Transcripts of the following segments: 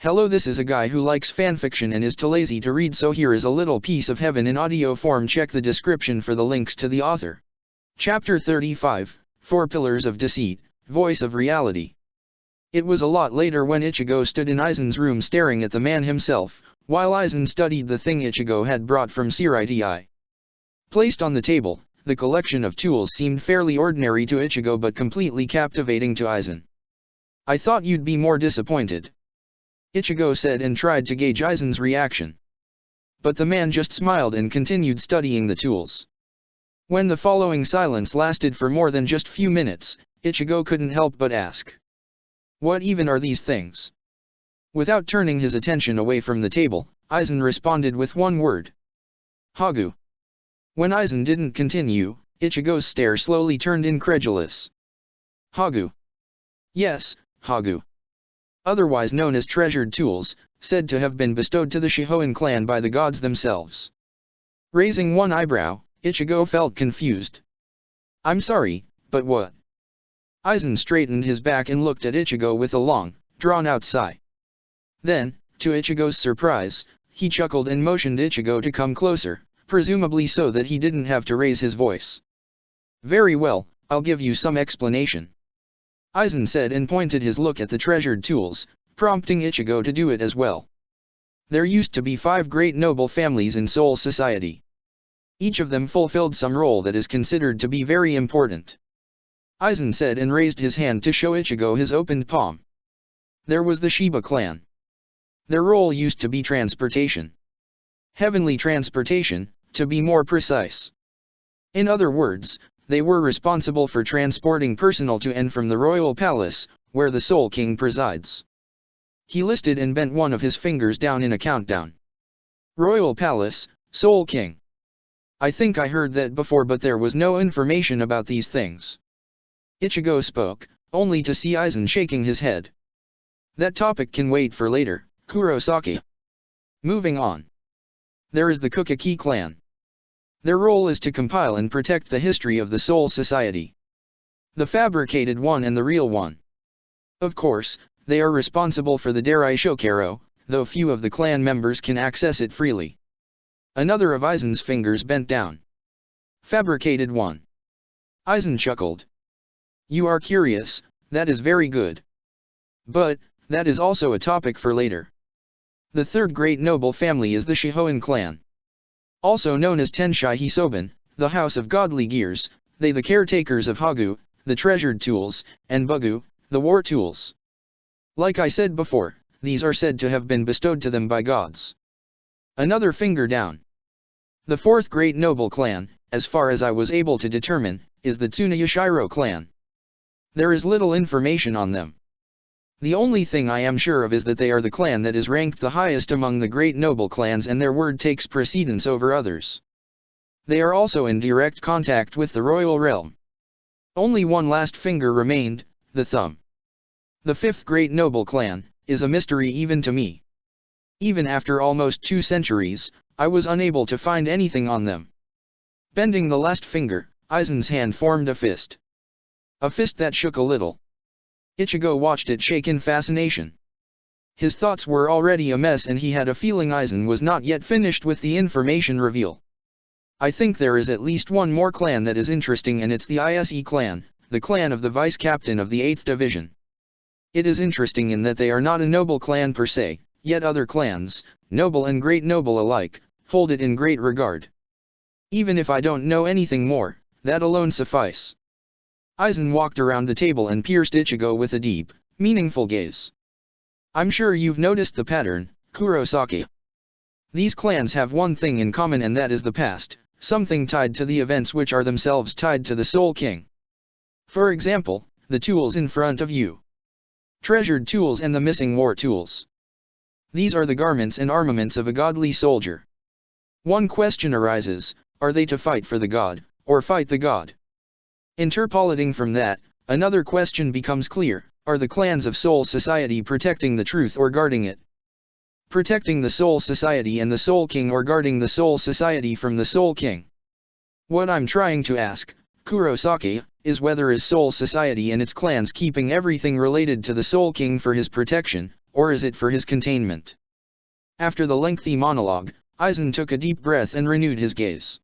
Hello, this is a guy who likes fanfiction and is too lazy to read, so here is a little piece of heaven in audio form. Check the description for the links to the author. Chapter 35, 4 Pillars of Deceit, Voice of Reality. It was a lot later when Ichigo stood in Aizen's room staring at the man himself, while Aizen studied the thing Ichigo had brought from Siriti. Placed on the table, the collection of tools seemed fairly ordinary to Ichigo but completely captivating to Aizen. "I thought you'd be more disappointed," Ichigo said and tried to gauge Aizen's reaction. But the man just smiled and continued studying the tools. When the following silence lasted for more than just few minutes, Ichigo couldn't help but ask, "What even are these things?" Without turning his attention away from the table, Aizen responded with one word. "Hagu." When Aizen didn't continue, Ichigo's stare slowly turned incredulous. "Hagu?" "Yes, Hagu. Otherwise known as treasured tools, said to have been bestowed to the Shihoin clan by the gods themselves." Raising one eyebrow, Ichigo felt confused. "I'm sorry, but what?" Aizen straightened his back and looked at Ichigo with a long, drawn-out sigh. Then, to Ichigo's surprise, he chuckled and motioned Ichigo to come closer, presumably so that he didn't have to raise his voice. "Very well, I'll give you some explanation," Aizen said and pointed his look at the treasured tools, prompting Ichigo to do it as well. There used to be 5 great noble families in Soul Society. Each of them fulfilled some role that is considered to be very important. Aizen said and raised his hand to show Ichigo his opened palm. There was the Shiba clan. Their role used to be transportation. Heavenly transportation, to be more precise. In other words, they were responsible for transporting personnel to and from the royal palace, where the Soul King presides. He listed and bent one of his fingers down in a countdown. Royal Palace, Soul King. I think I heard that before, but there was no information about these things. Ichigo spoke, only to see Aizen shaking his head. That topic can wait for later, Kurosaki. Moving on. There is the Kukaki clan. Their role is to compile and protect the history of the Soul Society. The fabricated one and the real one. Of course, they are responsible for the Darai Shokero, though few of the clan members can access it freely. Another of Aizen's fingers bent down. Fabricated one. Aizen chuckled. "You are curious, that is very good. But, that is also a topic for later. The third great noble family is the Shihoin clan. Also known as Tenshai Hisoban, the House of Godly Gears, they the caretakers of Hagu, the treasured tools, and Bugu, the war tools. Like I said before, these are said to have been bestowed to them by gods." Another finger down. The fourth great noble clan, as far as I was able to determine, is the Tsunayashiro clan. There is little information on them. The only thing I am sure of is that they are the clan that is ranked the highest among the great noble clans, and their word takes precedence over others. They are also in direct contact with the royal realm. Only one last finger remained, the thumb. The fifth great noble clan is a mystery even to me. Even after almost 2 centuries, I was unable to find anything on them. Bending the last finger, Aizen's hand formed a fist. A fist that shook a little. Ichigo watched it shake in fascination. His thoughts were already a mess and he had a feeling Aizen was not yet finished with the information reveal. "I think there is at least one more clan that is interesting, and it's the Ise clan, the clan of the vice captain of the 8th division. It is interesting in that they are not a noble clan per se, yet other clans, noble and great noble alike, hold it in great regard. Even if I don't know anything more, that alone suffice." Aizen walked around the table and pierced Ichigo with a deep, meaningful gaze. "I'm sure you've noticed the pattern, Kurosaki. These clans have one thing in common, and that is the past, something tied to the events which are themselves tied to the Soul King. For example, the tools in front of you. Treasured tools and the missing war tools. These are the garments and armaments of a godly soldier. One question arises, are they to fight for the god, or fight the god? Interpolating from that, another question becomes clear, are the clans of Soul Society protecting the truth or guarding it? Protecting the Soul Society and the Soul King, or guarding the Soul Society from the Soul King? What I'm trying to ask, Kurosaki, is whether is Soul Society and its clans keeping everything related to the Soul King for his protection, or is it for his containment? After the lengthy monologue, Aizen took a deep breath and renewed his gaze.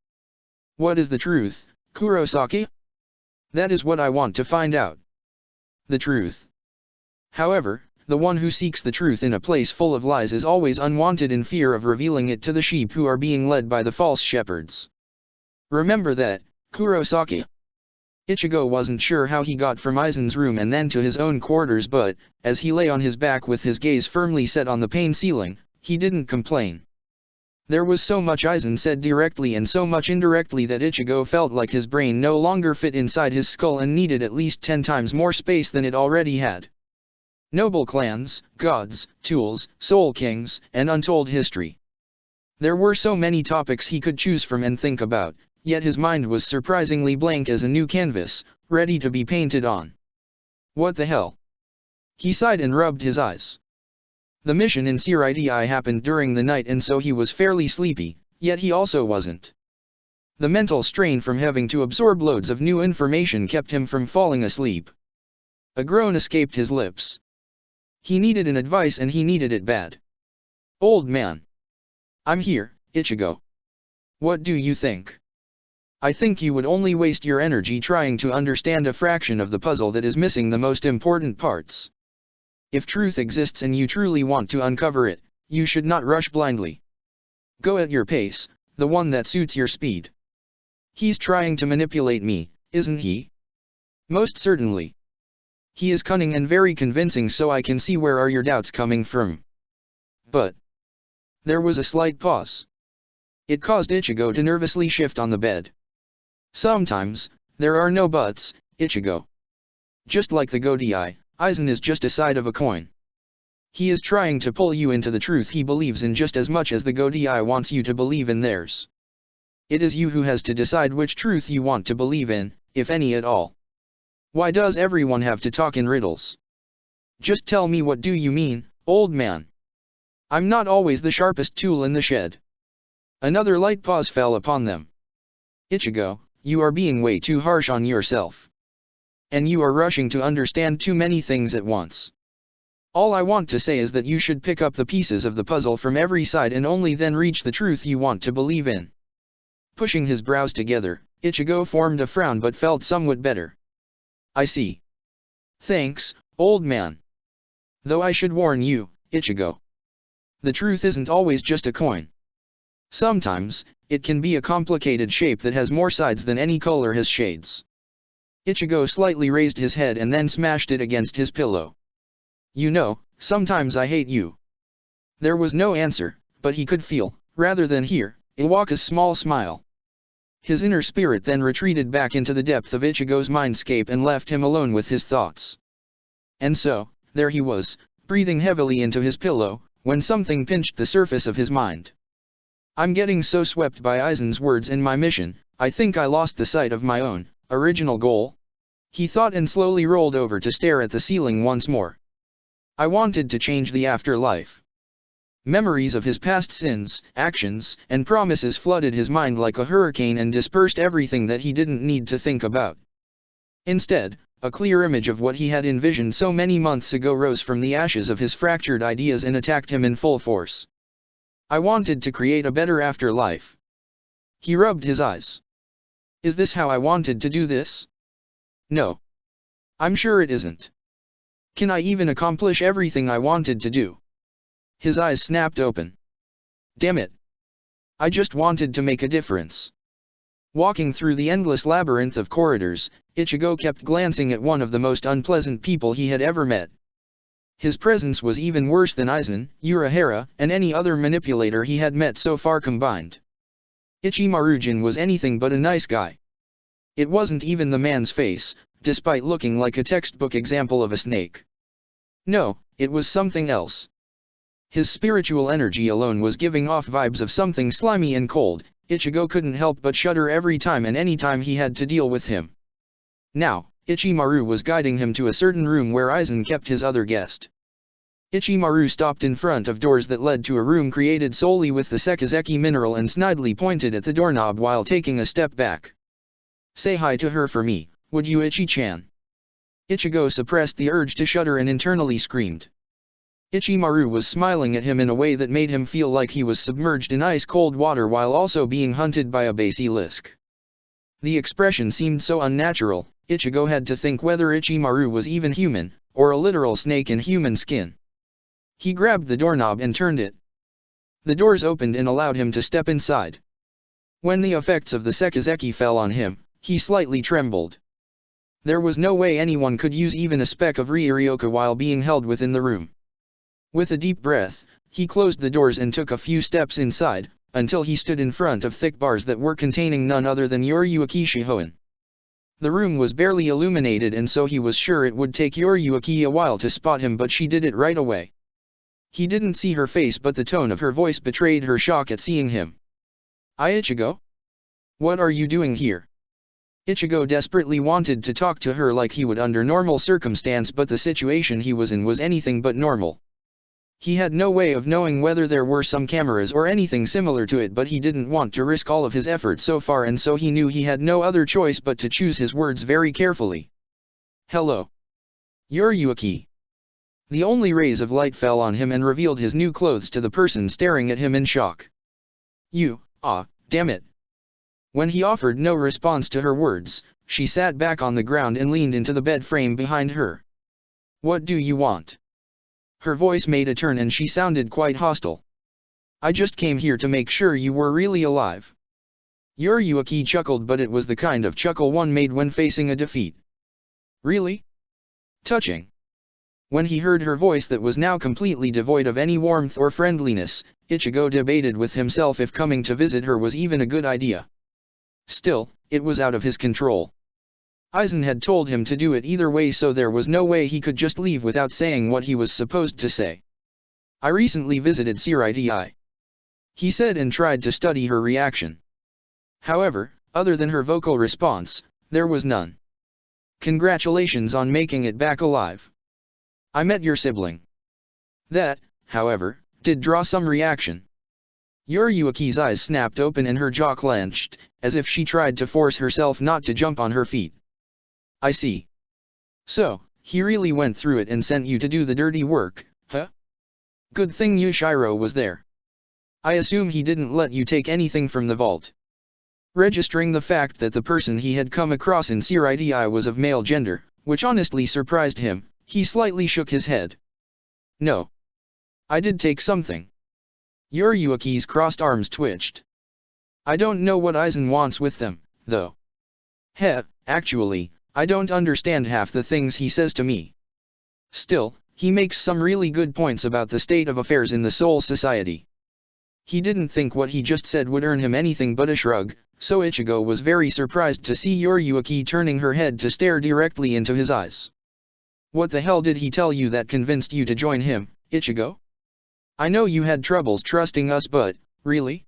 What is the truth, Kurosaki? That is what I want to find out. The truth. However, the one who seeks the truth in a place full of lies is always unwanted in fear of revealing it to the sheep who are being led by the false shepherds. Remember that, Kurosaki. Ichigo wasn't sure how he got from Aizen's room and then to his own quarters, but, as he lay on his back with his gaze firmly set on the pane ceiling, he didn't complain. There was so much Aizen said directly and so much indirectly that Ichigo felt like his brain no longer fit inside his skull and needed at least 10 times more space than it already had. Noble clans, gods, tools, soul kings, and untold history. There were so many topics he could choose from and think about, yet his mind was surprisingly blank as a new canvas, ready to be painted on. What the hell? He sighed and rubbed his eyes. The mission in Siridi happened during the night and so he was fairly sleepy, yet he also wasn't. The mental strain from having to absorb loads of new information kept him from falling asleep. A groan escaped his lips. He needed an advice and he needed it bad. Old man. I'm here, Ichigo. What do you think? I think you would only waste your energy trying to understand a fraction of the puzzle that is missing the most important parts. If truth exists and you truly want to uncover it, you should not rush blindly. Go at your pace, the one that suits your speed. He's trying to manipulate me, isn't he? Most certainly. He is cunning and very convincing, so I can see where are your doubts coming from. But there was a slight pause. It caused Ichigo to nervously shift on the bed. Sometimes, there are no buts, Ichigo. Just like the Godei, Aizen is just a side of a coin. He is trying to pull you into the truth he believes in just as much as the Godei wants you to believe in theirs. It is you who has to decide which truth you want to believe in, if any at all. Why does everyone have to talk in riddles? Just tell me, what do you mean, old man? I'm not always the sharpest tool in the shed. Another light pause fell upon them. Ichigo, you are being way too harsh on yourself. And you are rushing to understand too many things at once. All I want to say is that you should pick up the pieces of the puzzle from every side and only then reach the truth you want to believe in. Pushing his brows together, Ichigo formed a frown but felt somewhat better. I see. Thanks, old man. Though I should warn you, Ichigo. The truth isn't always just a coin. Sometimes, it can be a complicated shape that has more sides than any color has shades. Ichigo slightly raised his head and then smashed it against his pillow. You know, sometimes I hate you. There was no answer, but he could feel, rather than hear, Iwaka's small smile. His inner spirit then retreated back into the depth of Ichigo's mindscape and left him alone with his thoughts. And so, there he was, breathing heavily into his pillow, when something pinched the surface of his mind. I'm getting so swept by Aizen's words in my mission, I think I lost the sight of my own original goal. He thought and slowly rolled over to stare at the ceiling once more. I wanted to change the afterlife. Memories of his past sins, actions, and promises flooded his mind like a hurricane and dispersed everything that he didn't need to think about. Instead, a clear image of what he had envisioned so many months ago rose from the ashes of his fractured ideas and attacked him in full force. I wanted to create a better afterlife. He rubbed his eyes. Is this how I wanted to do this? No. I'm sure it isn't. Can I even accomplish everything I wanted to do? His eyes snapped open. Damn it. I just wanted to make a difference. Walking through the endless labyrinth of corridors, Ichigo kept glancing at one of the most unpleasant people he had ever met. His presence was even worse than Aizen, Urahara, and any other manipulator he had met so far combined. Ichimarujin was anything but a nice guy. It wasn't even the man's face, despite looking like a textbook example of a snake. No, it was something else. His spiritual energy alone was giving off vibes of something slimy and cold. Ichigo couldn't help but shudder every time and any time he had to deal with him. Now, Ichimaru was guiding him to a certain room where Aizen kept his other guest. Ichimaru stopped in front of doors that led to a room created solely with the Sekizeki mineral and snidely pointed at the doorknob while taking a step back. Say hi to her for me, would you, Ichi-chan? Ichigo suppressed the urge to shudder and internally screamed. Ichimaru was smiling at him in a way that made him feel like he was submerged in ice-cold water while also being hunted by a basilisk. The expression seemed so unnatural, Ichigo had to think whether Ichimaru was even human, or a literal snake in human skin. He grabbed the doorknob and turned it. The doors opened and allowed him to step inside. When the effects of the Sekizeki fell on him, he slightly trembled. There was no way anyone could use even a speck of Ryuryoka while being held within the room. With a deep breath, he closed the doors and took a few steps inside, until he stood in front of thick bars that were containing none other than Yoriyuki Shihoin. The room was barely illuminated and so he was sure it would take Yoriyuki a while to spot him, but she did it right away. He didn't see her face, but the tone of her voice betrayed her shock at seeing him. Ichigo? What are you doing here? Ichigo desperately wanted to talk to her like he would under normal circumstance, but the situation he was in was anything but normal. He had no way of knowing whether there were some cameras or anything similar to it, but he didn't want to risk all of his effort so far, and so he knew he had no other choice but to choose his words very carefully. Hello. Yoriyuki. The only rays of light fell on him and revealed his new clothes to the person staring at him in shock. Damn it. When he offered no response to her words, she sat back on the ground and leaned into the bed frame behind her. What do you want? Her voice made a turn and she sounded quite hostile. I just came here to make sure you were really alive. Yoriyuki chuckled, but it was the kind of chuckle one made when facing a defeat. Really? Touching. When he heard her voice that was now completely devoid of any warmth or friendliness, Ichigo debated with himself if coming to visit her was even a good idea. Still, it was out of his control. Aizen had told him to do it either way, so there was no way he could just leave without saying what he was supposed to say. I recently visited Siriti. He said and tried to study her reaction. However, other than her vocal response, there was none. Congratulations on making it back alive. I met your sibling. That, however, did draw some reaction. Yoriyuki's eyes snapped open and her jaw clenched, as if she tried to force herself not to jump on her feet. I see. So, he really went through it and sent you to do the dirty work, huh? Good thing Yushiro was there. I assume he didn't let you take anything from the vault. Registering the fact that the person he had come across in Siriti was of male gender, which honestly surprised him, he slightly shook his head. No. I did take something. Yoriyuki's crossed arms twitched. I don't know what Aizen wants with them, though. Actually, I don't understand half the things he says to me. Still, he makes some really good points about the state of affairs in the Soul Society. He didn't think what he just said would earn him anything but a shrug, so Ichigo was very surprised to see Yoriyuki turning her head to stare directly into his eyes. What the hell did he tell you that convinced you to join him, Ichigo? I know you had troubles trusting us, but, really?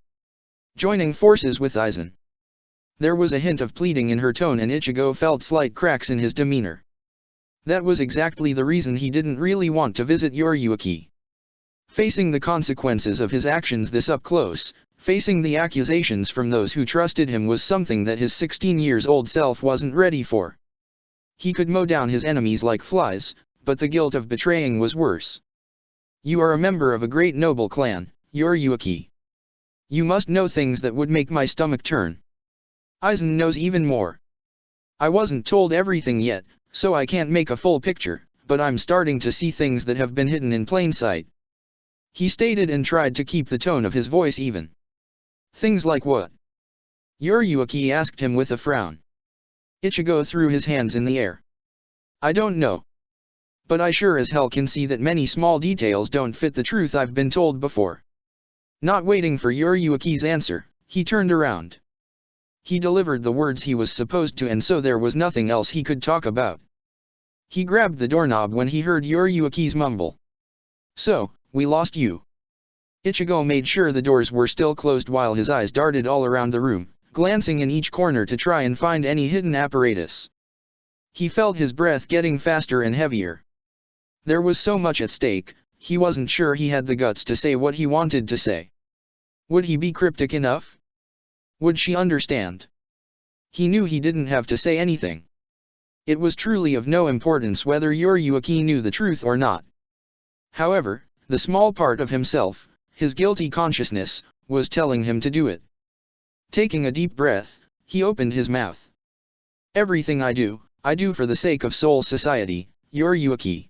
Joining forces with Aizen? There was a hint of pleading in her tone and Ichigo felt slight cracks in his demeanor. That was exactly the reason he didn't really want to visit Yoriyuki. Facing the consequences of his actions this up close, facing the accusations from those who trusted him was something that his 16-year-old self wasn't ready for. He could mow down his enemies like flies, but the guilt of betraying was worse. You are a member of a great noble clan, Yoriyuki. You must know things that would make my stomach turn. Aizen knows even more. I wasn't told everything yet, so I can't make a full picture, but I'm starting to see things that have been hidden in plain sight. He stated and tried to keep the tone of his voice even. Things like what? Yoriyuki asked him with a frown. Ichigo threw his hands in the air. I don't know. But I sure as hell can see that many small details don't fit the truth I've been told before. Not waiting for Yoriyuki's answer, he turned around. He delivered the words he was supposed to, and so there was nothing else he could talk about. He grabbed the doorknob when he heard Yoriyuki's mumble. So, we lost you. Ichigo made sure the doors were still closed while his eyes darted all around the room, glancing in each corner to try and find any hidden apparatus. He felt his breath getting faster and heavier. There was so much at stake, he wasn't sure he had the guts to say what he wanted to say. Would he be cryptic enough? Would she understand? He knew he didn't have to say anything. It was truly of no importance whether Yoriyuki knew the truth or not. However, The small part of himself, his guilty consciousness, was telling him to do it. Taking a deep breath, he opened his mouth. Everything I do for the sake of Soul Society, Yuki.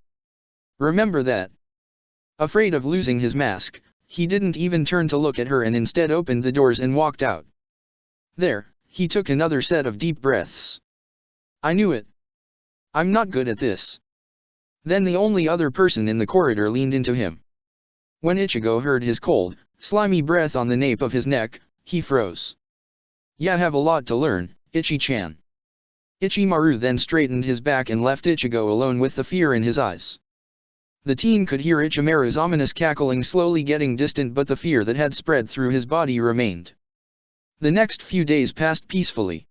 Remember that. Afraid of losing his mask, he didn't even turn to look at her and instead opened the doors and walked out. There, he took another set of deep breaths. I knew it. I'm not good at this. Then the only other person in the corridor leaned into him. When Ichigo heard his cold, slimy breath on the nape of his neck, he froze. "Yeah, have a lot to learn, Ichi-chan." Ichimaru then straightened his back and left Ichigo alone with the fear in his eyes. The teen could hear Ichimaru's ominous cackling slowly getting distant, but the fear that had spread through his body remained. The next few days passed peacefully.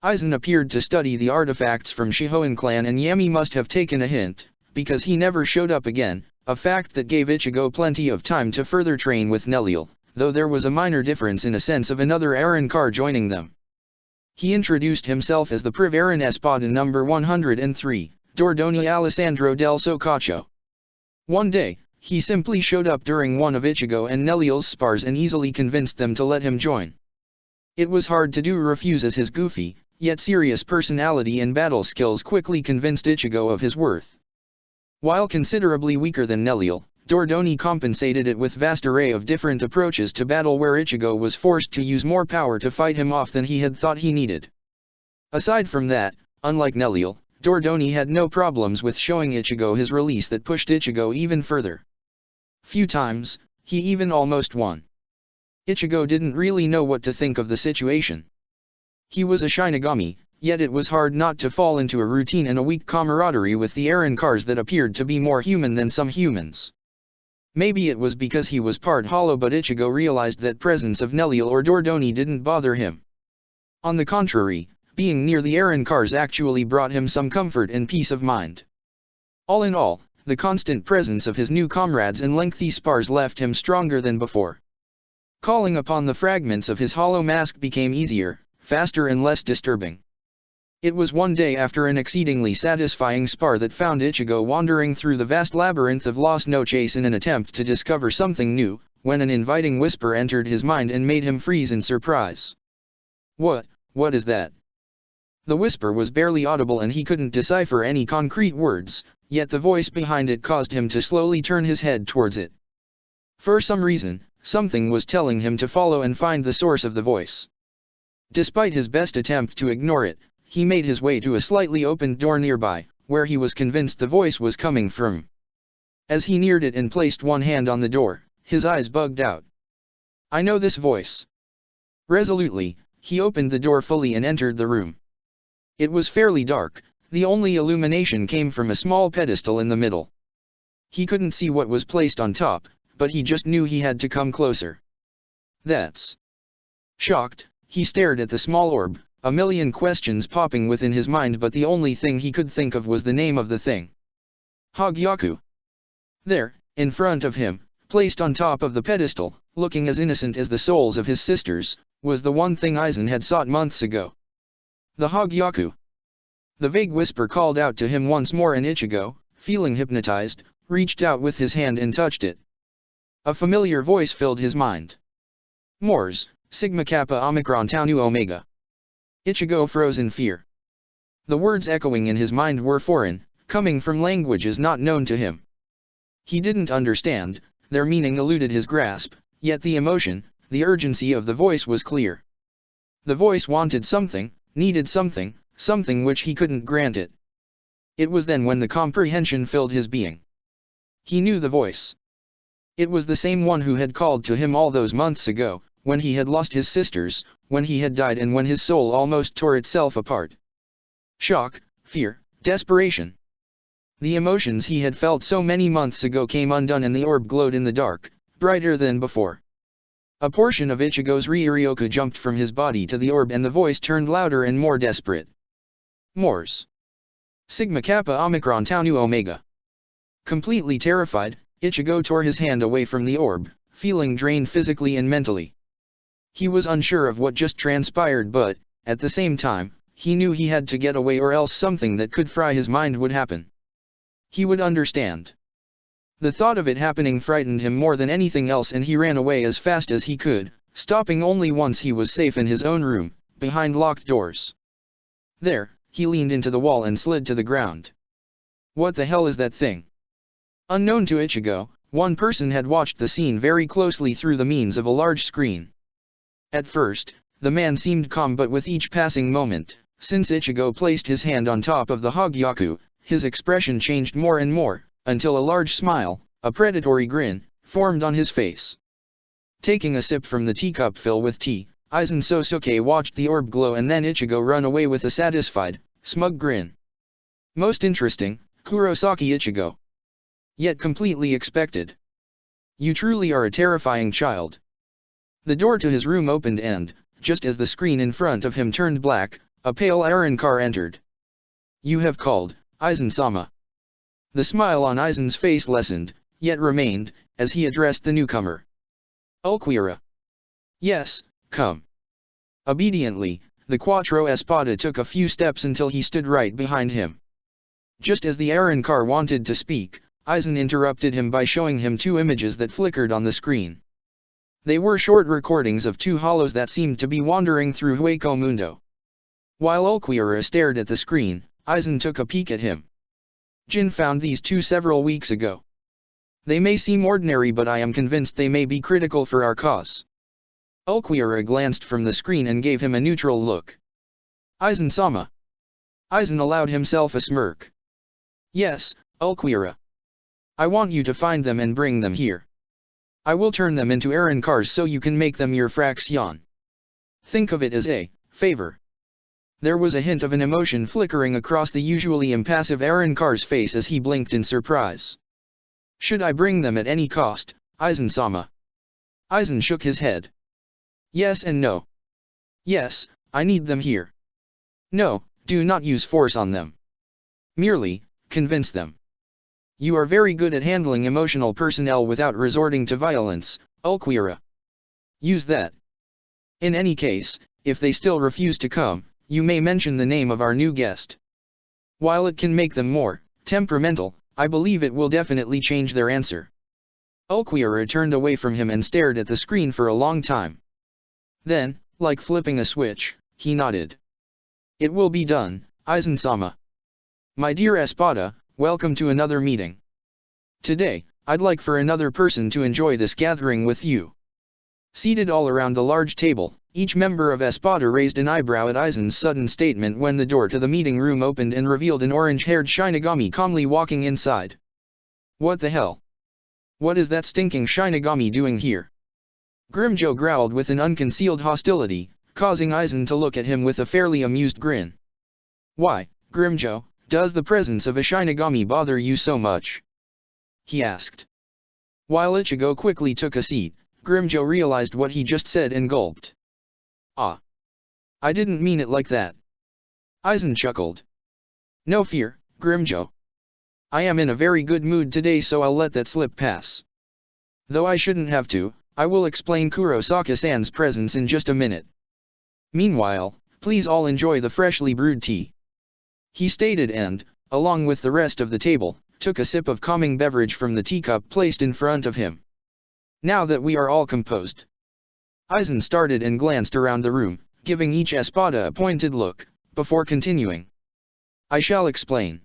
Aizen appeared to study the artifacts from Shihoin clan, and Yami must have taken a hint, because he never showed up again, a fact that gave Ichigo plenty of time to further train with Neliel, though there was a minor difference in a sense of another Arrancar joining them. He introduced himself as the Priv Aaron Espada number 103, Dordoni Alessandro del Socaccio. One day, he simply showed up during one of Ichigo and Neliel's spars and easily convinced them to let him join. It was hard to refuse, as his goofy, yet serious personality and battle skills quickly convinced Ichigo of his worth. While considerably weaker than Neliel, Dordoni compensated it with vast array of different approaches to battle where Ichigo was forced to use more power to fight him off than he had thought he needed. Aside from that, unlike Neliel, Dordoni had no problems with showing Ichigo his release that pushed Ichigo even further. Few times, he even almost won. Ichigo didn't really know what to think of the situation. He was a Shinigami, yet it was hard not to fall into a routine and a weak camaraderie with the Arrancars that appeared to be more human than some humans. Maybe it was because he was part hollow, but Ichigo realized that presence of Neliel or Dordoni didn't bother him. On the contrary, being near the Arrancars actually brought him some comfort and peace of mind. All in all, the constant presence of his new comrades and lengthy spars left him stronger than before. Calling upon the fragments of his hollow mask became easier, faster and less disturbing. It was one day after an exceedingly satisfying spar that found Ichigo wandering through the vast labyrinth of Las Noches in an attempt to discover something new, when an inviting whisper entered his mind and made him freeze in surprise. What is that?" The whisper was barely audible and he couldn't decipher any concrete words, yet the voice behind it caused him to slowly turn his head towards it. For some reason, something was telling him to follow and find the source of the voice. Despite his best attempt to ignore it, he made his way to a slightly opened door nearby, where he was convinced the voice was coming from. As he neared it and placed one hand on the door, his eyes bugged out. "I know this voice." Resolutely, he opened the door fully and entered the room. It was fairly dark, the only illumination came from a small pedestal in the middle. He couldn't see what was placed on top, but he just knew he had to come closer. "That's..." Shocked, he stared at the small orb, a million questions popping within his mind, but the only thing he could think of was the name of the thing. Hogyaku. There, in front of him, placed on top of the pedestal, looking as innocent as the souls of his sisters, was the one thing Aizen had sought months ago. The Hogyaku. The vague whisper called out to him once more, and Ichigo, feeling hypnotized, reached out with his hand and touched it. A familiar voice filled his mind. "Mors, Sigma Kappa Omicron Tau Nu Omega." Ichigo froze in fear. The words echoing in his mind were foreign, coming from languages not known to him. He didn't understand, their meaning eluded his grasp, yet the emotion, the urgency of the voice was clear. The voice wanted something, needed something, something which he couldn't grant it. It was then when the comprehension filled his being. He knew the voice. It was the same one who had called to him all those months ago, when he had lost his sisters, when he had died, and when his soul almost tore itself apart. Shock, fear, desperation. The emotions he had felt so many months ago came undone, and the orb glowed in the dark, brighter than before. A portion of Ichigo's Ryuryoku jumped from his body to the orb, and the voice turned louder and more desperate. "Mors. Sigma Kappa Omicron Tau Nu Omega." Completely terrified, Ichigo tore his hand away from the orb, feeling drained physically and mentally. He was unsure of what just transpired, but, at the same time, he knew he had to get away, or else something that could fry his mind would happen. He would understand. The thought of it happening frightened him more than anything else, and he ran away as fast as he could, stopping only once he was safe in his own room, behind locked doors. There, he leaned into the wall and slid to the ground. What the hell is that thing? Unknown to Ichigo, one person had watched the scene very closely through the means of a large screen. At first, the man seemed calm, but with each passing moment, since Ichigo placed his hand on top of the Hogyaku, his expression changed more and more, until a large smile, a predatory grin, formed on his face. Taking a sip from the teacup filled with tea, Aizen Sosuke watched the orb glow and then Ichigo run away with a satisfied, smug grin. Most interesting, Kurosaki Ichigo. Yet completely expected. You truly are a terrifying child. The door to his room opened and, just as the screen in front of him turned black, a pale Arrancar entered. You have called, Aizen-sama. The smile on Aizen's face lessened, yet remained, as he addressed the newcomer. Ulquiorra. Yes, come. Obediently, the Quattro Espada took a few steps until he stood right behind him. Just as the Arrancar wanted to speak, Aizen interrupted him by showing him two images that flickered on the screen. They were short recordings of two hollows that seemed to be wandering through Hueco Mundo. While Ulquiorra stared at the screen, Aizen took a peek at him. Jin found these two several weeks ago. They may seem ordinary, but I am convinced they may be critical for our cause. Ulquiorra glanced from the screen and gave him a neutral look. Aizen-sama. Aizen allowed himself a smirk. Yes, Ulquiorra. I want you to find them and bring them here. I will turn them into Arrancars so you can make them your fraction. Think of it as a favor. There was a hint of an emotion flickering across the usually impassive Arrancar's face as he blinked in surprise. Should I bring them at any cost, Aizen-sama? Aizen shook his head. Yes and no. Yes, I need them here. No, do not use force on them. Merely, convince them. You are very good at handling emotional personnel without resorting to violence, Ulquiorra. Use that. In any case, if they still refuse to come, you may mention the name of our new guest. While it can make them more temperamental, I believe it will definitely change their answer. Ulquiorra turned away from him and stared at the screen for a long time. Then, like flipping a switch, he nodded. It will be done, Aizen-sama. My dear Espada, welcome to another meeting. Today, I'd like for another person to enjoy this gathering with you. Seated all around the large table, each member of Espada raised an eyebrow at Aizen's sudden statement when the door to the meeting room opened and revealed an orange-haired Shinigami calmly walking inside. What the hell? What is that stinking Shinigami doing here? Grimmjow growled with an unconcealed hostility, causing Aizen to look at him with a fairly amused grin. Why, Grimmjow, does the presence of a Shinigami bother you so much? He asked. While Ichigo quickly took a seat, Grimmjow realized what he just said and gulped. Ah. I didn't mean it like that. Aizen chuckled. No fear, Grimmjow. I am in a very good mood today, so I'll let that slip pass. Though I shouldn't have to, I will explain Kurosaki-san's presence in just a minute. Meanwhile, please all enjoy the freshly brewed tea. He stated and, along with the rest of the table, took a sip of calming beverage from the teacup placed in front of him. Now that we are all composed. Aizen started and glanced around the room, giving each Espada a pointed look, before continuing. I shall explain.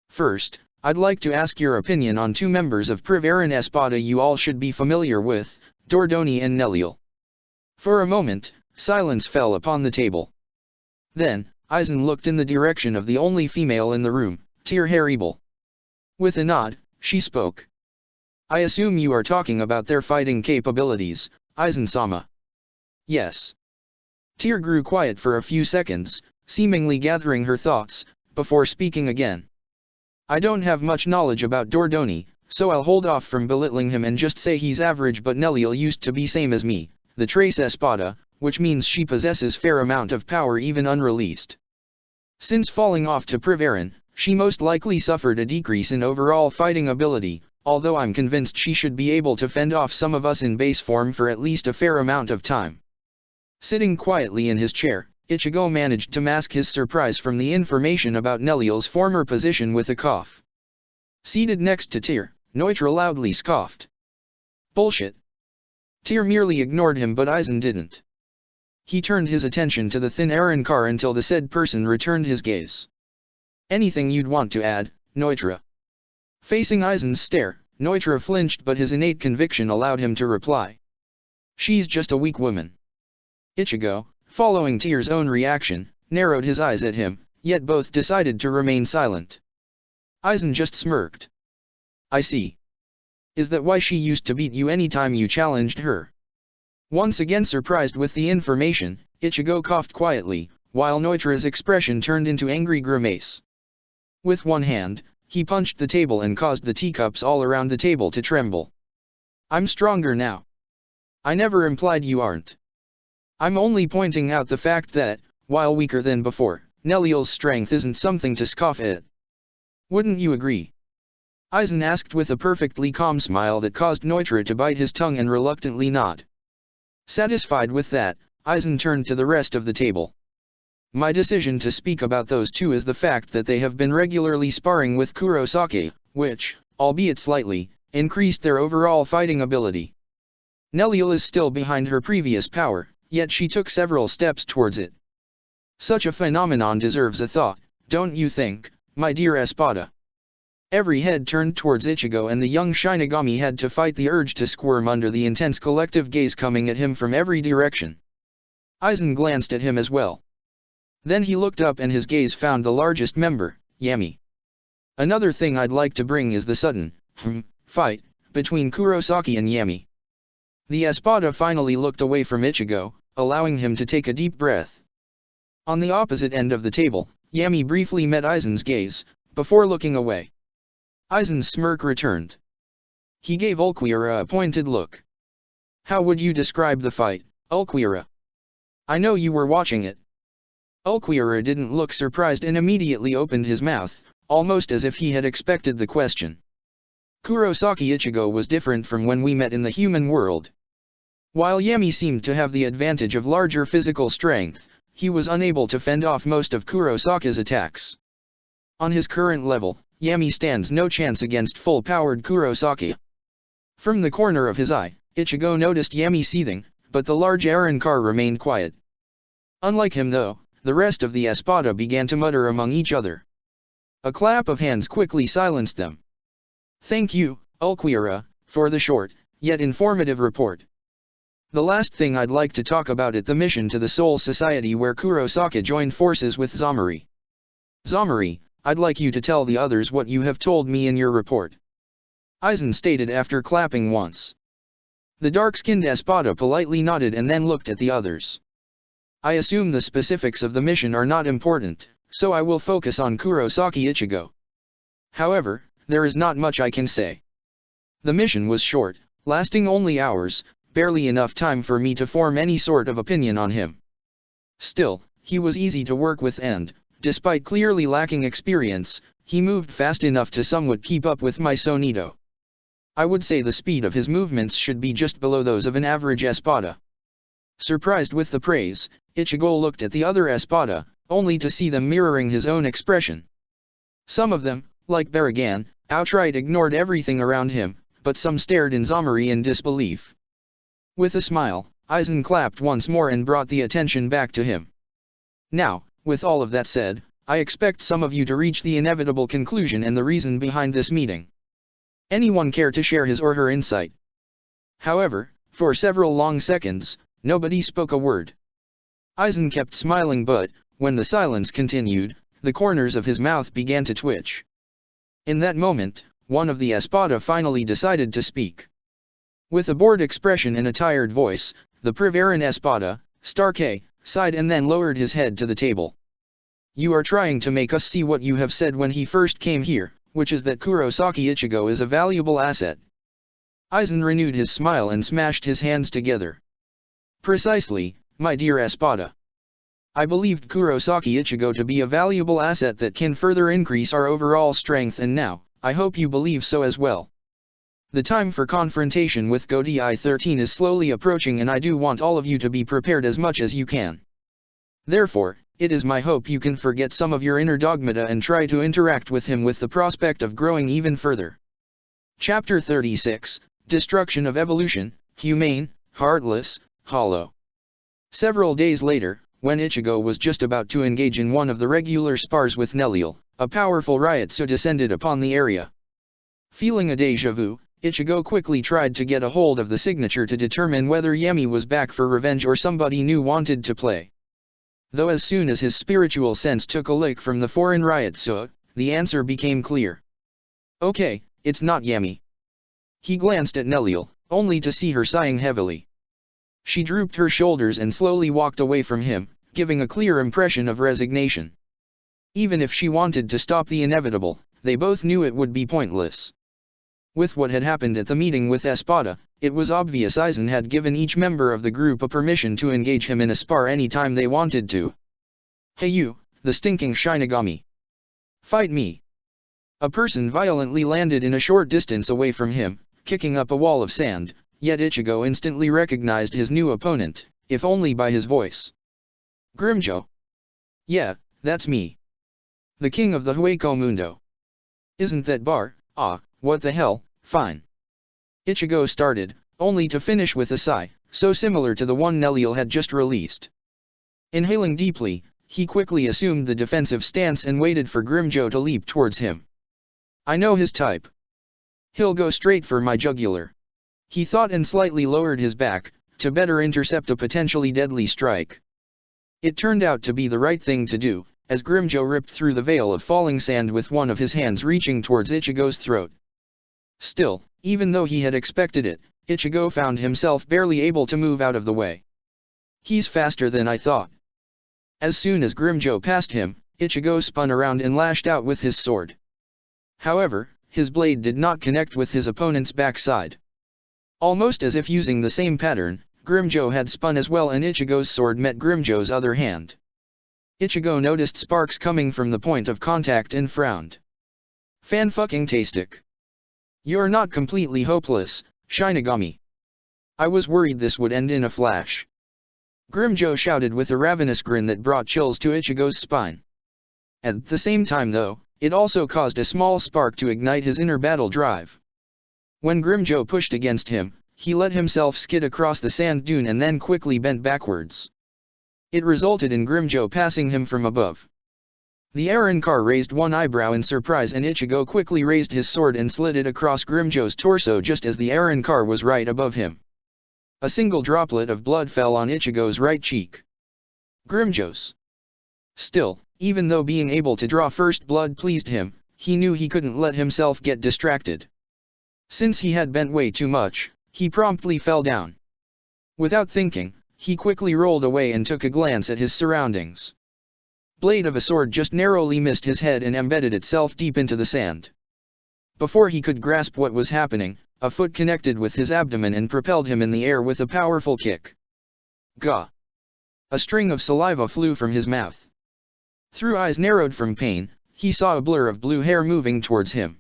First, I'd like to ask your opinion on two members of Priv Arran Espada you all should be familiar with, Dordoni and Neliel. For a moment, silence fell upon the table. Then, Aizen looked in the direction of the only female in the room, Tear Haribel. With a nod, she spoke. I assume you are talking about their fighting capabilities, Aizen-sama. Yes. Tear grew quiet for a few seconds, seemingly gathering her thoughts, before speaking again. I don't have much knowledge about Dordoni, so I'll hold off from belittling him and just say he's average, but Neliel used to be same as me, the Trace Espada, which means she possesses fair amount of power even unreleased. Since falling off to Priv Arran, she most likely suffered a decrease in overall fighting ability, although I'm convinced she should be able to fend off some of us in base form for at least a fair amount of time. Sitting quietly in his chair, Ichigo managed to mask his surprise from the information about Neliel's former position with a cough. Seated next to Tear, Neutra loudly scoffed. Bullshit. Tyr merely ignored him, but Aizen didn't. He turned his attention to the thin Arrancar until the said person returned his gaze. Anything you'd want to add, Neutra? Facing Aizen's stare, Neutra flinched, but his innate conviction allowed him to reply. She's just a weak woman. Ichigo, following Tyr's own reaction, narrowed his eyes at him, yet both decided to remain silent. Aizen just smirked. I see. Is that why she used to beat you anytime you challenged her? Once again surprised with the information, Ichigo coughed quietly, while Neutra's expression turned into angry grimace. With one hand, he punched the table and caused the teacups all around the table to tremble. I'm stronger now. I never implied you aren't. I'm only pointing out the fact that, while weaker than before, Neliel's strength isn't something to scoff at. Wouldn't you agree? Aizen asked with a perfectly calm smile that caused Neutra to bite his tongue and reluctantly nod. Satisfied with that, Aizen turned to the rest of the table. My decision to speak about those two is the fact that they have been regularly sparring with Kurosaki, which, albeit slightly, increased their overall fighting ability. Neliel is still behind her previous power, yet she took several steps towards it. Such a phenomenon deserves a thought, don't you think, my dear Espada? Every head turned towards Ichigo, and the young Shinigami had to fight the urge to squirm under the intense collective gaze coming at him from every direction. Aizen glanced at him as well. Then he looked up and his gaze found the largest member, Yami. Another thing I'd like to bring is the sudden, fight, between Kurosaki and Yami. The Espada finally looked away from Ichigo, allowing him to take a deep breath. On the opposite end of the table, Yami briefly met Aizen's gaze, before looking away. Aizen's smirk returned. He gave Ulquiorra a pointed look. How would you describe the fight, Ulquiorra? I know you were watching it. Ulquiorra didn't look surprised and immediately opened his mouth, almost as if he had expected the question. Kurosaki Ichigo was different from when we met in the human world. While Yami seemed to have the advantage of larger physical strength, he was unable to fend off most of Kurosaki's attacks. On his current level, Yami stands no chance against full-powered Kurosaki. From the corner of his eye, Ichigo noticed Yami seething, but the large Arrancar remained quiet. Unlike him though, the rest of the Espada began to mutter among each other. A clap of hands quickly silenced them. Thank you, Ulquiorra, for the short, yet informative report. The last thing I'd like to talk about is the mission to the Soul Society where Kurosaki joined forces with Zamari. Zamari, I'd like you to tell the others what you have told me in your report. Aizen stated after clapping once. The dark-skinned Espada politely nodded and then looked at the others. I assume the specifics of the mission are not important, so I will focus on Kurosaki Ichigo. However, there is not much I can say. The mission was short, lasting only hours, barely enough time for me to form any sort of opinion on him. Still, he was easy to work with and, despite clearly lacking experience, he moved fast enough to somewhat keep up with my Sonito. I would say the speed of his movements should be just below those of an average Espada. Surprised with the praise, Ichigo looked at the other Espada, only to see them mirroring his own expression. Some of them, like Baragan, outright ignored everything around him, but some stared in Zamari in disbelief. With a smile, Aizen clapped once more and brought the attention back to him. Now, with all of that said, I expect some of you to reach the inevitable conclusion and the reason behind this meeting. Anyone care to share his or her insight? However, for several long seconds, nobody spoke a word. Aizen kept smiling, but, when the silence continued, the corners of his mouth began to twitch. In that moment, one of the Espada finally decided to speak. With a bored expression and a tired voice, the Privaran Espada, Stark, sighed and then lowered his head to the table. You are trying to make us see what you have said when he first came here, which is that Kurosaki Ichigo is a valuable asset. Aizen renewed his smile and smashed his hands together. Precisely, my dear Espada. I believed Kurosaki Ichigo to be a valuable asset that can further increase our overall strength, and now, I hope you believe so as well. The time for confrontation with Godai 13 is slowly approaching, and I do want all of you to be prepared as much as you can. Therefore, it is my hope you can forget some of your inner dogmata and try to interact with him with the prospect of growing even further. Chapter 36, Destruction of Evolution, Humane, Heartless, Hollow. Several days later, when Ichigo was just about to engage in one of the regular spars with Neliel, a powerful Ryotsu descended upon the area. Feeling a déjà vu, Ichigo quickly tried to get a hold of the signature to determine whether Yemi was back for revenge or somebody new wanted to play. Though as soon as his spiritual sense took a lick from the foreign Ryotsu, the answer became clear. Okay, it's not Yemi. He glanced at Neliel, only to see her sighing heavily. She drooped her shoulders and slowly walked away from him, giving a clear impression of resignation. Even if she wanted to stop the inevitable, they both knew it would be pointless. With what had happened at the meeting with Espada, it was obvious Aizen had given each member of the group a permission to engage him in a spar anytime they wanted to. Hey you, the stinking Shinigami. Fight me. A person violently landed in a short distance away from him, kicking up a wall of sand, yet Ichigo instantly recognized his new opponent, if only by his voice. Grimmjow. Yeah, that's me. The king of the Hueco Mundo. Isn't that bar? Ah, what the hell, fine. Ichigo started, only to finish with a sigh, so similar to the one Neliel had just released. Inhaling deeply, he quickly assumed the defensive stance and waited for Grimmjow to leap towards him. I know his type. He'll go straight for my jugular. He thought and slightly lowered his back, to better intercept a potentially deadly strike. It turned out to be the right thing to do, as Grimmjow ripped through the veil of falling sand with one of his hands reaching towards Ichigo's throat. Still, even though he had expected it, Ichigo found himself barely able to move out of the way. He's faster than I thought. As soon as Grimmjow passed him, Ichigo spun around and lashed out with his sword. However, his blade did not connect with his opponent's backside. Almost as if using the same pattern, Grimmjow had spun as well and Ichigo's sword met Grimmjow's other hand. Ichigo noticed sparks coming from the point of contact and frowned. Fan-fucking-tastic. You're not completely hopeless, Shinigami. I was worried this would end in a flash. Grimmjow shouted with a ravenous grin that brought chills to Ichigo's spine. At the same time though, it also caused a small spark to ignite his inner battle drive. When Grimmjow pushed against him, he let himself skid across the sand dune and then quickly bent backwards. It resulted in Grimmjow passing him from above. The Arrancar raised one eyebrow in surprise and Ichigo quickly raised his sword and slid it across Grimmjow's torso just as the Arrancar was right above him. A single droplet of blood fell on Ichigo's right cheek. Grimmjow's. Still, even though being able to draw first blood pleased him, he knew he couldn't let himself get distracted. Since he had bent way too much, he promptly fell down. Without thinking, he quickly rolled away and took a glance at his surroundings. Blade of a sword just narrowly missed his head and embedded itself deep into the sand. Before he could grasp what was happening, a foot connected with his abdomen and propelled him in the air with a powerful kick. Gah! A string of saliva flew from his mouth. Through eyes narrowed from pain, he saw a blur of blue hair moving towards him.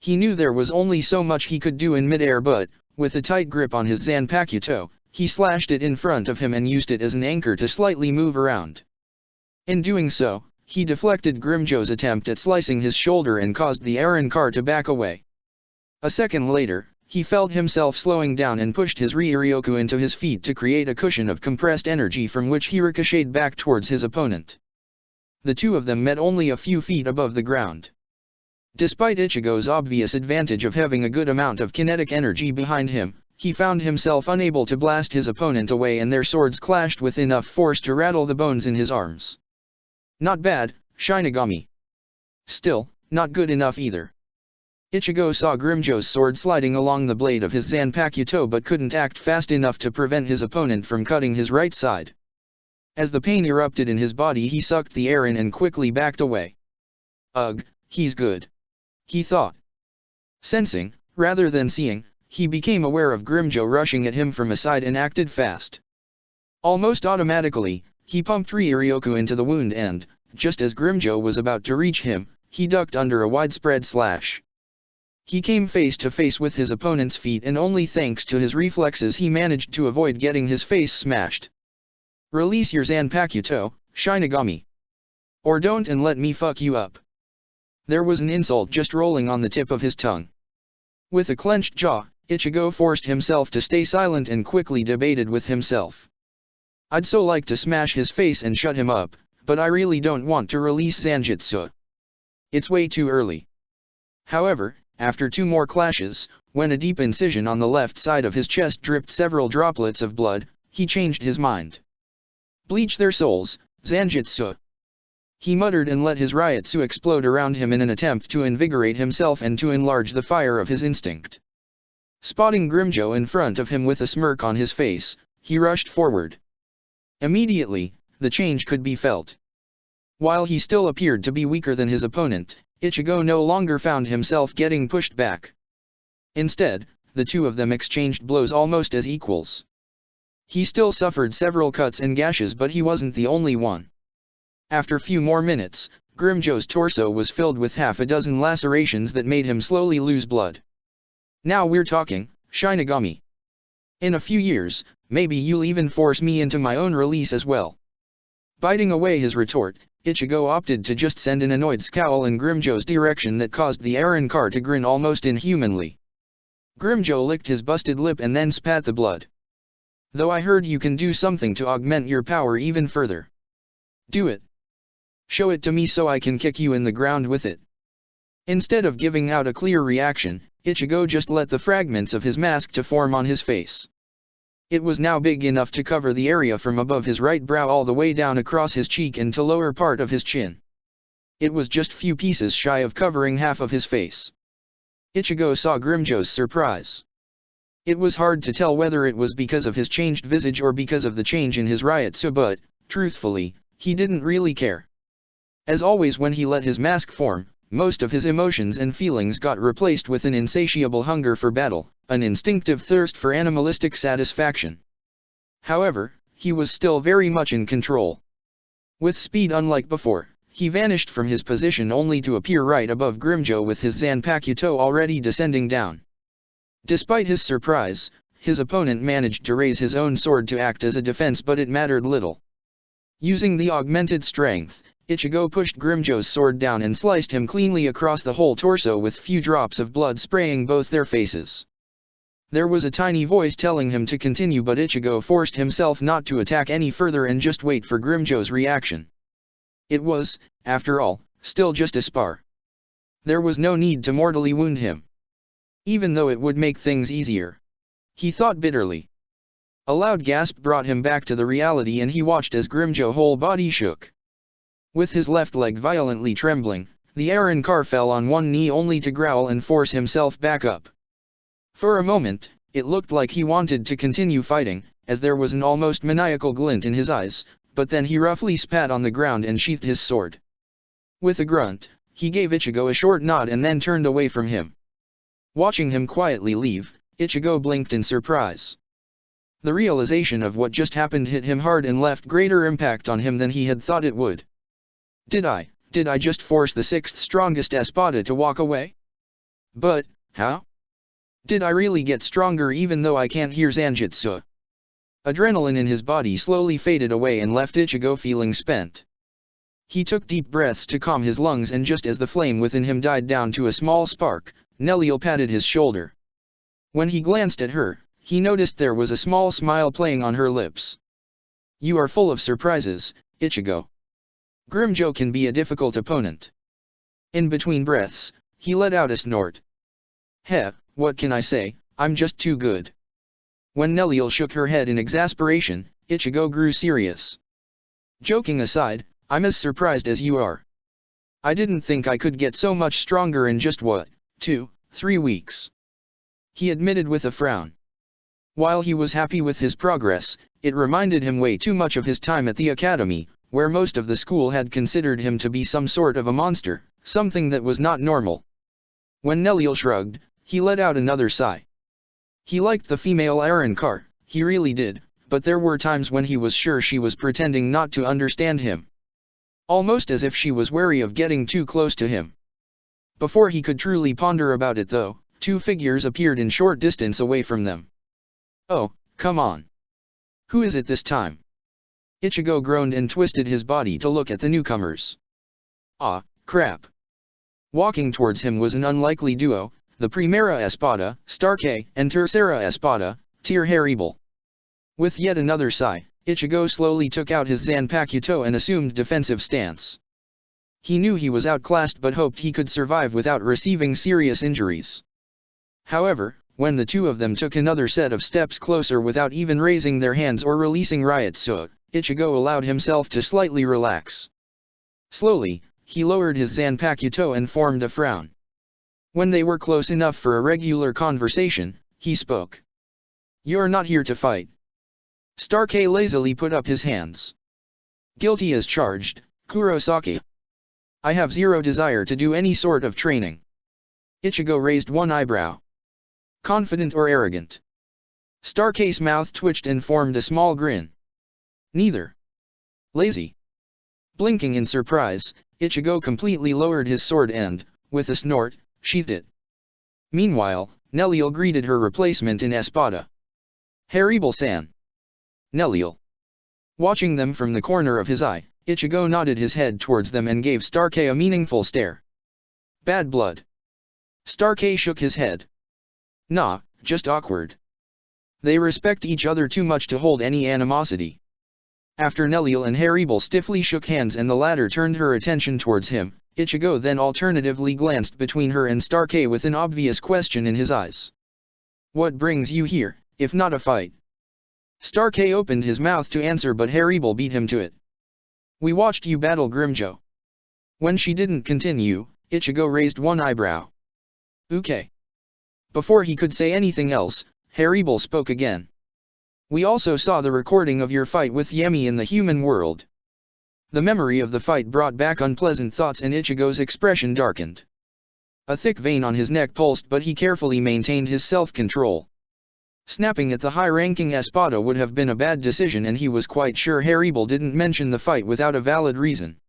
He knew there was only so much he could do in midair but, with a tight grip on his Zanpakuto, he slashed it in front of him and used it as an anchor to slightly move around. In doing so, he deflected Grimmjow's attempt at slicing his shoulder and caused the Arrancar to back away. A second later, he felt himself slowing down and pushed his Ryuryoku into his feet to create a cushion of compressed energy from which he ricocheted back towards his opponent. The two of them met only a few feet above the ground. Despite Ichigo's obvious advantage of having a good amount of kinetic energy behind him, he found himself unable to blast his opponent away and their swords clashed with enough force to rattle the bones in his arms. Not bad, Shinigami. Still, not good enough either. Ichigo saw Grimmjow's sword sliding along the blade of his Zanpakuto but couldn't act fast enough to prevent his opponent from cutting his right side. As the pain erupted in his body he sucked the air in and quickly backed away. Ugh, he's good. He thought. Sensing, rather than seeing, he became aware of Grimmjow rushing at him from a side and acted fast. Almost automatically, he pumped Ryuryoku into the wound and, just as Grimmjow was about to reach him, he ducked under a widespread slash. He came face to face with his opponent's feet and only thanks to his reflexes he managed to avoid getting his face smashed. Release your Zanpakuto, Shinigami. Or don't and let me fuck you up. There was an insult just rolling on the tip of his tongue. With a clenched jaw, Ichigo forced himself to stay silent and quickly debated with himself. I'd so like to smash his face and shut him up, but I really don't want to release Zanjutsu. It's way too early. However, after 2 more clashes, when a deep incision on the left side of his chest dripped several droplets of blood, he changed his mind. Bleach their souls, Zanjutsu. He muttered and let his Ryutsu explode around him in an attempt to invigorate himself and to enlarge the fire of his instinct. Spotting Grimmjow in front of him with a smirk on his face, he rushed forward. Immediately, the change could be felt. While he still appeared to be weaker than his opponent, Ichigo no longer found himself getting pushed back. Instead, the 2 of them exchanged blows almost as equals. He still suffered several cuts and gashes, but he wasn't the only one. After few more minutes, Grimmjow's torso was filled with half a dozen lacerations that made him slowly lose blood. Now we're talking, Shinigami. In a few years, maybe you'll even force me into my own release as well. Biting away his retort, Ichigo opted to just send an annoyed scowl in Grimmjow's direction that caused the Arrancar to grin almost inhumanly. Grimmjow licked his busted lip and then spat the blood. Though I heard you can do something to augment your power even further. Do it. Show it to me so I can kick you in the ground with it. Instead of giving out a clear reaction, Ichigo just let the fragments of his mask to form on his face. It was now big enough to cover the area from above his right brow all the way down across his cheek and to lower part of his chin. It was just few pieces shy of covering half of his face. Ichigo saw Grimmjow's surprise. It was hard to tell whether it was because of his changed visage or because of the change in his Ryutsu, but, truthfully, he didn't really care. As always when he let his mask form, most of his emotions and feelings got replaced with an insatiable hunger for battle, an instinctive thirst for animalistic satisfaction. However, he was still very much in control. With speed unlike before, he vanished from his position only to appear right above Grimmjow with his Zanpakuto already descending down. Despite his surprise, his opponent managed to raise his own sword to act as a defense, but it mattered little. Using the augmented strength, Ichigo pushed Grimmjow's sword down and sliced him cleanly across the whole torso with few drops of blood spraying both their faces. There was a tiny voice telling him to continue, but Ichigo forced himself not to attack any further and just wait for Grimmjow's reaction. It was, after all, still just a spar. There was no need to mortally wound him. Even though it would make things easier. He thought bitterly. A loud gasp brought him back to the reality and he watched as Grimmjow's whole body shook. With his left leg violently trembling, the Arrancar fell on one knee only to growl and force himself back up. For a moment, it looked like he wanted to continue fighting, as there was an almost maniacal glint in his eyes, but then he roughly spat on the ground and sheathed his sword. With a grunt, he gave Ichigo a short nod and then turned away from him. Watching him quietly leave, Ichigo blinked in surprise. The realization of what just happened hit him hard and left greater impact on him than he had thought it would. Did I just force the 6th strongest Espada to walk away? But, how? Did I really get stronger even though I can't hear Zanjutsu? Adrenaline in his body slowly faded away and left Ichigo feeling spent. He took deep breaths to calm his lungs, and just as the flame within him died down to a small spark, Neliel patted his shoulder. When he glanced at her, he noticed there was a small smile playing on her lips. You are full of surprises, Ichigo. Grimmjow can be a difficult opponent. In between breaths, he let out a snort. Heh, what can I say, I'm just too good. When Neliel shook her head in exasperation, Ichigo grew serious. Joking aside, I'm as surprised as you are. I didn't think I could get so much stronger in just 2-3 weeks. He admitted with a frown. While he was happy with his progress, it reminded him way too much of his time at the academy, where most of the school had considered him to be some sort of a monster, something that was not normal. When Neliel shrugged, he let out another sigh. He liked the female Arrancar, he really did, but there were times when he was sure she was pretending not to understand him. Almost as if she was wary of getting too close to him. Before he could truly ponder about it though, 2 figures appeared in short distance away from them. Oh, come on. Who is it this time? Ichigo groaned and twisted his body to look at the newcomers. Ah, crap. Walking towards him was an unlikely duo, the Primera Espada, Starkey, and Tercera Espada, Tir Horrible. With yet another sigh, Ichigo slowly took out his Zanpakuto and assumed defensive stance. He knew he was outclassed but hoped he could survive without receiving serious injuries. However, when the two of them took another set of steps closer without even raising their hands or releasing Ryotsu, Ichigo allowed himself to slightly relax. Slowly, he lowered his Zanpakuto and formed a frown. When they were close enough for a regular conversation, he spoke. "You're not here to fight." Starkey lazily put up his hands. "Guilty as charged, Kurosaki. I have zero desire to do any sort of training." Ichigo raised one eyebrow. Confident or arrogant? Starkey's mouth twitched and formed a small grin. Neither. Lazy. Blinking in surprise, Ichigo completely lowered his sword and, with a snort, sheathed it. Meanwhile, Neliel greeted her replacement in Espada. "Horrible-san." Neliel. Watching them from the corner of his eye, Ichigo nodded his head towards them and gave Starkey a meaningful stare. "Bad blood." Starkey shook his head. "Nah, just awkward. They respect each other too much to hold any animosity." After Neliel and Horrible stiffly shook hands and the latter turned her attention towards him, Ichigo then alternatively glanced between her and Starkey with an obvious question in his eyes. "What brings you here, if not a fight?" Starkey opened his mouth to answer but Horrible beat him to it. "We watched you battle Grimmjow." When she didn't continue, Ichigo raised one eyebrow. "Okay." Before he could say anything else, Horrible spoke again. "We also saw the recording of your fight with Yemi in the human world." The memory of the fight brought back unpleasant thoughts and Ichigo's expression darkened. A thick vein on his neck pulsed but he carefully maintained his self-control. Snapping at the high-ranking Espada would have been a bad decision and he was quite sure Horrible didn't mention the fight without a valid reason.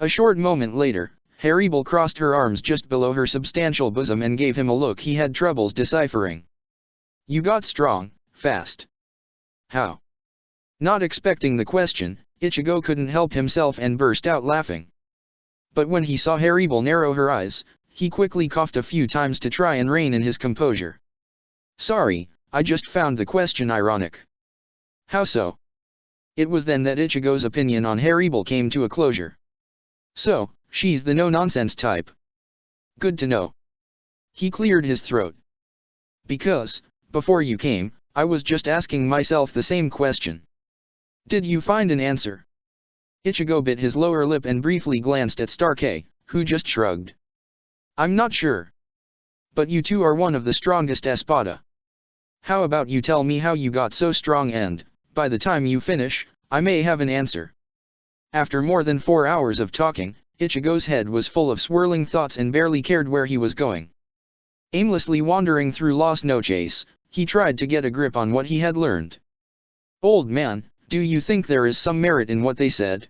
A short moment later, Horrible crossed her arms just below her substantial bosom and gave him a look he had troubles deciphering. "You got strong, fast." "How?" Not expecting the question, Ichigo couldn't help himself and burst out laughing. But when he saw Horrible narrow her eyes, he quickly coughed a few times to try and rein in his composure. "Sorry, I just found the question ironic." "How so?" It was then that Ichigo's opinion on Horrible came to a closure. "So, she's the no-nonsense type. Good to know." He cleared his throat. "Because, before you came, I was just asking myself the same question." "Did you find an answer?" Ichigo bit his lower lip and briefly glanced at Starkey, who just shrugged. "I'm not sure. But you two are one of the strongest Espada. How about you tell me how you got so strong and, by the time you finish, I may have an answer." After more than 4 hours of talking, Ichigo's head was full of swirling thoughts and barely cared where he was going. Aimlessly wandering through Las Noches, he tried to get a grip on what he had learned. "Old man, do you think there is some merit in what they said?"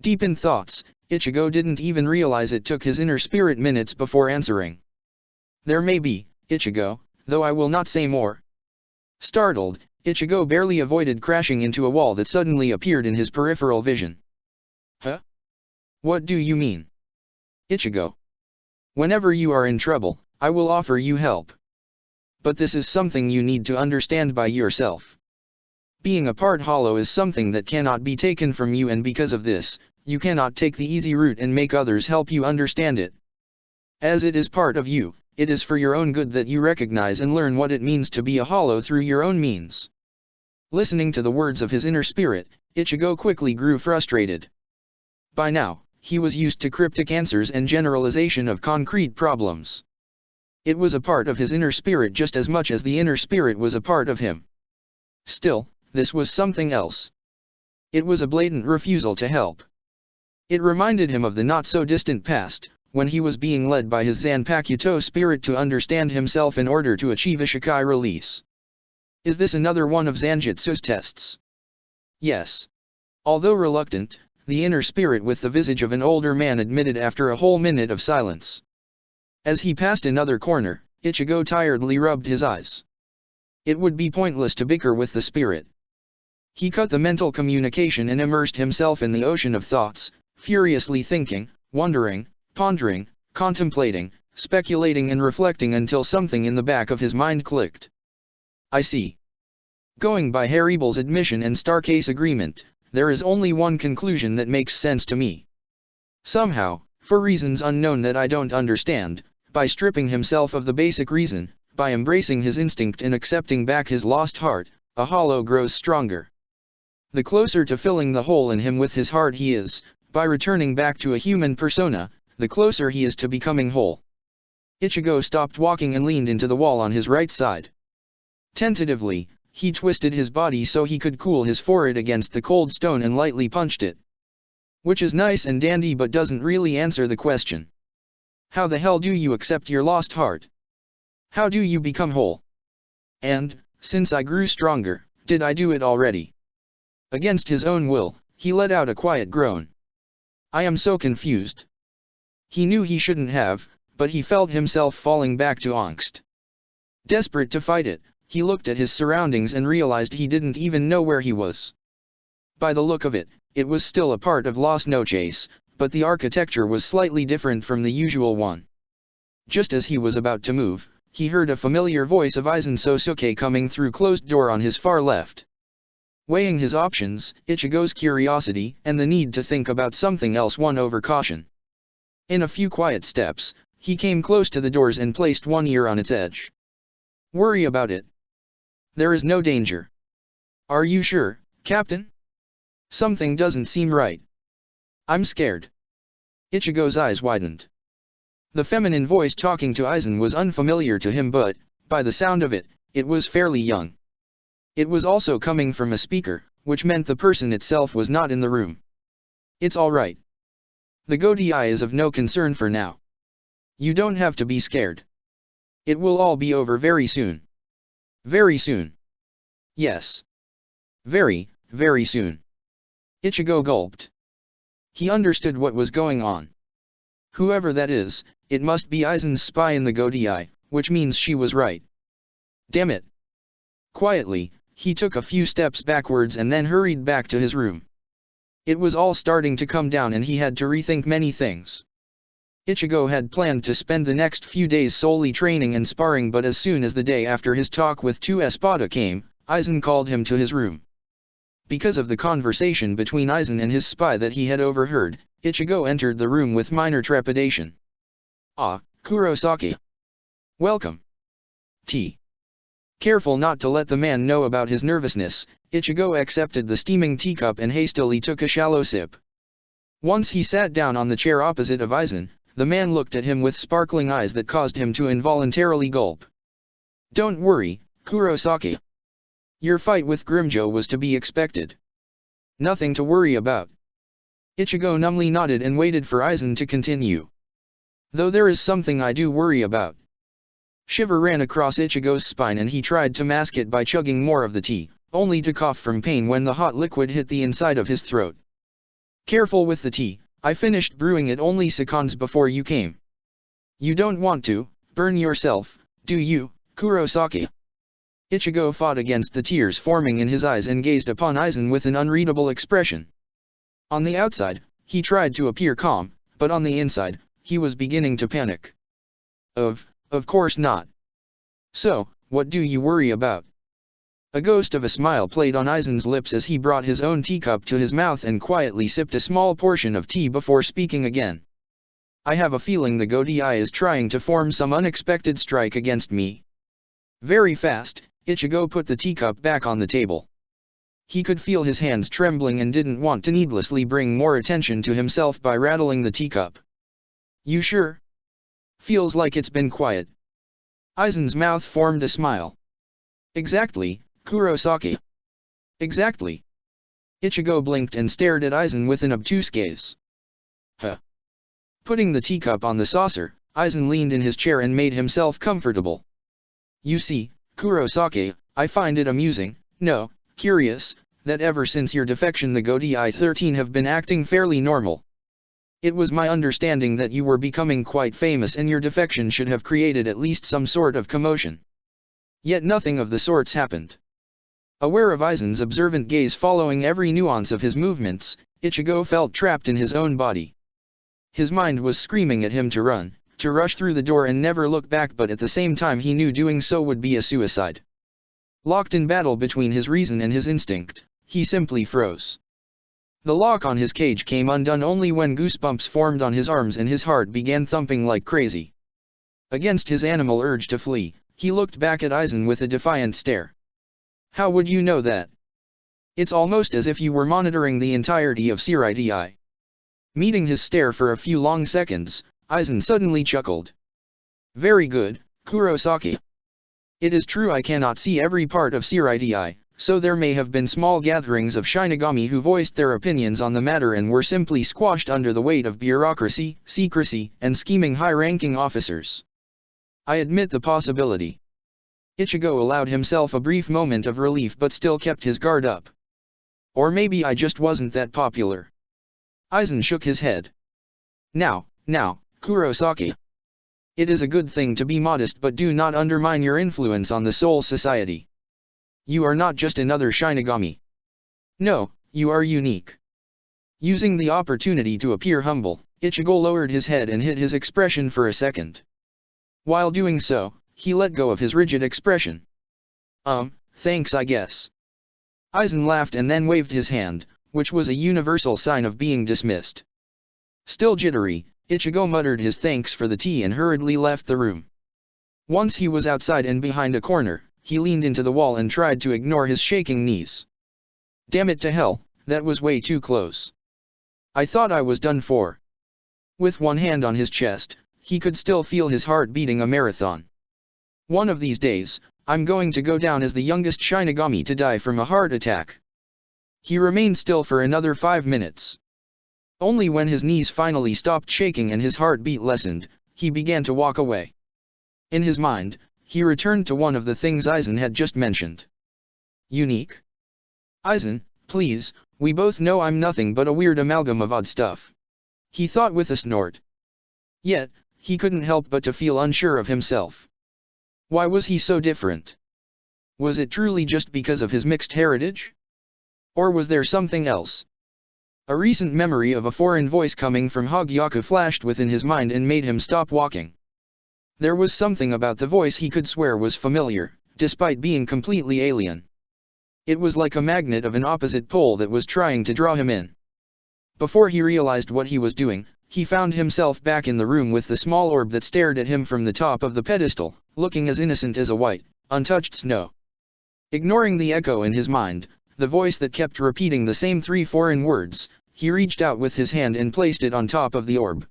Deep in thoughts, Ichigo didn't even realize it took his inner spirit minutes before answering. "There may be, Ichigo, though I will not say more." Startled, Ichigo barely avoided crashing into a wall that suddenly appeared in his peripheral vision. "Huh? What do you mean?" "Ichigo. Whenever you are in trouble, I will offer you help. But this is something you need to understand by yourself. Being a part hollow is something that cannot be taken from you and because of this, you cannot take the easy route and make others help you understand it. As it is part of you, it is for your own good that you recognize and learn what it means to be a hollow through your own means." Listening to the words of his inner spirit, Ichigo quickly grew frustrated. By now, he was used to cryptic answers and generalization of concrete problems. It was a part of his inner spirit just as much as the inner spirit was a part of him. Still, this was something else. It was a blatant refusal to help. It reminded him of the not-so-distant past, when he was being led by his Zanpakuto spirit to understand himself in order to achieve Isekai release. Is this another one of Zanjutsu's tests? Yes. Although reluctant, the inner spirit with the visage of an older man admitted after a whole minute of silence. As he passed another corner, Ichigo tiredly rubbed his eyes. It would be pointless to bicker with the spirit. He cut the mental communication and immersed himself in the ocean of thoughts, furiously thinking, wondering, pondering, contemplating, speculating and reflecting until something in the back of his mind clicked. I see. Going by Herr Ebel's admission and Starcase agreement, there is only one conclusion that makes sense to me. Somehow, for reasons unknown that I don't understand, by stripping himself of the basic reason, by embracing his instinct and accepting back his lost heart, a hollow grows stronger. The closer to filling the hole in him with his heart he is, by returning back to a human persona, the closer he is to becoming whole. Ichigo stopped walking and leaned into the wall on his right side. Tentatively, he twisted his body so he could cool his forehead against the cold stone and lightly punched it. Which is nice and dandy but doesn't really answer the question. How the hell do you accept your lost heart? How do you become whole? And, since I grew stronger, did I do it already? Against his own will, he let out a quiet groan. I am so confused. He knew he shouldn't have, but he felt himself falling back to angst. Desperate to fight it, he looked at his surroundings and realized he didn't even know where he was. By the look of it, it was still a part of Las Noches, but the architecture was slightly different from the usual one. Just as he was about to move, he heard a familiar voice of Aizen Sosuke coming through closed door on his far left. Weighing his options, Ichigo's curiosity and the need to think about something else won over caution. In a few quiet steps, he came close to the doors and placed one ear on its edge. Worry about it. There is no danger. Are you sure, Captain? Something doesn't seem right. I'm scared. Ichigo's eyes widened. The feminine voice talking to Aizen was unfamiliar to him but, by the sound of it, it was fairly young. It was also coming from a speaker, which meant the person itself was not in the room. It's alright. The Godai is of no concern for now. You don't have to be scared. It will all be over very soon. Very soon. Yes. Very, very soon. Ichigo gulped. He understood what was going on. Whoever that is, it must be Aizen's spy in the Godai, which means she was right. Damn it. Quietly, he took a few steps backwards and then hurried back to his room. It was all starting to come down and he had to rethink many things. Ichigo had planned to spend the next few days solely training and sparring, but as soon as the day after his talk with 2 Espada came, Aizen called him to his room. Because of the conversation between Aizen and his spy that he had overheard, Ichigo entered the room with minor trepidation. Ah, Kurosaki. Welcome. Tea. Careful not to let the man know about his nervousness, Ichigo accepted the steaming teacup and hastily took a shallow sip. Once he sat down on the chair opposite of Aizen, the man looked at him with sparkling eyes that caused him to involuntarily gulp. Don't worry, Kurosaki. Your fight with Grimmjow was to be expected. Nothing to worry about. Ichigo numbly nodded and waited for Aizen to continue. Though there is something I do worry about. Shiver ran across Ichigo's spine and he tried to mask it by chugging more of the tea, only to cough from pain when the hot liquid hit the inside of his throat. Careful with the tea, I finished brewing it only seconds before you came. You don't want to burn yourself, do you, Kurosaki? Ichigo fought against the tears forming in his eyes and gazed upon Aizen with an unreadable expression. On the outside, he tried to appear calm, but on the inside, he was beginning to panic. Of course not. So, what do you worry about? A ghost of a smile played on Aizen's lips as he brought his own teacup to his mouth and quietly sipped a small portion of tea before speaking again. I have a feeling the Godai is trying to form some unexpected strike against me. Very fast, Ichigo put the teacup back on the table. He could feel his hands trembling and didn't want to needlessly bring more attention to himself by rattling the teacup. You sure? Feels like it's been quiet. Aizen's mouth formed a smile. Exactly, Kurosaki. Exactly. Ichigo blinked and stared at Aizen with an obtuse gaze. Huh. Putting the teacup on the saucer, Aizen leaned in his chair and made himself comfortable. You see, Kurosaki, I find it amusing, no, curious, that ever since your defection the Godai 13 have been acting fairly normal. It was my understanding that you were becoming quite famous and your defection should have created at least some sort of commotion. Yet nothing of the sorts happened. Aware of Aizen's observant gaze following every nuance of his movements, Ichigo felt trapped in his own body. His mind was screaming at him to run, to rush through the door and never look back, but at the same time he knew doing so would be a suicide. Locked in battle between his reason and his instinct, he simply froze. The lock on his cage came undone only when goosebumps formed on his arms and his heart began thumping like crazy. Against his animal urge to flee, he looked back at Aizen with a defiant stare. How would you know that? It's almost as if you were monitoring the entirety of Siridi. Meeting his stare for a few long seconds, Aizen suddenly chuckled. Very good, Kurosaki. It is true I cannot see every part of Siridi, so there may have been small gatherings of Shinigami who voiced their opinions on the matter and were simply squashed under the weight of bureaucracy, secrecy, and scheming high-ranking officers. I admit the possibility. Ichigo allowed himself a brief moment of relief but still kept his guard up. Or maybe I just wasn't that popular. Aizen shook his head. Now, Kurosaki. It is a good thing to be modest, but do not undermine your influence on the Soul Society. You are not just another Shinigami. No, you are unique. Using the opportunity to appear humble, Ichigo lowered his head and hid his expression for a second. While doing so, he let go of his rigid expression. Thanks I guess. Aizen laughed and then waved his hand, which was a universal sign of being dismissed. Still jittery, Ichigo muttered his thanks for the tea and hurriedly left the room. Once he was outside and behind a corner, he leaned into the wall and tried to ignore his shaking knees. Damn it to hell, that was way too close. I thought I was done for. With one hand on his chest, he could still feel his heart beating a marathon. One of these days, I'm going to go down as the youngest Shinigami to die from a heart attack. He remained still for another 5 minutes. Only when his knees finally stopped shaking and his heartbeat lessened, he began to walk away. In his mind, he returned to one of the things Aizen had just mentioned. Unique? Aizen, please, we both know I'm nothing but a weird amalgam of odd stuff. He thought with a snort. Yet, he couldn't help but to feel unsure of himself. Why was he so different? Was it truly just because of his mixed heritage? Or was there something else? A recent memory of a foreign voice coming from Hogyaku flashed within his mind and made him stop walking. There was something about the voice he could swear was familiar, despite being completely alien. It was like a magnet of an opposite pole that was trying to draw him in. Before he realized what he was doing, he found himself back in the room with the small orb that stared at him from the top of the pedestal, looking as innocent as a white, untouched snow. Ignoring the echo in his mind, the voice that kept repeating the same 3 foreign words, he reached out with his hand and placed it on top of the orb.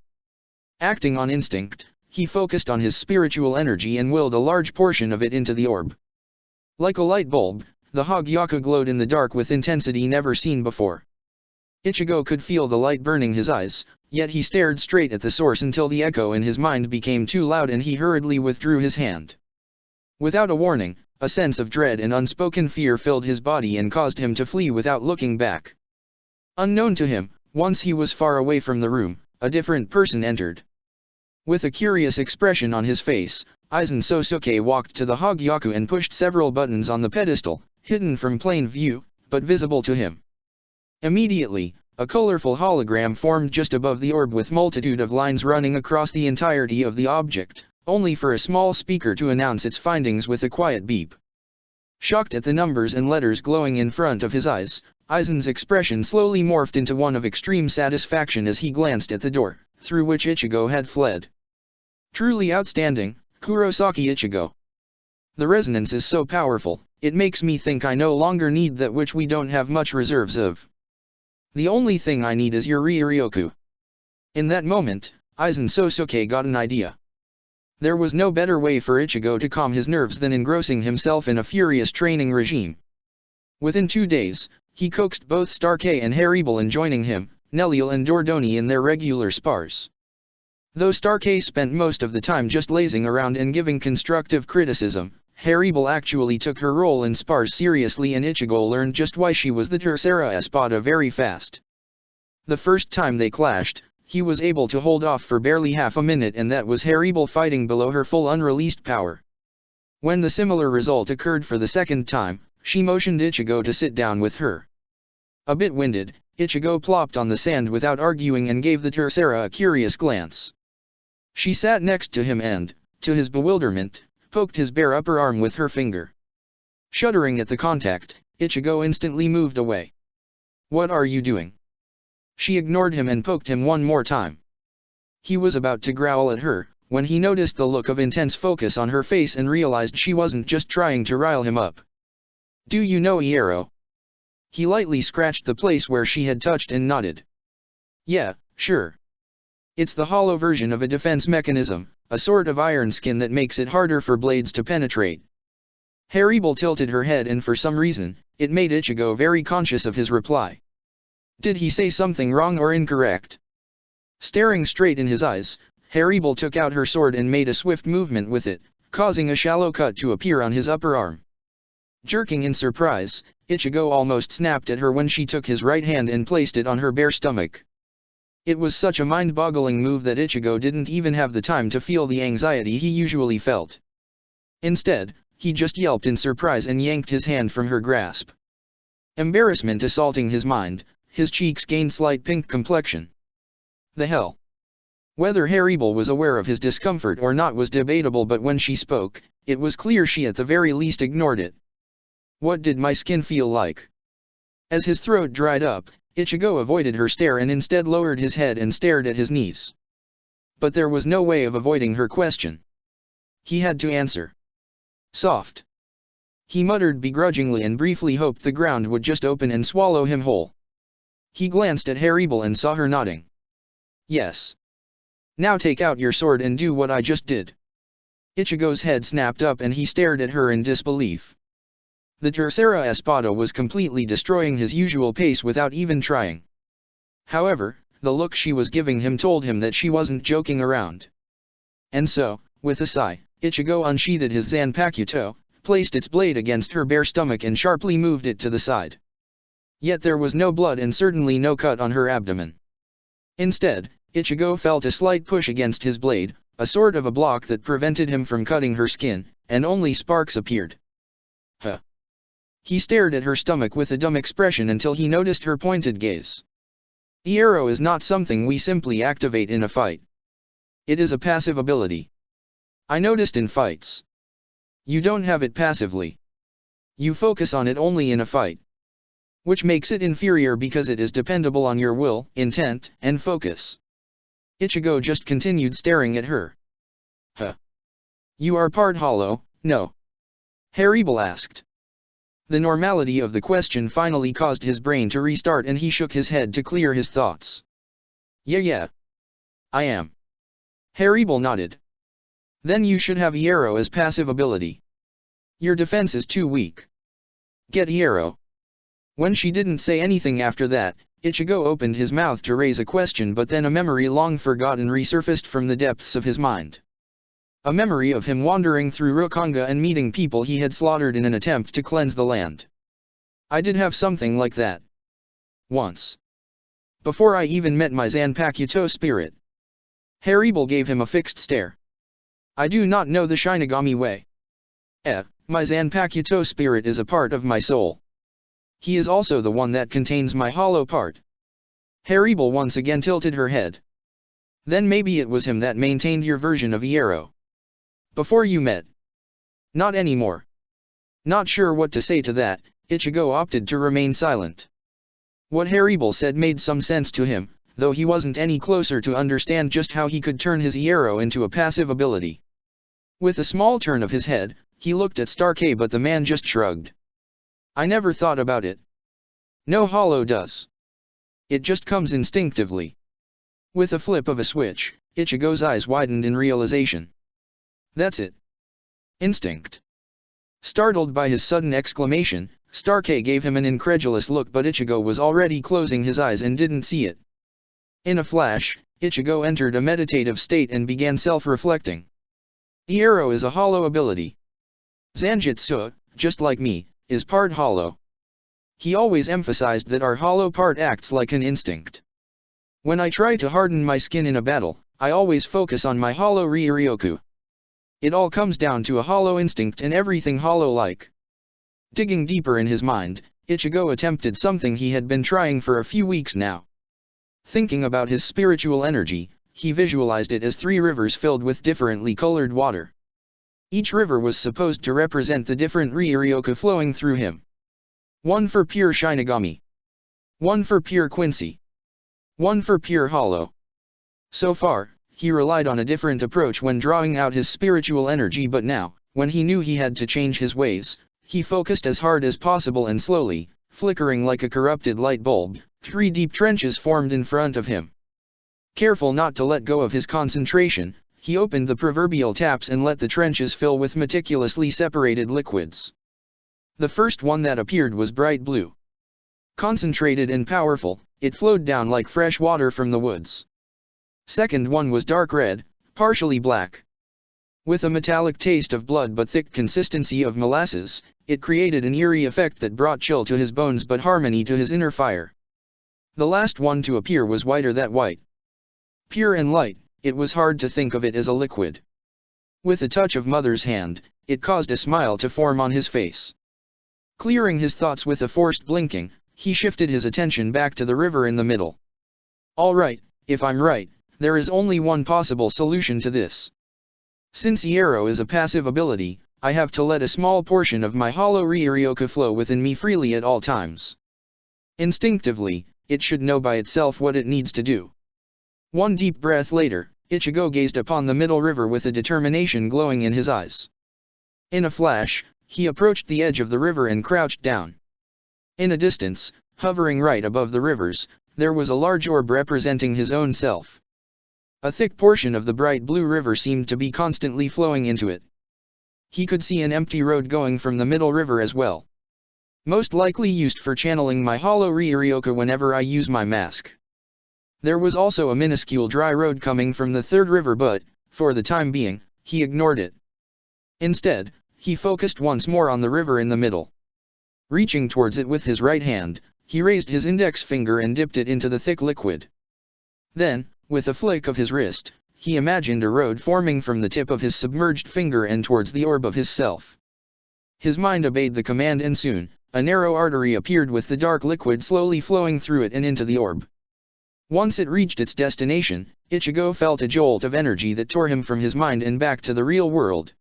Acting on instinct, he focused on his spiritual energy and willed a large portion of it into the orb. Like a light bulb, the Hogyaku glowed in the dark with intensity never seen before. Ichigo could feel the light burning his eyes, yet he stared straight at the source until the echo in his mind became too loud and he hurriedly withdrew his hand. Without a warning, a sense of dread and unspoken fear filled his body and caused him to flee without looking back. Unknown to him, once he was far away from the room, a different person entered. With a curious expression on his face, Aizen Sosuke walked to the Hogyaku and pushed several buttons on the pedestal, hidden from plain view, but visible to him. Immediately, a colorful hologram formed just above the orb with multitude of lines running across the entirety of the object, only for a small speaker to announce its findings with a quiet beep. Shocked at the numbers and letters glowing in front of his eyes, Aizen's expression slowly morphed into one of extreme satisfaction as he glanced at the door, through which Ichigo had fled. Truly outstanding, Kurosaki Ichigo. The resonance is so powerful, it makes me think I no longer need that which we don't have much reserves of. The only thing I need is your Ryoryoku. In that moment, Aizen Sosuke got an idea. There was no better way for Ichigo to calm his nerves than engrossing himself in a furious training regime. Within 2 days, he coaxed both Starkey and Haribel in joining him, Neliel and Dordoni in their regular spars. Though Starkey spent most of the time just lazing around and giving constructive criticism, Haribel actually took her role in spars seriously and Ichigo learned just why she was the Tercera Espada very fast. The first time they clashed, he was able to hold off for barely half a minute and that was Haribel fighting below her full unreleased power. When the similar result occurred for the second time, she motioned Ichigo to sit down with her. A bit winded, Ichigo plopped on the sand without arguing and gave the Tercera a curious glance. She sat next to him and, to his bewilderment, poked his bare upper arm with her finger. Shuddering at the contact, Ichigo instantly moved away. "What are you doing?" She ignored him and poked him one more time. He was about to growl at her, when he noticed the look of intense focus on her face and realized she wasn't just trying to rile him up. "Do you know Iero?" He lightly scratched the place where she had touched and nodded. "Yeah, sure. It's the hollow version of a defense mechanism, a sort of iron skin that makes it harder for blades to penetrate." Haribel tilted her head and for some reason, it made Ichigo very conscious of his reply. Did he say something wrong or incorrect? Staring straight in his eyes, Haribel took out her sword and made a swift movement with it, causing a shallow cut to appear on his upper arm. Jerking in surprise, Ichigo almost snapped at her when she took his right hand and placed it on her bare stomach. It was such a mind-boggling move that Ichigo didn't even have the time to feel the anxiety he usually felt. Instead, he just yelped in surprise and yanked his hand from her grasp. Embarrassment assaulting his mind, his cheeks gained slight pink complexion. The hell? Whether Haribel was aware of his discomfort or not was debatable, but when she spoke, it was clear she at the very least ignored it. "What did my skin feel like?" As his throat dried up, Ichigo avoided her stare and instead lowered his head and stared at his knees. But there was no way of avoiding her question. He had to answer. "Soft." He muttered begrudgingly and briefly hoped the ground would just open and swallow him whole. He glanced at Haribel and saw her nodding. "Yes. Now take out your sword and do what I just did." Ichigo's head snapped up and he stared at her in disbelief. The Tercera Espada was completely destroying his usual pace without even trying. However, the look she was giving him told him that she wasn't joking around. And so, with a sigh, Ichigo unsheathed his Zanpakuto, placed its blade against her bare stomach and sharply moved it to the side. Yet there was no blood and certainly no cut on her abdomen. Instead, Ichigo felt a slight push against his blade, a sort of a block that prevented him from cutting her skin, and only sparks appeared. Huh. He stared at her stomach with a dumb expression until he noticed her pointed gaze. Iero is not something we simply activate in a fight. It is a passive ability. I noticed in fights. You don't have it passively. You focus on it only in a fight. Which makes it inferior because it is dependable on your will, intent, and focus. Ichigo just continued staring at her. Huh. You are part hollow, no? Haribel asked. The normality of the question finally caused his brain to restart and he shook his head to clear his thoughts. Yeah. I am. Haribel nodded. Then you should have Iero as passive ability. Your defense is too weak. Get Iero. When she didn't say anything after that, Ichigo opened his mouth to raise a question, but then a memory long forgotten resurfaced from the depths of his mind. A memory of him wandering through Rokanga and meeting people he had slaughtered in an attempt to cleanse the land. I did have something like that. Once. Before I even met my Zanpakuto spirit. Haribel gave him a fixed stare. I do not know the Shinigami way. My Zanpakuto spirit is a part of my soul. He is also the one that contains my hollow part. Haribel once again tilted her head. Then maybe it was him that maintained your version of Iero. Before you met. Not anymore. Not sure what to say to that, Ichigo opted to remain silent. What Haribel said made some sense to him, though he wasn't any closer to understand just how he could turn his Iero into a passive ability. With a small turn of his head, he looked at Stark, but the man just shrugged. I never thought about it. No hollow does. It just comes instinctively. With a flip of a switch, Ichigo's eyes widened in realization. That's it. Instinct. Startled by his sudden exclamation, Stark gave him an incredulous look, but Ichigo was already closing his eyes and didn't see it. In a flash, Ichigo entered a meditative state and began self-reflecting. Iero is a hollow ability. Zanjutsu, just like me, is part hollow. He always emphasized that our hollow part acts like an instinct. When I try to harden my skin in a battle, I always focus on my hollow Ryoryoku. It all comes down to a hollow instinct and everything hollow-like. Digging deeper in his mind, Ichigo attempted something he had been trying for a few weeks now. Thinking about his spiritual energy, he visualized it as 3 rivers filled with differently colored water. Each river was supposed to represent the different Ryuryoku flowing through him. One for pure Shinigami. One for pure Quincy. One for pure Hollow. So far, he relied on a different approach when drawing out his spiritual energy, but now, when he knew he had to change his ways, he focused as hard as possible and slowly, flickering like a corrupted light bulb, 3 deep trenches formed in front of him. Careful not to let go of his concentration, he opened the proverbial taps and let the trenches fill with meticulously separated liquids. The first one that appeared was bright blue. Concentrated and powerful, it flowed down like fresh water from the woods. Second one was dark red, partially black. With a metallic taste of blood but thick consistency of molasses, it created an eerie effect that brought chill to his bones but harmony to his inner fire. The last one to appear was whiter than white. Pure and light, it was hard to think of it as a liquid. With a touch of Mother's hand, it caused a smile to form on his face. Clearing his thoughts with a forced blinking, he shifted his attention back to the river in the middle. All right, if I'm right, there is only one possible solution to this. Since Iero is a passive ability, I have to let a small portion of my hollow Ryuryoku flow within me freely at all times. Instinctively, it should know by itself what it needs to do. One deep breath later, Ichigo gazed upon the middle river with a determination glowing in his eyes. In a flash, he approached the edge of the river and crouched down. In a distance, hovering right above the rivers, there was a large orb representing his own self. A thick portion of the bright blue river seemed to be constantly flowing into it. He could see an empty road going from the middle river as well. Most likely used for channeling my hollow Ryuryoku whenever I use my mask. There was also a minuscule dry road coming from the third river, but, for the time being, he ignored it. Instead, he focused once more on the river in the middle. Reaching towards it with his right hand, he raised his index finger and dipped it into the thick liquid. Then, with a flick of his wrist, he imagined a road forming from the tip of his submerged finger and towards the orb of his self. His mind obeyed the command and soon, a narrow artery appeared with the dark liquid slowly flowing through it and into the orb. Once it reached its destination, Ichigo felt a jolt of energy that tore him from his mind and back to the real world.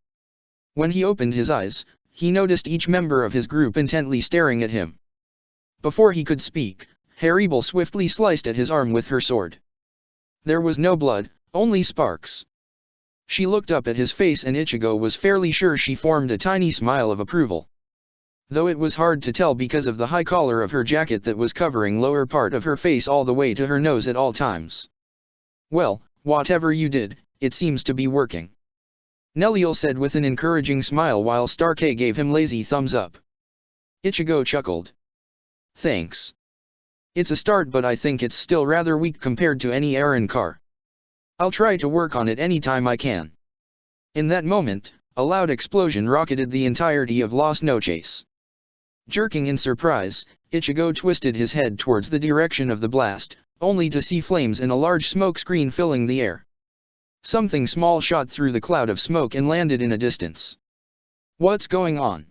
When he opened his eyes, he noticed each member of his group intently staring at him. Before he could speak, Haribel swiftly sliced at his arm with her sword. There was no blood, only sparks. She looked up at his face and Ichigo was fairly sure she formed a tiny smile of approval. Though it was hard to tell because of the high collar of her jacket that was covering lower part of her face all the way to her nose at all times. Well, whatever you did, it seems to be working. Neliel said with an encouraging smile while Starkey gave him lazy thumbs up. Ichigo chuckled. Thanks. It's a start, but I think it's still rather weak compared to any Eren car. I'll try to work on it any time I can. In that moment, a loud explosion rocketed the entirety of Las Noches. Jerking in surprise, Ichigo twisted his head towards the direction of the blast, only to see flames and a large smoke screen filling the air. Something small shot through the cloud of smoke and landed in a distance. What's going on?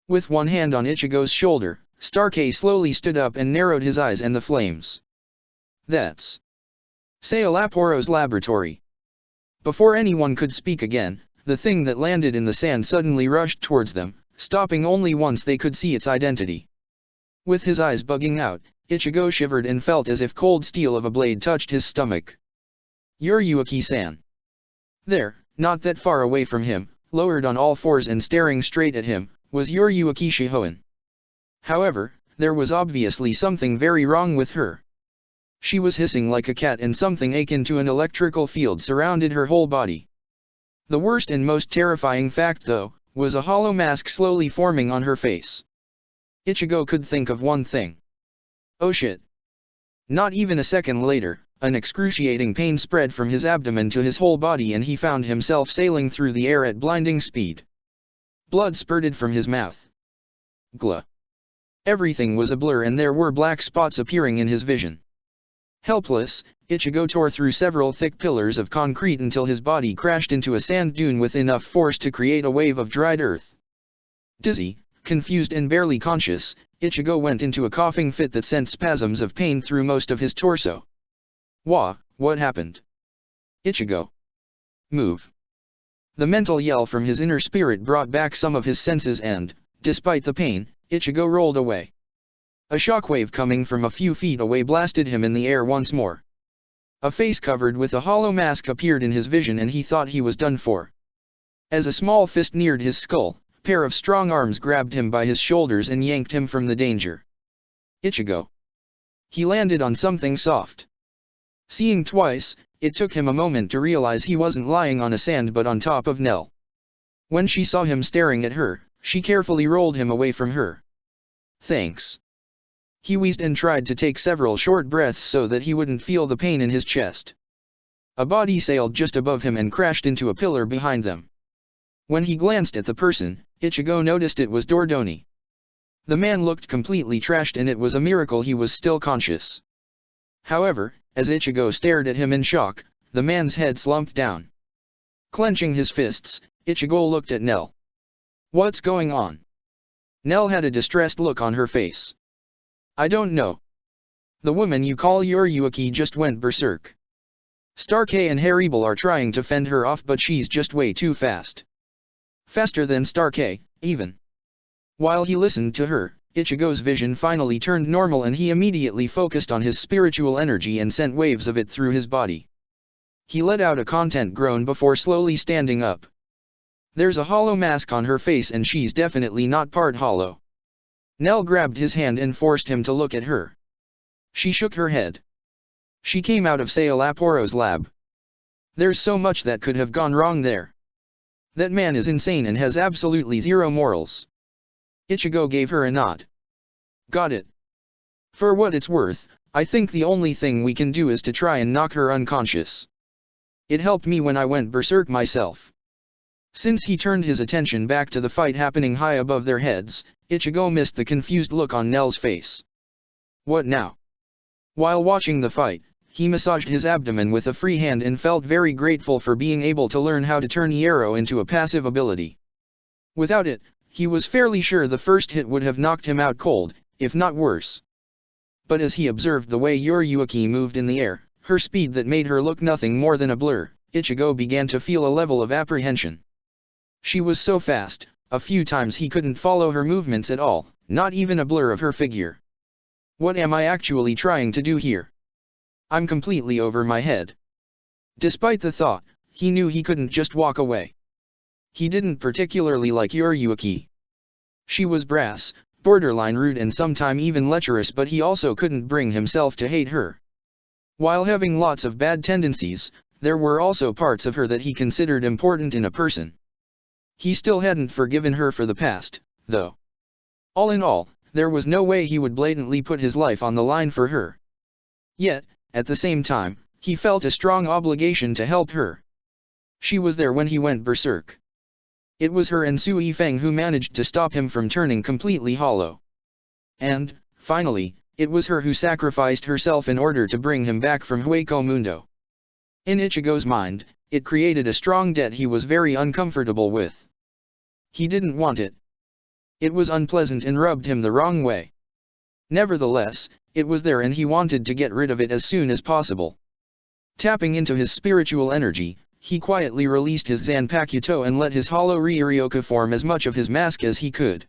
With one hand on Ichigo's shoulder, Starkey slowly stood up and narrowed his eyes and the flames. That's Sailaporo's laboratory. Before anyone could speak again, the thing that landed in the sand suddenly rushed towards them, stopping only once they could see its identity. With his eyes bugging out, Ichigo shivered and felt as if cold steel of a blade touched his stomach. Yuryuki-san. There, not that far away from him, lowered on all fours and staring straight at him, was Yuryuki Shihoin. However, there was obviously something very wrong with her. She was hissing like a cat and something akin to an electrical field surrounded her whole body. The worst and most terrifying fact though, was a hollow mask slowly forming on her face. Ichigo could think of one thing. Oh shit. Not even a second later, an excruciating pain spread from his abdomen to his whole body and he found himself sailing through the air at blinding speed. Blood spurted from his mouth. Glah. Everything was a blur and there were black spots appearing in his vision. Helpless, Ichigo tore through several thick pillars of concrete until his body crashed into a sand dune with enough force to create a wave of dried earth. Dizzy, confused and barely conscious, Ichigo went into a coughing fit that sent spasms of pain through most of his torso. Wah, what happened? Ichigo. Move. The mental yell from his inner spirit brought back some of his senses and, despite the pain, Ichigo rolled away. A shockwave coming from a few feet away blasted him in the air once more. A face covered with a hollow mask appeared in his vision and he thought he was done for. As a small fist neared his skull, a pair of strong arms grabbed him by his shoulders and yanked him from the danger. Ichigo. He landed on something soft. Seeing twice, it took him a moment to realize he wasn't lying on a sand but on top of Nell. When she saw him staring at her, she carefully rolled him away from her. Thanks. He wheezed and tried to take several short breaths so that he wouldn't feel the pain in his chest. A body sailed just above him and crashed into a pillar behind them. When he glanced at the person, Ichigo noticed it was Dordoni. The man looked completely trashed and it was a miracle he was still conscious. However, as Ichigo stared at him in shock, the man's head slumped down. Clenching his fists, Ichigo looked at Nell. What's going on? Nell had a distressed look on her face. I don't know. The woman you call Yoriyuki just went berserk. Starkey and Haribel are trying to fend her off but she's just way too fast. Faster than Starkey, even. While he listened to her, Ichigo's vision finally turned normal and he immediately focused on his spiritual energy and sent waves of it through his body. He let out a content groan before slowly standing up. There's a hollow mask on her face and she's definitely not part hollow. Nell grabbed his hand and forced him to look at her. She shook her head. She came out of Sailaporo's lab. There's so much that could have gone wrong there. That man is insane and has absolutely zero morals. Ichigo gave her a nod. Got it. For what it's worth, I think the only thing we can do is to try and knock her unconscious. It helped me when I went berserk myself. Since he turned his attention back to the fight happening high above their heads, Ichigo missed the confused look on Nell's face. What now? While watching the fight, he massaged his abdomen with a free hand and felt very grateful for being able to learn how to turn Iero into a passive ability. Without it, he was fairly sure the first hit would have knocked him out cold, if not worse. But as he observed the way Yoriyuki moved in the air, her speed that made her look nothing more than a blur, Ichigo began to feel a level of apprehension. She was so fast, a few times he couldn't follow her movements at all, not even a blur of her figure. What am I actually trying to do here? I'm completely over my head. Despite the thought, he knew he couldn't just walk away. He didn't particularly like Yoriyuki. She was brass, borderline rude and sometimes even lecherous, but he also couldn't bring himself to hate her. While having lots of bad tendencies, there were also parts of her that he considered important in a person. He still hadn't forgiven her for the past, though. All in all, there was no way he would blatantly put his life on the line for her. Yet, at the same time, he felt a strong obligation to help her. She was there when he went berserk. It was her and Sui Feng who managed to stop him from turning completely hollow. And, finally, it was her who sacrificed herself in order to bring him back from Hueco Mundo. In Ichigo's mind, it created a strong debt he was very uncomfortable with. He didn't want it. It was unpleasant and rubbed him the wrong way. Nevertheless, it was there and he wanted to get rid of it as soon as possible. Tapping into his spiritual energy, he quietly released his Zanpakuto and let his hollow Ryuryoku form as much of his mask as he could.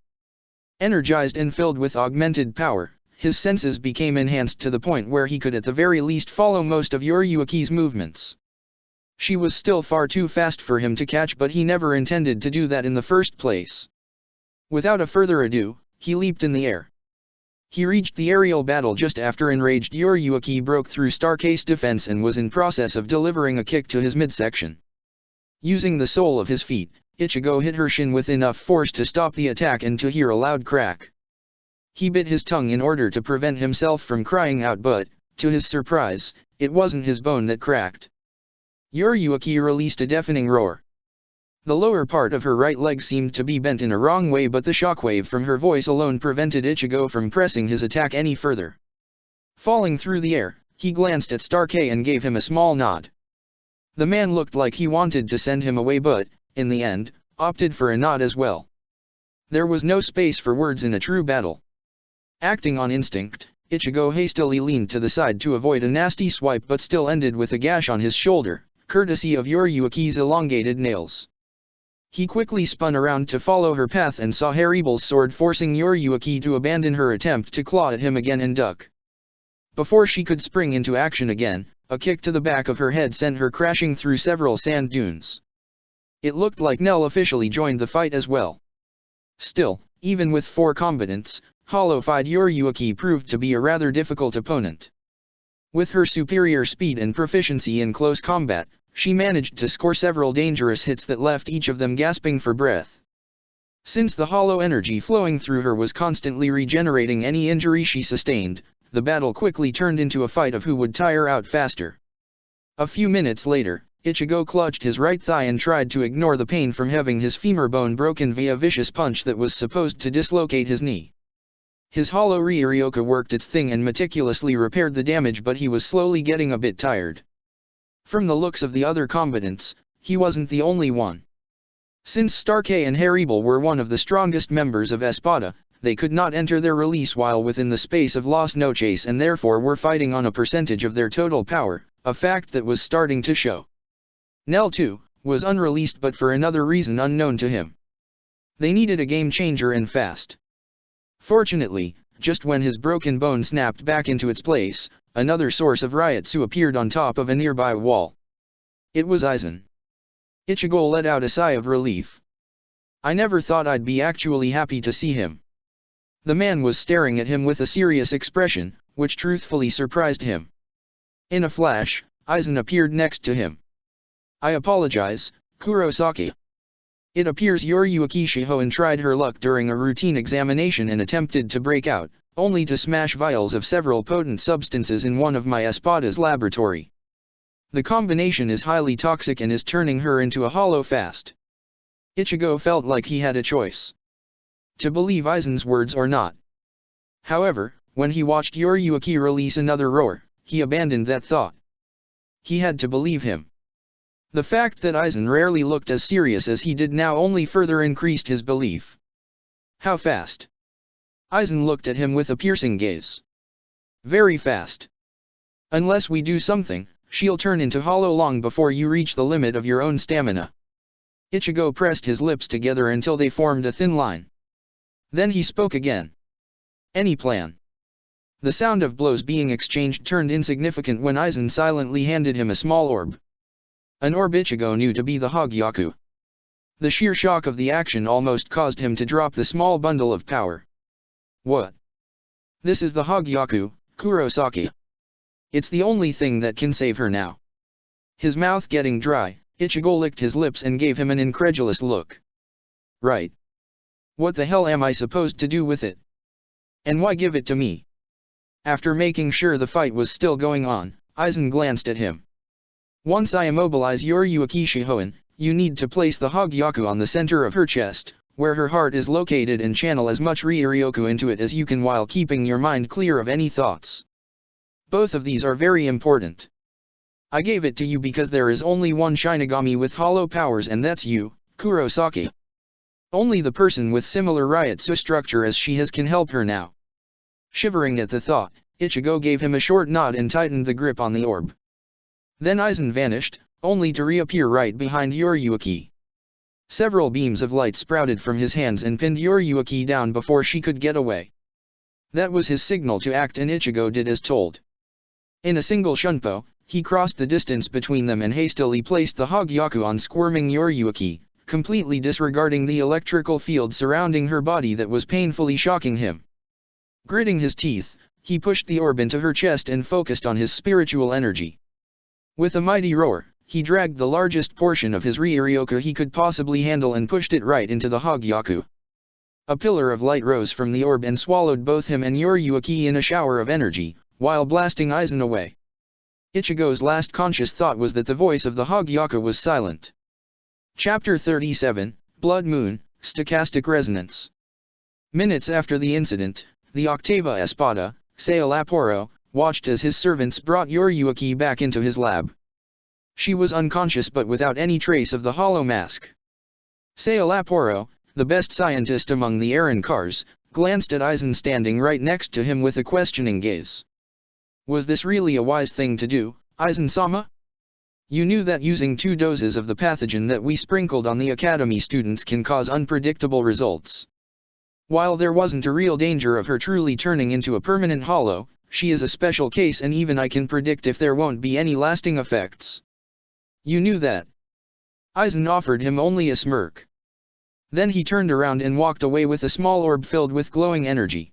Energized and filled with augmented power, his senses became enhanced to the point where he could at the very least follow most of Yoriyuki's movements. She was still far too fast for him to catch, but he never intended to do that in the first place. Without a further ado, he leaped in the air. He reached the aerial battle just after enraged Yoriyuki broke through Starkey's defense and was in process of delivering a kick to his midsection. Using the sole of his feet, Ichigo hit her shin with enough force to stop the attack and to hear a loud crack. He bit his tongue in order to prevent himself from crying out, but, to his surprise, it wasn't his bone that cracked. Yoriyuki released a deafening roar. The lower part of her right leg seemed to be bent in a wrong way, but the shockwave from her voice alone prevented Ichigo from pressing his attack any further. Falling through the air, he glanced at Starkey and gave him a small nod. The man looked like he wanted to send him away, but, in the end, opted for a nod as well. There was no space for words in a true battle. Acting on instinct, Ichigo hastily leaned to the side to avoid a nasty swipe, but still ended with a gash on his shoulder, courtesy of Yoryuki's elongated nails. He quickly spun around to follow her path and saw Haribel's sword forcing Yoryuki to abandon her attempt to claw at him again and duck. Before she could spring into action again, a kick to the back of her head sent her crashing through several sand dunes. It looked like Nell officially joined the fight as well. Still, even with 4 combatants, hollow-fied Yoryuki proved to be a rather difficult opponent. With her superior speed and proficiency in close combat, she managed to score several dangerous hits that left each of them gasping for breath. Since the hollow energy flowing through her was constantly regenerating any injury she sustained, the battle quickly turned into a fight of who would tire out faster. A few minutes later, Ichigo clutched his right thigh and tried to ignore the pain from having his femur bone broken via a vicious punch that was supposed to dislocate his knee. His hollow Riryoku worked its thing and meticulously repaired the damage, but he was slowly getting a bit tired. From the looks of the other combatants, he wasn't the only one. Since Starkey and Haribel were one of the strongest members of Espada, they could not enter their release while within the space of Las Noches and therefore were fighting on a percentage of their total power, a fact that was starting to show. Nell too, was unreleased but for another reason unknown to him. They needed a game changer and fast. Fortunately, just when his broken bone snapped back into its place, another source of Ryotsu appeared on top of a nearby wall. It was Aizen. Ichigo let out a sigh of relief. I never thought I'd be actually happy to see him. The man was staring at him with a serious expression, which truthfully surprised him. In a flash, Aizen appeared next to him. I apologize, Kurosaki. It appears Yoryuki Shihoin tried her luck during a routine examination and attempted to break out, only to smash vials of several potent substances in one of my Espada's laboratory. The combination is highly toxic and is turning her into a hollow fast. Ichigo felt like he had a choice. To believe Aizen's words or not. However, when he watched Yoryuki release another roar, he abandoned that thought. He had to believe him. The fact that Aizen rarely looked as serious as he did now only further increased his belief. How fast? Aizen looked at him with a piercing gaze. Very fast. Unless we do something, she'll turn into hollow long before you reach the limit of your own stamina. Ichigo pressed his lips together until they formed a thin line. Then he spoke again. Any plan? The sound of blows being exchanged turned insignificant when Aizen silently handed him a small orb. An orb Ichigo knew to be the Hogyaku. The sheer shock of the action almost caused him to drop the small bundle of power. What? This is the Hogyaku, Kurosaki. It's the only thing that can save her now. His mouth getting dry, Ichigo licked his lips and gave him an incredulous look. Right. What the hell am I supposed to do with it? And why give it to me? After making sure the fight was still going on, Aizen glanced at him. Once I immobilize Yoryuki Shihoin, you need to place the Hogyaku on the center of her chest, where her heart is located, and channel as much Riryoku into it as you can while keeping your mind clear of any thoughts. Both of these are very important. I gave it to you because there is only one Shinigami with hollow powers, and that's you, Kurosaki. Only the person with similar Ryotsu structure as she has can help her now. Shivering at the thought, Ichigo gave him a short nod and tightened the grip on the orb. Then Aizen vanished, only to reappear right behind Yoryuki. Several beams of light sprouted from his hands and pinned Yoryuki down before she could get away. That was his signal to act, and Ichigo did as told. In a single shunpo, he crossed the distance between them and hastily placed the Hogyaku on squirming Yoryuki, completely disregarding the electrical field surrounding her body that was painfully shocking him. Gritting his teeth, he pushed the orb into her chest and focused on his spiritual energy. With a mighty roar, he dragged the largest portion of his Riryoku he could possibly handle and pushed it right into the Hogyaku. A pillar of light rose from the orb and swallowed both him and Yoryuki in a shower of energy, while blasting Aizen away. Ichigo's last conscious thought was that the voice of the Hogyaku was silent. Chapter 37, Blood Moon, Stochastic Resonance. Minutes after the incident, the Octava Espada, Sailaporo, watched as his servants brought Yoryuki back into his lab. She was unconscious but without any trace of the hollow mask. Sailaporo, the best scientist among the Arancars, glanced at Aizen standing right next to him with a questioning gaze. Was this really a wise thing to do, Aizen-sama? You knew that using 2 doses of the pathogen that we sprinkled on the academy students can cause unpredictable results. While there wasn't a real danger of her truly turning into a permanent hollow, she is a special case and even I can predict if there won't be any lasting effects. You knew that. Aizen offered him only a smirk. Then he turned around and walked away with a small orb filled with glowing energy.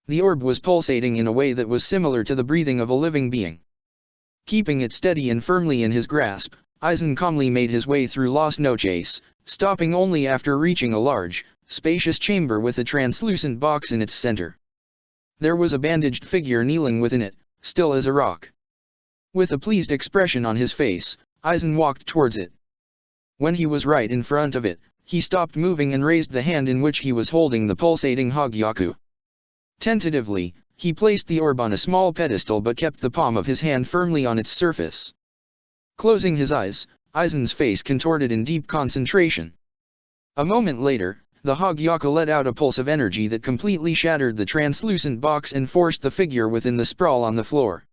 The orb was pulsating in a way that was similar to the breathing of a living being. Keeping it steady and firmly in his grasp, Aizen calmly made his way through Las Noches, stopping only after reaching a large, spacious chamber with a translucent box in its center. There was a bandaged figure kneeling within it, still as a rock. With a pleased expression on his face, Aizen walked towards it. When he was right in front of it, he stopped moving and raised the hand in which he was holding the pulsating Hogyaku. Tentatively, he placed the orb on a small pedestal but kept the palm of his hand firmly on its surface. Closing his eyes, Aizen's face contorted in deep concentration. A moment later, the Hogyaku let out a pulse of energy that completely shattered the translucent box and forced the figure within the sprawl on the floor.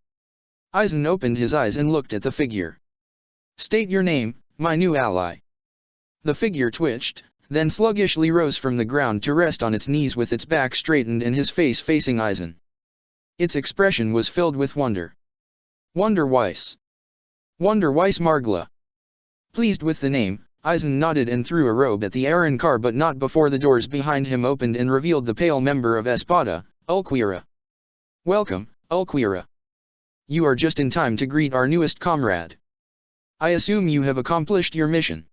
Aizen opened his eyes and looked at the figure. "State your name, my new ally." The figure twitched, then sluggishly rose from the ground to rest on its knees with its back straightened and his face facing Aizen. Its expression was filled with wonder. "Wonder Weiss. Wonder Weiss Margla." Pleased with the name, Aizen nodded and threw a robe at the Arrancar but not before the doors behind him opened and revealed the pale member of Espada, Ulquira. "Welcome, Ulquira. You are just in time to greet our newest comrade. I assume you have accomplished your mission."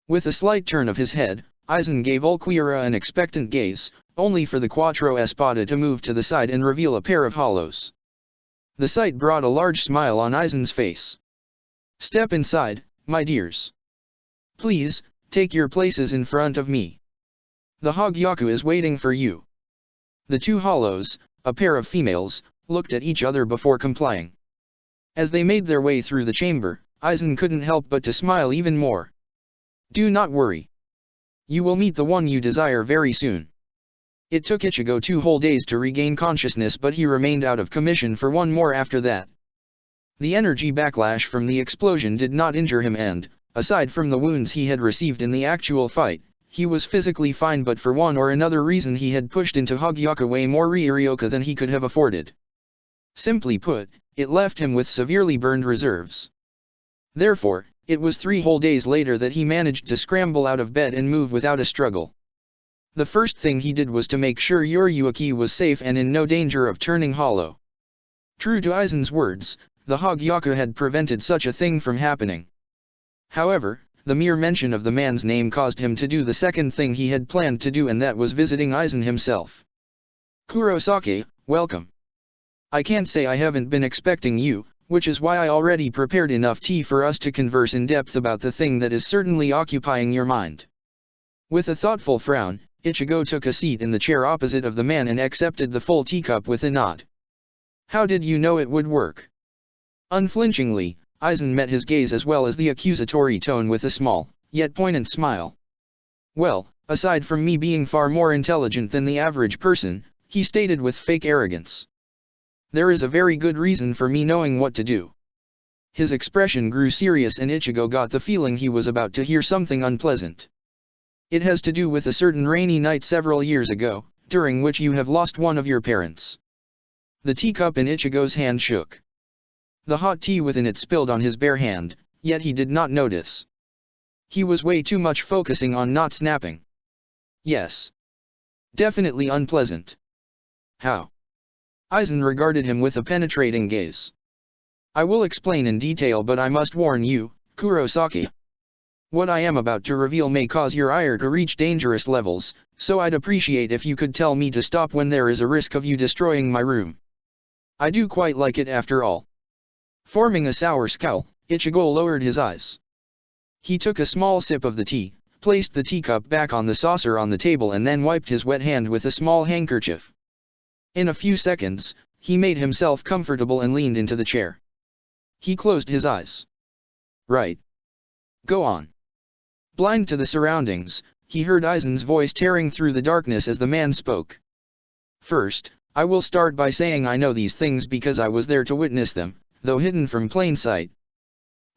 With a slight turn of his head, Aizen gave Ulquira an expectant gaze, only for the Quattro Espada to move to the side and reveal a pair of hollows. The sight brought a large smile on Aizen's face. "Step inside, my dears. Please, take your places in front of me. The Hogyaku is waiting for you." The 2 hollows, a pair of females, looked at each other before complying. As they made their way through the chamber, Aizen couldn't help but to smile even more. "Do not worry. You will meet the one you desire very soon." It took Ichigo 2 whole days to regain consciousness but he remained out of commission for 1 more after that. The energy backlash from the explosion did not injure him and, aside from the wounds he had received in the actual fight, he was physically fine but for one or another reason he had pushed into Hogyaku way more Ryuryoka than he could have afforded. Simply put, it left him with severely burned reserves. Therefore, it was 3 whole days later that he managed to scramble out of bed and move without a struggle. The first thing he did was to make sure Yuryuki was safe and in no danger of turning hollow. True to Aizen's words, the Hogyaku had prevented such a thing from happening. However, the mere mention of the man's name caused him to do the second thing he had planned to do and that was visiting Aizen himself. "Kurosaki, welcome. I can't say I haven't been expecting you, which is why I already prepared enough tea for us to converse in depth about the thing that is certainly occupying your mind." With a thoughtful frown, Ichigo took a seat in the chair opposite of the man and accepted the full teacup with a nod. "How did you know it would work?" Unflinchingly, Aizen met his gaze as well as the accusatory tone with a small, yet poignant smile. "Well, aside from me being far more intelligent than the average person," he stated with fake arrogance. "There is a very good reason for me knowing what to do." His expression grew serious and Ichigo got the feeling he was about to hear something unpleasant. "It has to do with a certain rainy night several years ago, during which you have lost one of your parents." The teacup in Ichigo's hand shook. The hot tea within it spilled on his bare hand, yet he did not notice. He was way too much focusing on not snapping. "Yes. Definitely unpleasant." "How?" Aizen regarded him with a penetrating gaze. "I will explain in detail but I must warn you, Kurosaki. What I am about to reveal may cause your ire to reach dangerous levels, so I'd appreciate if you could tell me to stop when there is a risk of you destroying my room. I do quite like it after all." Forming a sour scowl, Ichigo lowered his eyes. He took a small sip of the tea, placed the teacup back on the saucer on the table and then wiped his wet hand with a small handkerchief. In a few seconds, he made himself comfortable and leaned into the chair. He closed his eyes. "Right. Go on." Blind to the surroundings, he heard Aizen's voice tearing through the darkness as the man spoke. "First, I will start by saying I know these things because I was there to witness them, though hidden from plain sight.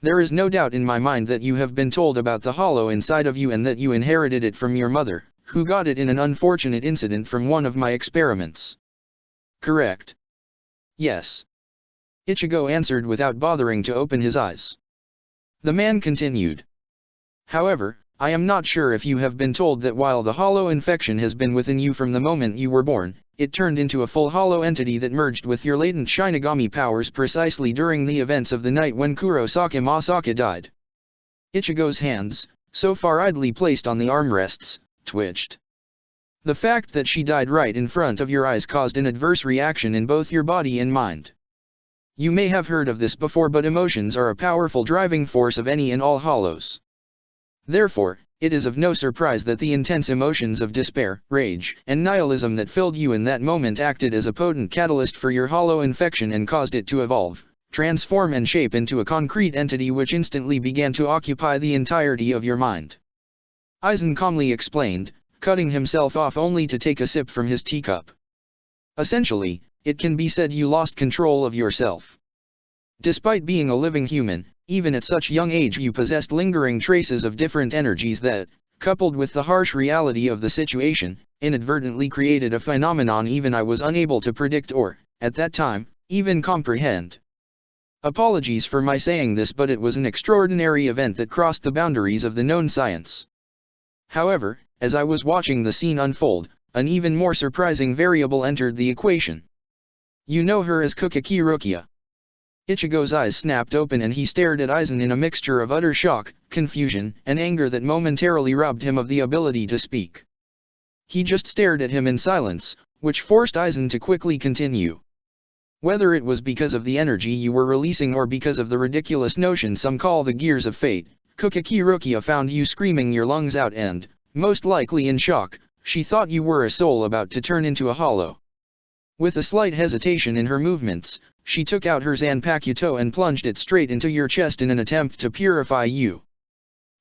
There is no doubt in my mind that you have been told about the hollow inside of you and that you inherited it from your mother, who got it in an unfortunate incident from one of my experiments. Correct. Yes. Ichigo answered without bothering to open his eyes. The man continued. However, I am not sure if you have been told that while the hollow infection has been within you from the moment you were born, it turned into a full hollow entity that merged with your latent Shinigami powers precisely during the events of the night when Kurosaki Masaka died. Ichigo's hands, so far idly placed on the armrests, twitched. The fact that she died right in front of your eyes caused an adverse reaction in both your body and mind. You may have heard of this before, but emotions are a powerful driving force of any and all hollows. Therefore, it is of no surprise that the intense emotions of despair, rage, and nihilism that filled you in that moment acted as a potent catalyst for your hollow infection and caused it to evolve, transform and shape into a concrete entity which instantly began to occupy the entirety of your mind. Aizen calmly explained, cutting himself off only to take a sip from his teacup. Essentially, it can be said you lost control of yourself. Despite being a living human, even at such young age you possessed lingering traces of different energies that, coupled with the harsh reality of the situation, inadvertently created a phenomenon even I was unable to predict or, at that time, even comprehend. Apologies for my saying this, but it was an extraordinary event that crossed the boundaries of the known science. However, as I was watching the scene unfold, an even more surprising variable entered the equation. You know her as Kukaki Rukia. Ichigo's eyes snapped open and he stared at Aizen in a mixture of utter shock, confusion, and anger that momentarily robbed him of the ability to speak. He just stared at him in silence, which forced Aizen to quickly continue. Whether it was because of the energy you were releasing or because of the ridiculous notion some call the gears of fate, Kukaki Rukia found you screaming your lungs out and, most likely in shock, she thought you were a soul about to turn into a hollow. With a slight hesitation in her movements, she took out her Zanpakuto and plunged it straight into your chest in an attempt to purify you.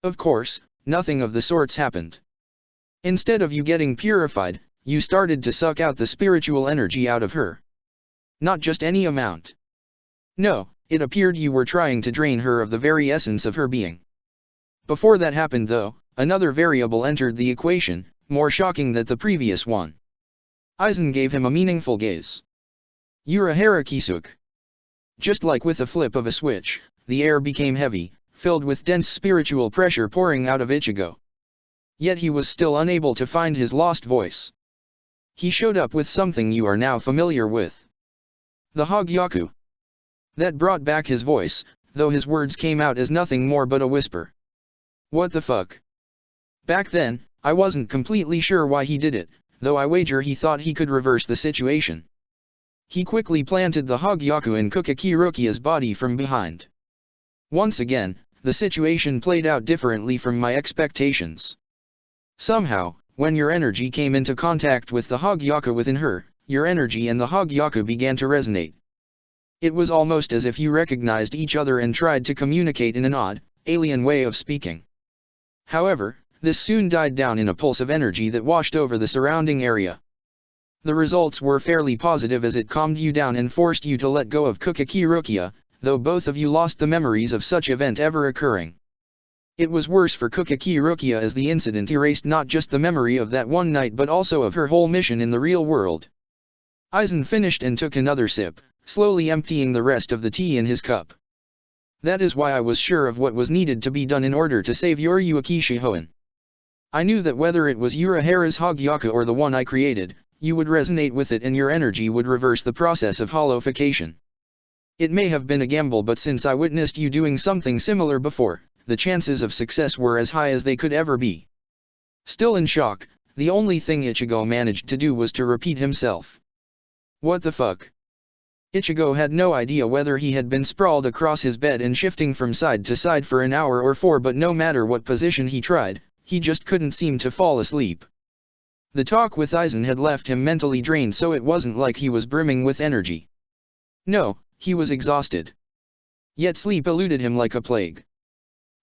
Of course, nothing of the sorts happened. Instead of you getting purified, you started to suck out the spiritual energy out of her. Not just any amount. No, it appeared you were trying to drain her of the very essence of her being. Before that happened though, another variable entered the equation, more shocking than the previous one. Aizen gave him a meaningful gaze. Urahara Kisuke. Just like with a flip of a switch, the air became heavy, filled with dense spiritual pressure pouring out of Ichigo. Yet he was still unable to find his lost voice. He showed up with something you are now familiar with. The Hogyaku. That brought back his voice, though his words came out as nothing more but a whisper. What the fuck? Back then, I wasn't completely sure why he did it, though I wager he thought he could reverse the situation. He quickly planted the Hogyaku in Kukaki Rukia's body from behind. Once again, the situation played out differently from my expectations. Somehow, when your energy came into contact with the Hogyaku within her, your energy and the Hogyaku began to resonate. It was almost as if you recognized each other and tried to communicate in an odd, alien way of speaking. However, this soon died down in a pulse of energy that washed over the surrounding area. The results were fairly positive as it calmed you down and forced you to let go of Kukaki Rukia, though both of you lost the memories of such event ever occurring. It was worse for Kukaki Rukia as the incident erased not just the memory of that one night but also of her whole mission in the real world. Aizen finished and took another sip, slowly emptying the rest of the tea in his cup. That is why I was sure of what was needed to be done in order to save your Yukishi Hoenn. I knew that whether it was Urahara's Hogyaku or the one I created, you would resonate with it and your energy would reverse the process of hollowification. It may have been a gamble, but since I witnessed you doing something similar before, the chances of success were as high as they could ever be. Still in shock, the only thing Ichigo managed to do was to repeat himself. What the fuck? Ichigo had no idea whether he had been sprawled across his bed and shifting from side to side for an hour or 4, but no matter what position he tried, he just couldn't seem to fall asleep. The talk with Aizen had left him mentally drained, so it wasn't like he was brimming with energy. No, he was exhausted. Yet sleep eluded him like a plague.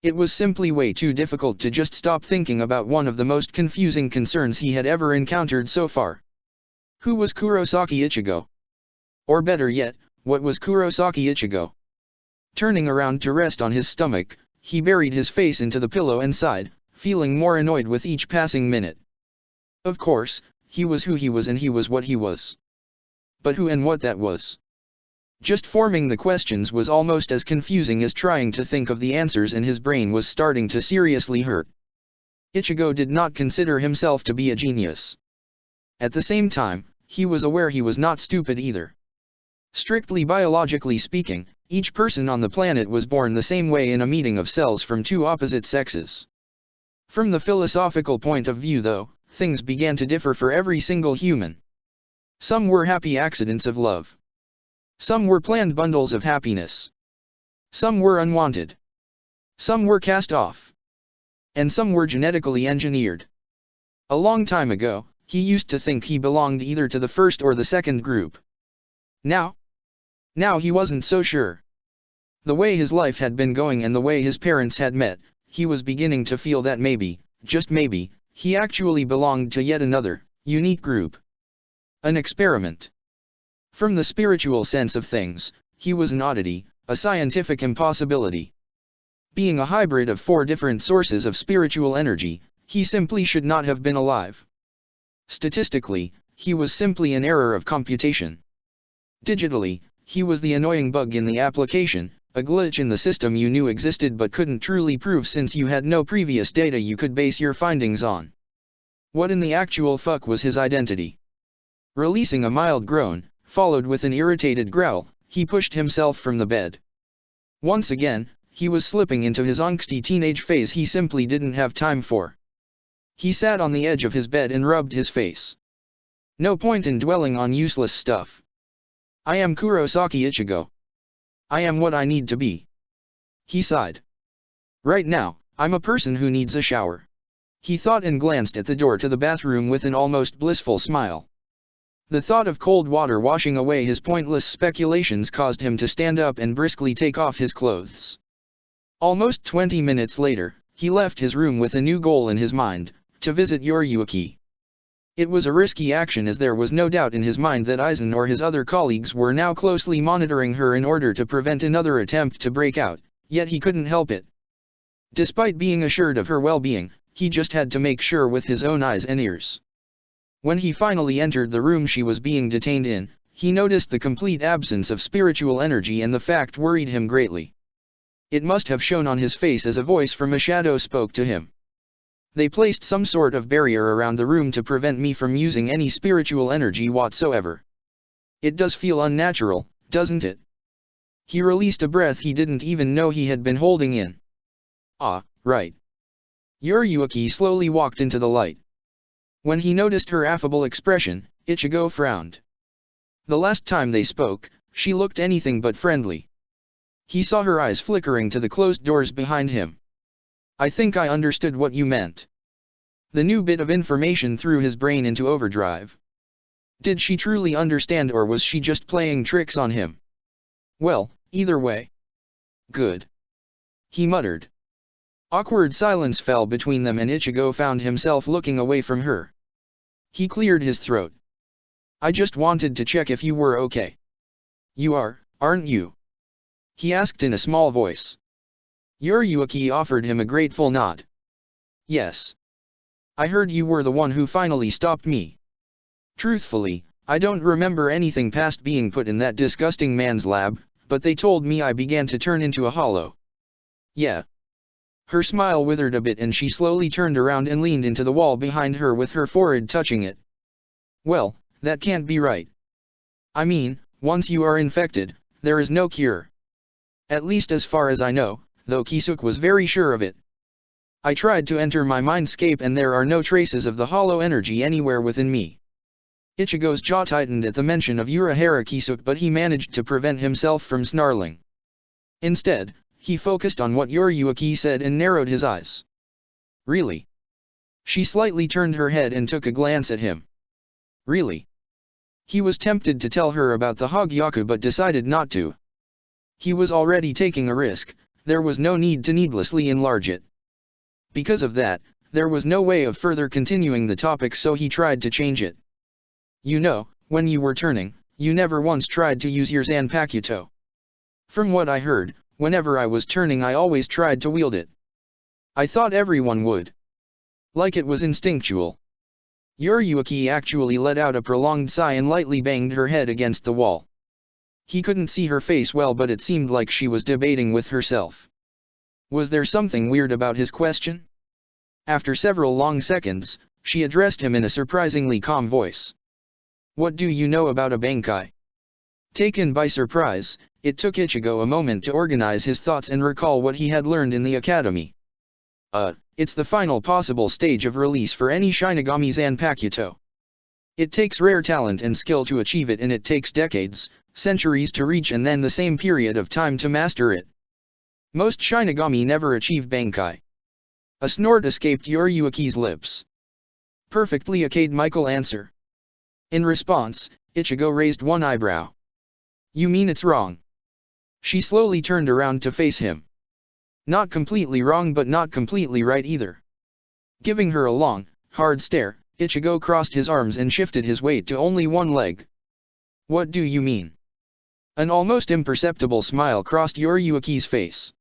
It was simply way too difficult to just stop thinking about one of the most confusing concerns he had ever encountered so far. Who was Kurosaki Ichigo? Or better yet, what was Kurosaki Ichigo? Turning around to rest on his stomach, he buried his face into the pillow and sighed, feeling more annoyed with each passing minute. Of course, he was who he was and he was what he was. But who and what that was? Just forming the questions was almost as confusing as trying to think of the answers, and his brain was starting to seriously hurt. Ichigo did not consider himself to be a genius. At the same time, he was aware he was not stupid either. Strictly biologically speaking, each person on the planet was born the same way in a meeting of cells from two opposite sexes. From the philosophical point of view though, things began to differ for every single human. Some were happy accidents of love. Some were planned bundles of happiness. Some were unwanted. Some were cast off. And some were genetically engineered. A long time ago, he used to think he belonged either to the first or the second group. Now he wasn't so sure. The way his life had been going and the way his parents had met, he was beginning to feel that maybe, just maybe, he actually belonged to yet another, unique group. An experiment. From the spiritual sense of things, he was an oddity, a scientific impossibility. Being a hybrid of 4 different sources of spiritual energy, he simply should not have been alive. Statistically, he was simply an error of computation. Digitally, he was the annoying bug in the application, a glitch in the system you knew existed but couldn't truly prove since you had no previous data you could base your findings on. What in the actual fuck was his identity? Releasing a mild groan, followed with an irritated growl, he pushed himself from the bed. Once again, he was slipping into his angsty teenage phase he simply didn't have time for. He sat on the edge of his bed and rubbed his face. No point in dwelling on useless stuff. I am Kurosaki Ichigo. I am what I need to be. He sighed. Right now, I'm a person who needs a shower. He thought and glanced at the door to the bathroom with an almost blissful smile. The thought of cold water washing away his pointless speculations caused him to stand up and briskly take off his clothes. Almost 20 minutes later, he left his room with a new goal in his mind, to visit Yoriyuki. It was a risky action as there was no doubt in his mind that Aizen or his other colleagues were now closely monitoring her in order to prevent another attempt to break out, yet he couldn't help it. Despite being assured of her well-being, he just had to make sure with his own eyes and ears. When he finally entered the room she was being detained in, he noticed the complete absence of spiritual energy, and the fact worried him greatly. It must have shown on his face as a voice from a shadow spoke to him. They placed some sort of barrier around the room to prevent me from using any spiritual energy whatsoever. It does feel unnatural, doesn't it? He released a breath he didn't even know he had been holding in. Ah, right. Yoriyuki slowly walked into the light. When he noticed her affable expression, Ichigo frowned. The last time they spoke, she looked anything but friendly. He saw her eyes flickering to the closed doors behind him. I think I understood what you meant. The new bit of information threw his brain into overdrive. Did she truly understand, or was she just playing tricks on him? Well, either way. Good. He muttered. Awkward silence fell between them, and Ichigo found himself looking away from her. He cleared his throat. I just wanted to check if you were okay. You are, aren't you? He asked in a small voice. Yoriyuki offered him a grateful nod. Yes. I heard you were the one who finally stopped me. Truthfully, I don't remember anything past being put in that disgusting man's lab, but they told me I began to turn into a hollow. Yeah. Her smile withered a bit and she slowly turned around and leaned into the wall behind her with her forehead touching it. Well, that can't be right. I mean, once you are infected, there is no cure. At least as far as I know, though Kisuke was very sure of it. I tried to enter my mindscape and there are no traces of the hollow energy anywhere within me. Ichigo's jaw tightened at the mention of Urahara Kisuke, but he managed to prevent himself from snarling. Instead, he focused on what Yoriyuki said and narrowed his eyes. Really? She slightly turned her head and took a glance at him. Really? He was tempted to tell her about the Hogyaku but decided not to. He was already taking a risk, there was no need to needlessly enlarge it. Because of that, there was no way of further continuing the topic, so he tried to change it. You know, when you were turning, you never once tried to use your Zanpakuto. From what I heard, whenever I was turning I always tried to wield it. I thought everyone would. Like it was instinctual. Yuriuki actually let out a prolonged sigh and lightly banged her head against the wall. He couldn't see her face well, but it seemed like she was debating with herself. Was there something weird about his question? After several long seconds, she addressed him in a surprisingly calm voice. What do you know about a Bankai? Taken by surprise, it took Ichigo a moment to organize his thoughts and recall what he had learned in the academy. It's the final possible stage of release for any Shinigami Zanpakuto. It takes rare talent and skill to achieve it, and it takes decades, centuries to reach, and then the same period of time to master it. Most Shinigami never achieve Bankai. A snort escaped Yuriuki's lips. Perfectly okayed, Michael answer. In response, Ichigo raised one eyebrow. You mean it's wrong? She slowly turned around to face him. Not completely wrong, but not completely right either. Giving her a long, hard stare, Ichigo crossed his arms and shifted his weight to only one leg. What do you mean? An almost imperceptible smile crossed Yuriuki's face.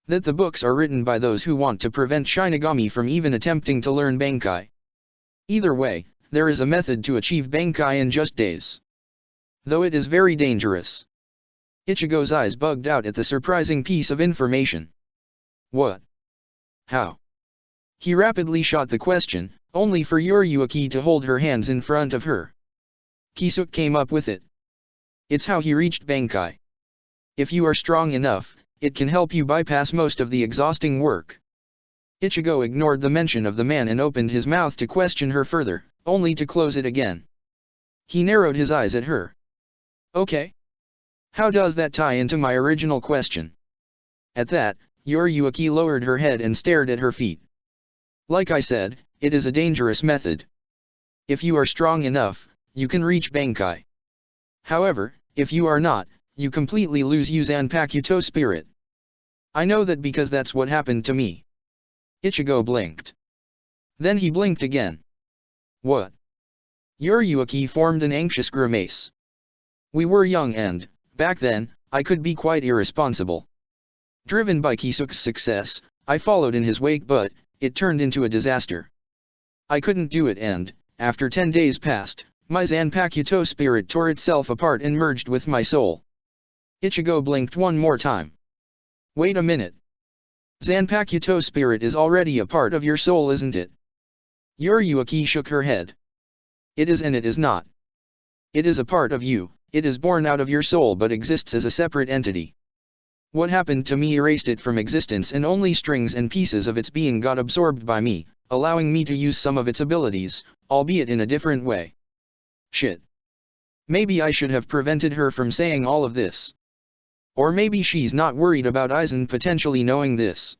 That the books are written by those who want to prevent Shinigami from even attempting to learn Bankai. Either way, there is a method to achieve Bankai in just days. Though it is very dangerous. Ichigo's eyes bugged out at the surprising piece of information. What? How? He rapidly shot the question, only for Yuriuki to hold her hands in front of her. Kisuke came up with it. It's how he reached Bankai. If you are strong enough, it can help you bypass most of the exhausting work. Ichigo ignored the mention of the man and opened his mouth to question her further, only to close it again. He narrowed his eyes at her. Okay. How does that tie into my original question? At that, Yuriuki lowered her head and stared at her feet. Like I said, it is a dangerous method. If you are strong enough, you can reach Bankai. However, if you are not, you completely lose Zanpakuto spirit. I know that because that's what happened to me. Ichigo blinked. Then he blinked again. What? Yuriuki formed an anxious grimace. We were young and, back then, I could be quite irresponsible. Driven by Kisuke's success, I followed in his wake, but it turned into a disaster. I couldn't do it, and, after 10 days passed, my Zanpakuto spirit tore itself apart and merged with my soul. Ichigo blinked one more time. Wait a minute. Zanpakuto spirit is already a part of your soul, isn't it? Yuriuki shook her head. It is and it is not. It is a part of you, it is born out of your soul but exists as a separate entity. What happened to me erased it from existence, and only strings and pieces of its being got absorbed by me, allowing me to use some of its abilities, albeit in a different way. Shit. Maybe I should have prevented her from saying all of this. Or maybe she's not worried about Aizen potentially knowing this.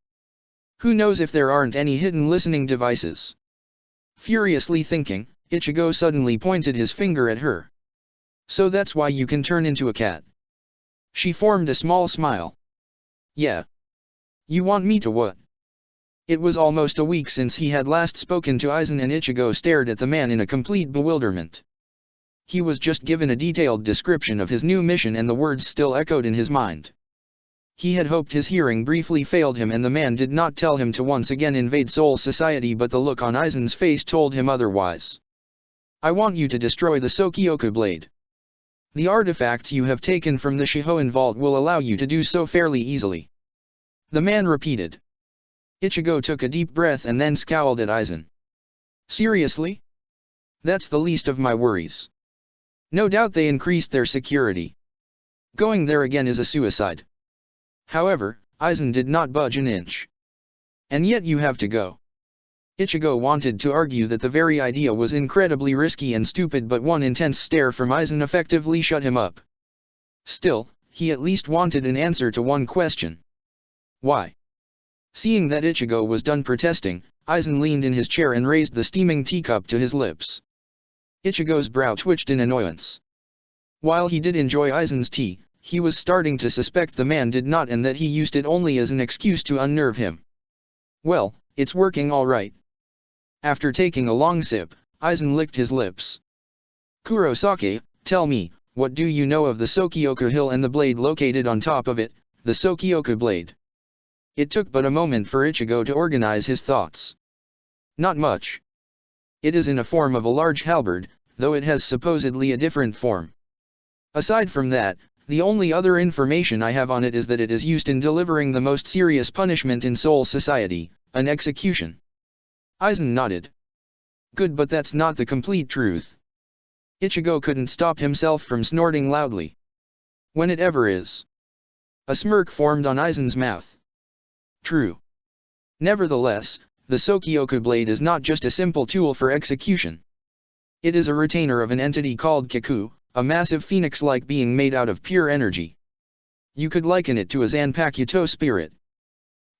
Who knows if there aren't any hidden listening devices? Furiously thinking, Ichigo suddenly pointed his finger at her. So that's why you can turn into a cat. She formed a small smile. Yeah. You want me to what? It was almost a week since he had last spoken to Aizen, and Ichigo stared at the man in a complete bewilderment. He was just given a detailed description of his new mission and the words still echoed in his mind. He had hoped his hearing briefly failed him and the man did not tell him to once again invade Soul Society, but the look on Aizen's face told him otherwise. I want you to destroy the Sokyoku blade. The artifacts you have taken from the Shihoin vault will allow you to do so fairly easily. The man repeated. Ichigo took a deep breath and then scowled at Aizen. Seriously? That's the least of my worries. No doubt they increased their security. Going there again is a suicide. However, Aizen did not budge an inch. And yet you have to go. Ichigo wanted to argue that the very idea was incredibly risky and stupid, but one intense stare from Aizen effectively shut him up. Still, he at least wanted an answer to one question. Why? Seeing that Ichigo was done protesting, Aizen leaned in his chair and raised the steaming teacup to his lips. Ichigo's brow twitched in annoyance. While he did enjoy Aizen's tea, he was starting to suspect the man did not, and that he used it only as an excuse to unnerve him. Well, it's working all right. After taking a long sip, Aizen licked his lips. Kurosake, tell me, what do you know of the Sokyoku Hill and the blade located on top of it, the Sokioku blade. It took but a moment for Ichigo to organize his thoughts. Not much. It is in a form of a large halberd, though it has supposedly a different form. Aside from that, the only other information I have on it is that it is used in delivering the most serious punishment in Soul Society, an execution. Aizen nodded. Good, but that's not the complete truth. Ichigo couldn't stop himself from snorting loudly. When it ever is. A smirk formed on Aizen's mouth. True. Nevertheless, the Sokioku blade is not just a simple tool for execution. It is a retainer of an entity called Kiku, a massive phoenix-like being made out of pure energy. You could liken it to a Zanpakuto spirit.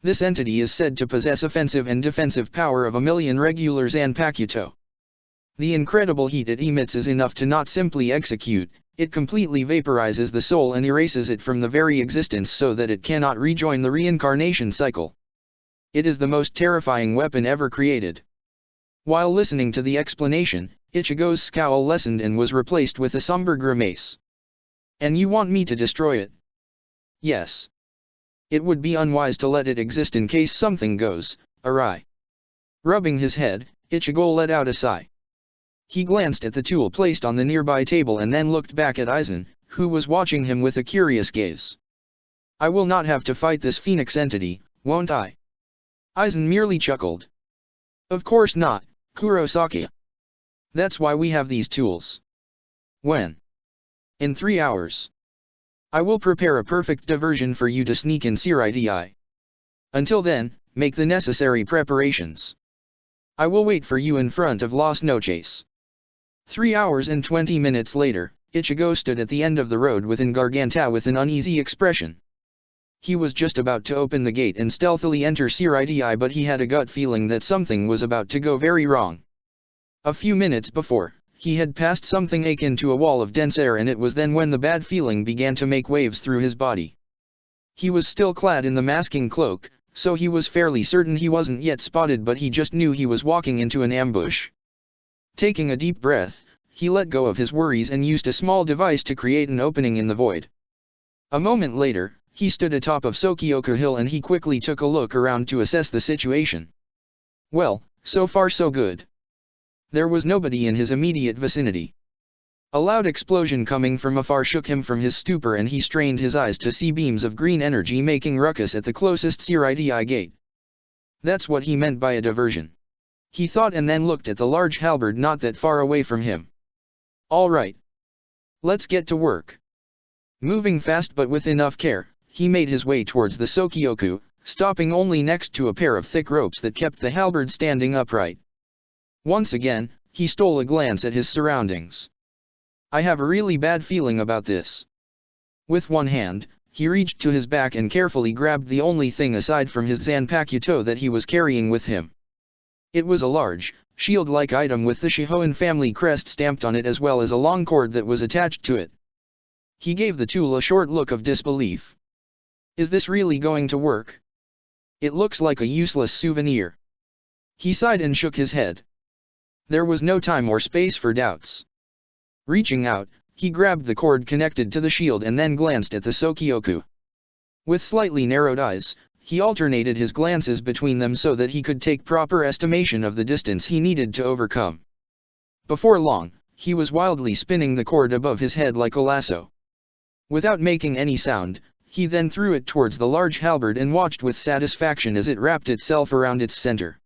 This entity is said to possess offensive and defensive power of 1,000,000 regular Zanpakuto. The incredible heat it emits is enough to not simply execute, it completely vaporizes the soul and erases it from the very existence so that it cannot rejoin the reincarnation cycle. It is the most terrifying weapon ever created. While listening to the explanation, Ichigo's scowl lessened and was replaced with a somber grimace. And you want me to destroy it? Yes. It would be unwise to let it exist in case something goes awry. Rubbing his head, Ichigo let out a sigh. He glanced at the tool placed on the nearby table and then looked back at Aizen, who was watching him with a curious gaze. I will not have to fight this phoenix entity, won't I? Aizen merely chuckled. Of course not, Kurosaki. That's why we have these tools. When? In 3 hours. I will prepare a perfect diversion for you to sneak in Siriti. Until then, make the necessary preparations. I will wait for you in front of Las Noches. 3 hours and 20 minutes later, Ichigo stood at the end of the road within Garganta with an uneasy expression. He was just about to open the gate and stealthily enter Siriti, but he had a gut feeling that something was about to go very wrong. A few minutes before, he had passed something akin to a wall of dense air, and it was then when the bad feeling began to make waves through his body. He was still clad in the masking cloak, so he was fairly certain he wasn't yet spotted, but he just knew he was walking into an ambush. Taking a deep breath, he let go of his worries and used a small device to create an opening in the void. A moment later, he stood atop of Sokioku Hill and he quickly took a look around to assess the situation. Well, so far so good. There was nobody in his immediate vicinity. A loud explosion coming from afar shook him from his stupor, and he strained his eyes to see beams of green energy making ruckus at the closest Siriti gate. That's what he meant by a diversion. He thought, and then looked at the large halberd not that far away from him. All right. Let's get to work. Moving fast but with enough care, he made his way towards the Sokioku, stopping only next to a pair of thick ropes that kept the halberd standing upright. Once again, he stole a glance at his surroundings. I have a really bad feeling about this. With one hand, he reached to his back and carefully grabbed the only thing aside from his Zanpakuto that he was carrying with him. It was a large, shield-like item with the Shihoin family crest stamped on it, as well as a long cord that was attached to it. He gave the tool a short look of disbelief. Is this really going to work? It looks like a useless souvenir. He sighed and shook his head. There was no time or space for doubts. Reaching out, he grabbed the cord connected to the shield and then glanced at the Sokioku. With slightly narrowed eyes, he alternated his glances between them so that he could take proper estimation of the distance he needed to overcome. Before long, he was wildly spinning the cord above his head like a lasso. Without making any sound, he then threw it towards the large halberd and watched with satisfaction as it wrapped itself around its center.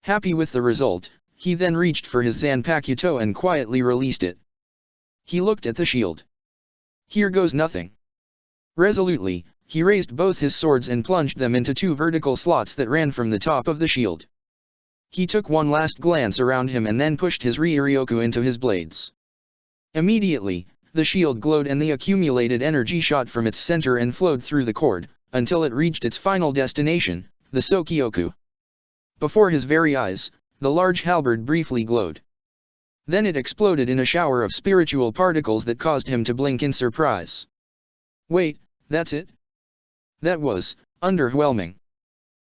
Happy with the result, he then reached for his Zanpakuto and quietly released it. He looked at the shield. Here goes nothing. Resolutely, he raised both his swords and plunged them into 2 vertical slots that ran from the top of the shield. He took one last glance around him and then pushed his Ryuryoku into his blades. Immediately, the shield glowed and the accumulated energy shot from its center and flowed through the cord, until it reached its final destination, the Sokioku. Before his very eyes, the large halberd briefly glowed. Then it exploded in a shower of spiritual particles that caused him to blink in surprise. Wait, that's it? That was underwhelming.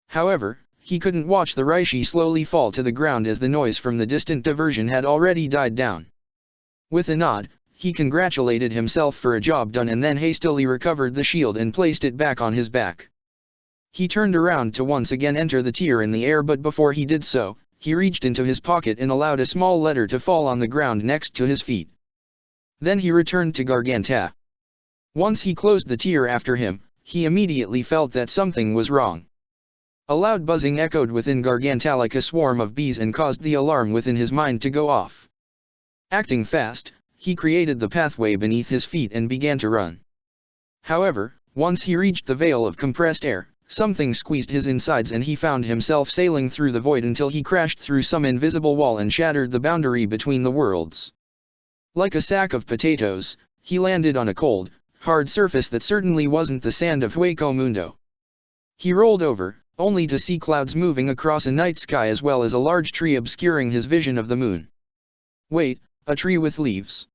However, he couldn't watch the Reishi slowly fall to the ground as the noise from the distant diversion had already died down. With a nod, He congratulated himself for a job done and then hastily recovered the shield and placed it back on his back. He turned around to once again enter the tier in the air, but before he did so, he reached into his pocket and allowed a small letter to fall on the ground next to his feet. Then he returned to Garganta. Once he closed the tier after him, he immediately felt that something was wrong. A loud buzzing echoed within Garganta like a swarm of bees and caused the alarm within his mind to go off. Acting fast, he created the pathway beneath his feet and began to run. However, once he reached the veil of compressed air, something squeezed his insides and he found himself sailing through the void until he crashed through some invisible wall and shattered the boundary between the worlds. Like a sack of potatoes, he landed on a cold, hard surface that certainly wasn't the sand of Hueco Mundo. He rolled over, only to see clouds moving across a night sky as well as a large tree obscuring his vision of the moon. Wait, a tree with leaves.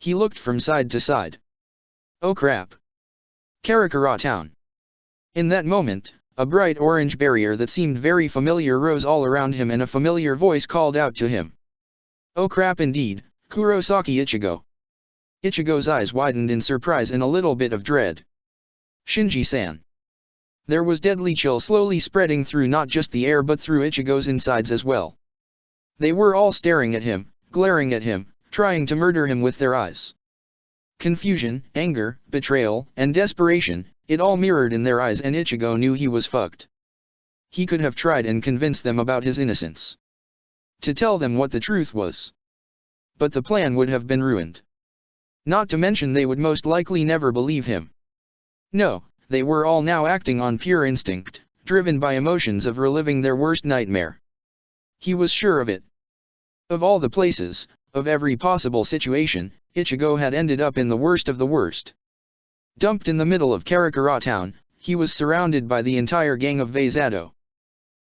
He looked from side to side. Oh crap! Karakura town. In that moment, a bright orange barrier that seemed very familiar rose all around him and a familiar voice called out to him. Oh crap indeed, Kurosaki Ichigo. Ichigo's eyes widened in surprise and a little bit of dread. Shinji-san. There was deadly chill slowly spreading through not just the air but through Ichigo's insides as well. They were all staring at him, glaring at him, trying to murder him with their eyes. Confusion, anger, betrayal, and desperation, it all mirrored in their eyes and Ichigo knew he was fucked. He could have tried and convinced them about his innocence. To tell them what the truth was. But the plan would have been ruined. Not to mention they would most likely never believe him. No, they were all now acting on pure instinct, driven by emotions of reliving their worst nightmare. He was sure of it. Of all the places, of every possible situation, Ichigo had ended up in the worst of the worst. Dumped in the middle of Karakura town, he was surrounded by the entire gang of Vazado.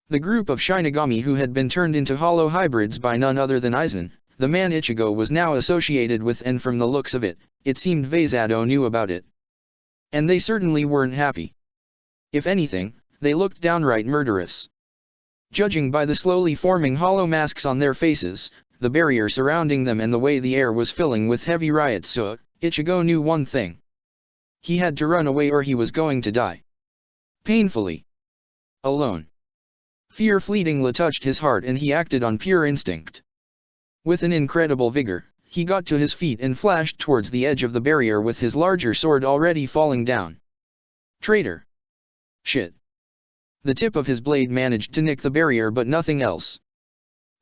The group of Shinigami who had been turned into hollow hybrids by none other than Aizen, the man Ichigo was now associated with, and from the looks of it, it seemed Vazado knew about it. And they certainly weren't happy. If anything, they looked downright murderous. Judging by the slowly forming hollow masks on their faces, the barrier surrounding them and the way the air was filling with heavy riot soot, Ichigo knew one thing. He had to run away or he was going to die. Painfully. Alone. Fear fleetingly touched his heart and he acted on pure instinct. With an incredible vigor, he got to his feet and flashed towards the edge of the barrier with his larger sword already falling down. Traitor! Shit! The tip of his blade managed to nick the barrier but nothing else.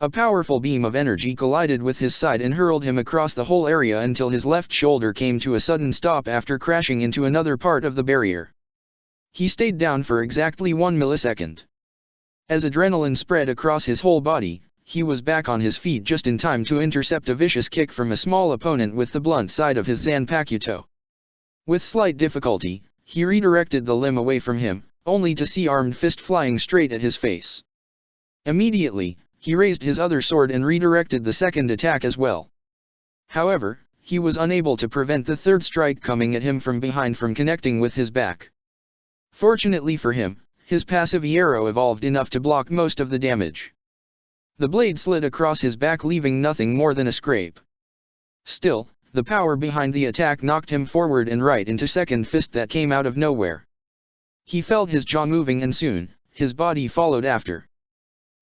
A powerful beam of energy collided with his side and hurled him across the whole area until his left shoulder came to a sudden stop after crashing into another part of the barrier. He stayed down for exactly 1 millisecond. As adrenaline spread across his whole body, he was back on his feet just in time to intercept a vicious kick from a small opponent with the blunt side of his Zanpakuto. With slight difficulty, he redirected the limb away from him, only to see armed fist flying straight at his face. Immediately, he raised his other sword and redirected the second attack as well. However, he was unable to prevent the third strike coming at him from behind from connecting with his back. Fortunately for him, his passive arrow evolved enough to block most of the damage. The blade slid across his back leaving nothing more than a scrape. Still, the power behind the attack knocked him forward and right into second fist that came out of nowhere. He felt his jaw moving and soon, his body followed after.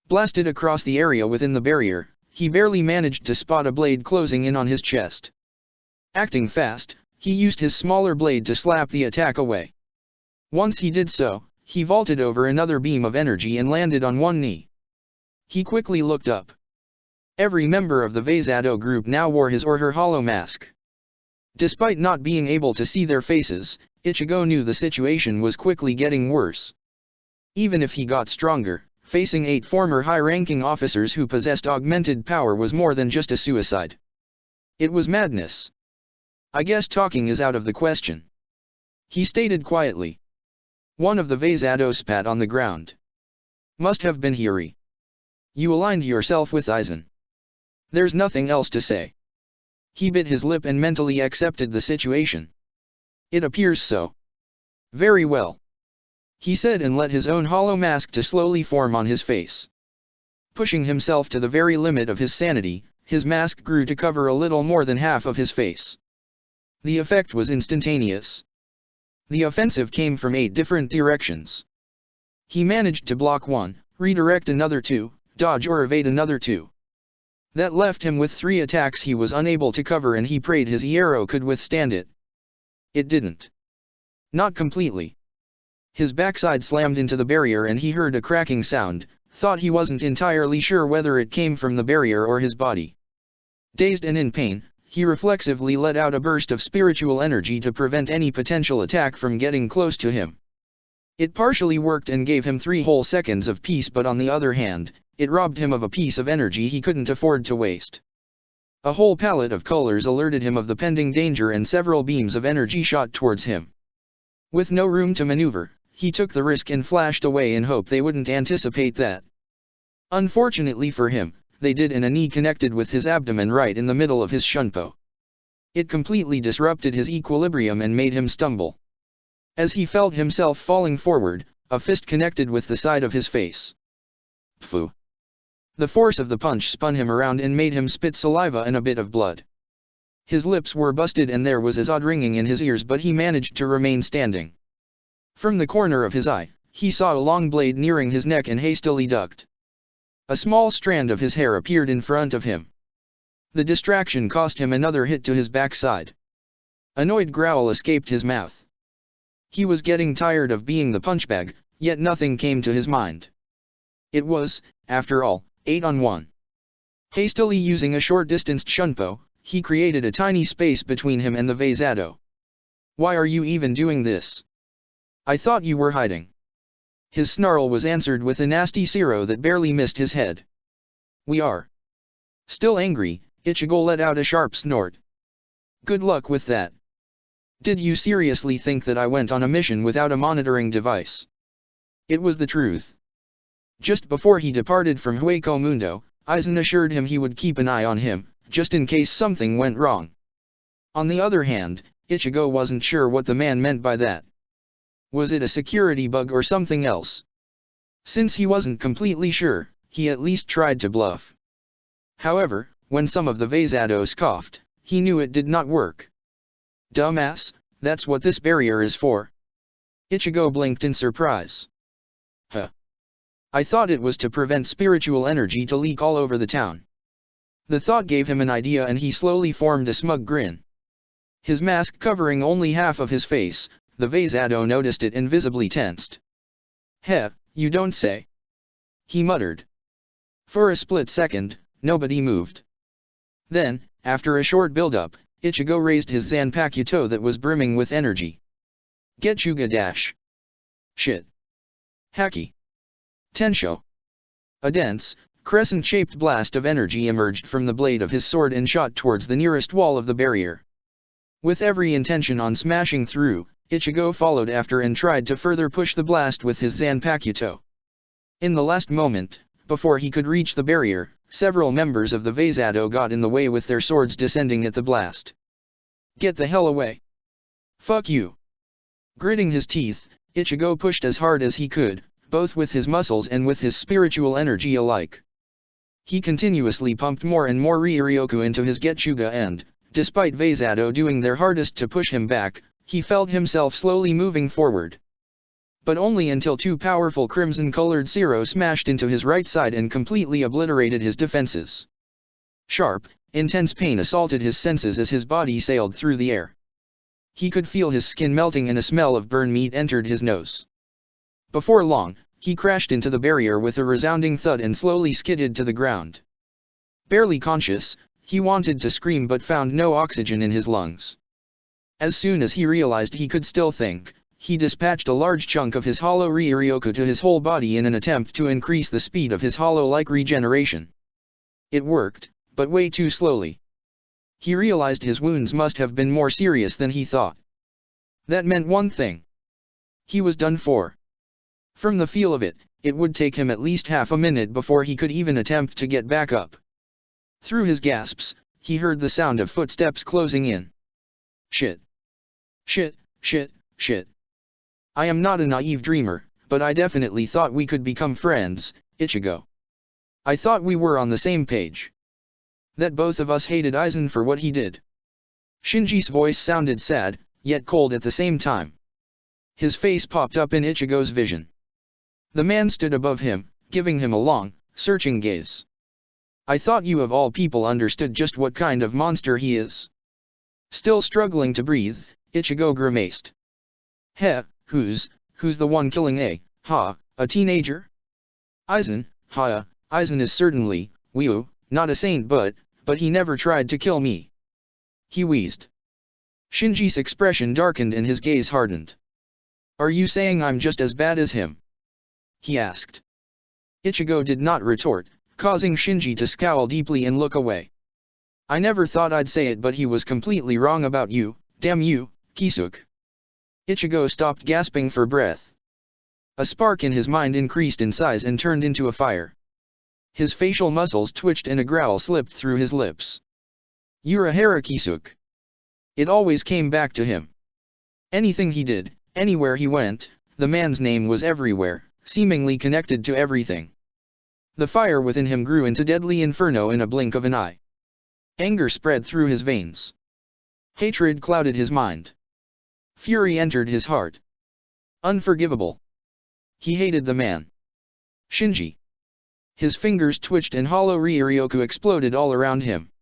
Blasted across the area within the barrier, he barely managed to spot a blade closing in on his chest. Acting fast, he used his smaller blade to slap the attack away. Once he did so, he vaulted over another beam of energy and landed on one knee. He quickly looked up. Every member of the Vazado group now wore his or her hollow mask. Despite not being able to see their faces, Ichigo knew the situation was quickly getting worse. Even if he got stronger, facing 8 former high-ranking officers who possessed augmented power was more than just a suicide. It was madness. I guess talking is out of the question. He stated quietly. One of the Vazado spat on the ground. Must have been Hiri. You aligned yourself with Aizen. There's nothing else to say. He bit his lip and mentally accepted the situation. It appears so. Very well. He said and let his own hollow mask to slowly form on his face. Pushing himself to the very limit of his sanity, his mask grew to cover a little more than half of his face. The effect was instantaneous. The offensive came from 8 different directions. He managed to block one, redirect another 2, dodge or evade another 2. That left him with 3 attacks he was unable to cover, and he prayed his arrow could withstand it. It didn't. Not completely. His backside slammed into the barrier and he heard a cracking sound, thought he wasn't entirely sure whether it came from the barrier or his body. Dazed and in pain, he reflexively let out a burst of spiritual energy to prevent any potential attack from getting close to him. It partially worked and gave him 3 whole seconds of peace, but on the other hand, it robbed him of a piece of energy he couldn't afford to waste. A whole palette of colors alerted him of the pending danger and several beams of energy shot towards him. With no room to maneuver, he took the risk and flashed away in hope they wouldn't anticipate that. Unfortunately for him, they did, and a knee connected with his abdomen right in the middle of his shunpo. It completely disrupted his equilibrium and made him stumble. As he felt himself falling forward, a fist connected with the side of his face. Pfu! The force of the punch spun him around and made him spit saliva and a bit of blood. His lips were busted and there was an odd ringing in his ears, but he managed to remain standing. From the corner of his eye, he saw a long blade nearing his neck and hastily ducked. A small strand of his hair appeared in front of him. The distraction cost him another hit to his backside. Annoyed growl escaped his mouth. He was getting tired of being the punchbag, yet nothing came to his mind. It was, after all, 8-on-1. Hastily using a short-distanced shunpo, he created a tiny space between him and the Vezado. "Why are you even doing this? I thought you were hiding." His snarl was answered with a nasty zero that barely missed his head. "We are." Still angry, Ichigo let out a sharp snort. "Good luck with that. Did you seriously think that I went on a mission without a monitoring device?" It was the truth. Just before he departed from Hueco Mundo, Aizen assured him he would keep an eye on him, just in case something went wrong. On the other hand, Ichigo wasn't sure what the man meant by that. Was it a security bug or something else? Since he wasn't completely sure, he at least tried to bluff. However, when some of the Vezados coughed, he knew it did not work. "Dumbass, that's what this barrier is for." Ichigo blinked in surprise. "Huh. I thought it was to prevent spiritual energy to leak all over the town." The thought gave him an idea and he slowly formed a smug grin. His mask covering only half of his face, the Vezado noticed it and visibly tensed. "Heh, you don't say," he muttered. For a split second, nobody moved. Then, after a short build-up, Ichigo raised his Zanpakuto that was brimming with energy. Getchuga dash. Shit. Haki. Tensho. A dense, crescent-shaped blast of energy emerged from the blade of his sword and shot towards the nearest wall of the barrier. With every intention on smashing through, Ichigo followed after and tried to further push the blast with his Zanpakuto. In the last moment, before he could reach the barrier, several members of the Vezado got in the way with their swords descending at the blast. "Get the hell away. Fuck you." Gritting his teeth, Ichigo pushed as hard as he could, both with his muscles and with his spiritual energy alike. He continuously pumped more and more Ryuryoku into his Getchuga and, despite Vezado doing their hardest to push him back, he felt himself slowly moving forward. But only until 2 powerful crimson-colored Zero smashed into his right side and completely obliterated his defenses. Sharp, intense pain assaulted his senses as his body sailed through the air. He could feel his skin melting and a smell of burned meat entered his nose. Before long, he crashed into the barrier with a resounding thud and slowly skidded to the ground. Barely conscious, he wanted to scream but found no oxygen in his lungs. As soon as he realized he could still think, he dispatched a large chunk of his hollow Ryuryoku to his whole body in an attempt to increase the speed of his hollow-like regeneration. It worked, but way too slowly. He realized his wounds must have been more serious than he thought. That meant one thing. He was done for. From the feel of it, it would take him at least half a minute before he could even attempt to get back up. Through his gasps, he heard the sound of footsteps closing in. Shit. Shit, shit, shit. I am not a naive dreamer, but I definitely thought we could become friends, Ichigo. I thought we were on the same page. That both of us hated Aizen for what he did. Shinji's voice sounded sad, yet cold at the same time. His face popped up in Ichigo's vision. The man stood above him, giving him a long, searching gaze. I thought you of all people understood just what kind of monster he is. Still struggling to breathe, Ichigo grimaced. Heh, who's the one killing a teenager? Aizen, Aizen is certainly, not a saint but he never tried to kill me. He wheezed. Shinji's expression darkened and his gaze hardened. Are you saying I'm just as bad as him? He asked. Ichigo did not retort, causing Shinji to scowl deeply and look away. I never thought I'd say it, but he was completely wrong about you, damn you, Kisuke. Ichigo stopped gasping for breath. A spark in his mind increased in size and turned into a fire. His facial muscles twitched and a growl slipped through his lips. Urahara Kisuke. It always came back to him. Anything he did, anywhere he went, the man's name was everywhere, seemingly connected to everything. The fire within him grew into deadly inferno in a blink of an eye. Anger spread through his veins. Hatred clouded his mind. Fury entered his heart. Unforgivable. He hated the man. Shinji. His fingers twitched and hollow Ryoryoku exploded all around him.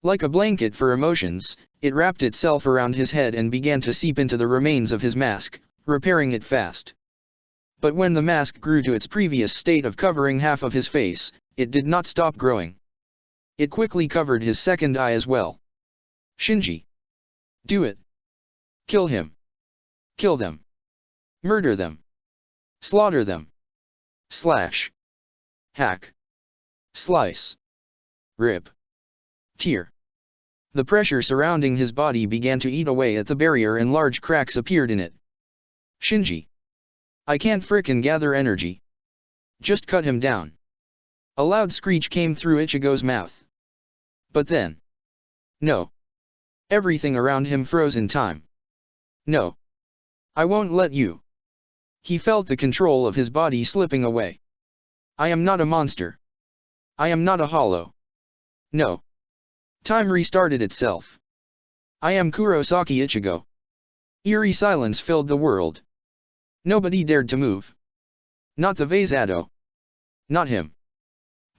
Like a blanket for emotions, it wrapped itself around his head and began to seep into the remains of his mask, repairing it fast. But when the mask grew to its previous state of covering half of his face, it did not stop growing. It quickly covered his second eye as well. Shinji. Do it. Kill him. Kill them. Murder them. Slaughter them. Slash. Hack. Slice. Rip. Tear. The pressure surrounding his body began to eat away at the barrier and large cracks appeared in it. Shinji. I can't frickin' gather energy. Just cut him down. A loud screech came through Ichigo's mouth. But then. No. Everything around him froze in time. No. I won't let you. He felt the control of his body slipping away. I am not a monster. I am not a hollow. No. Time restarted itself. I am Kurosaki Ichigo. Eerie silence filled the world. Nobody dared to move. Not the Vazado. Not him.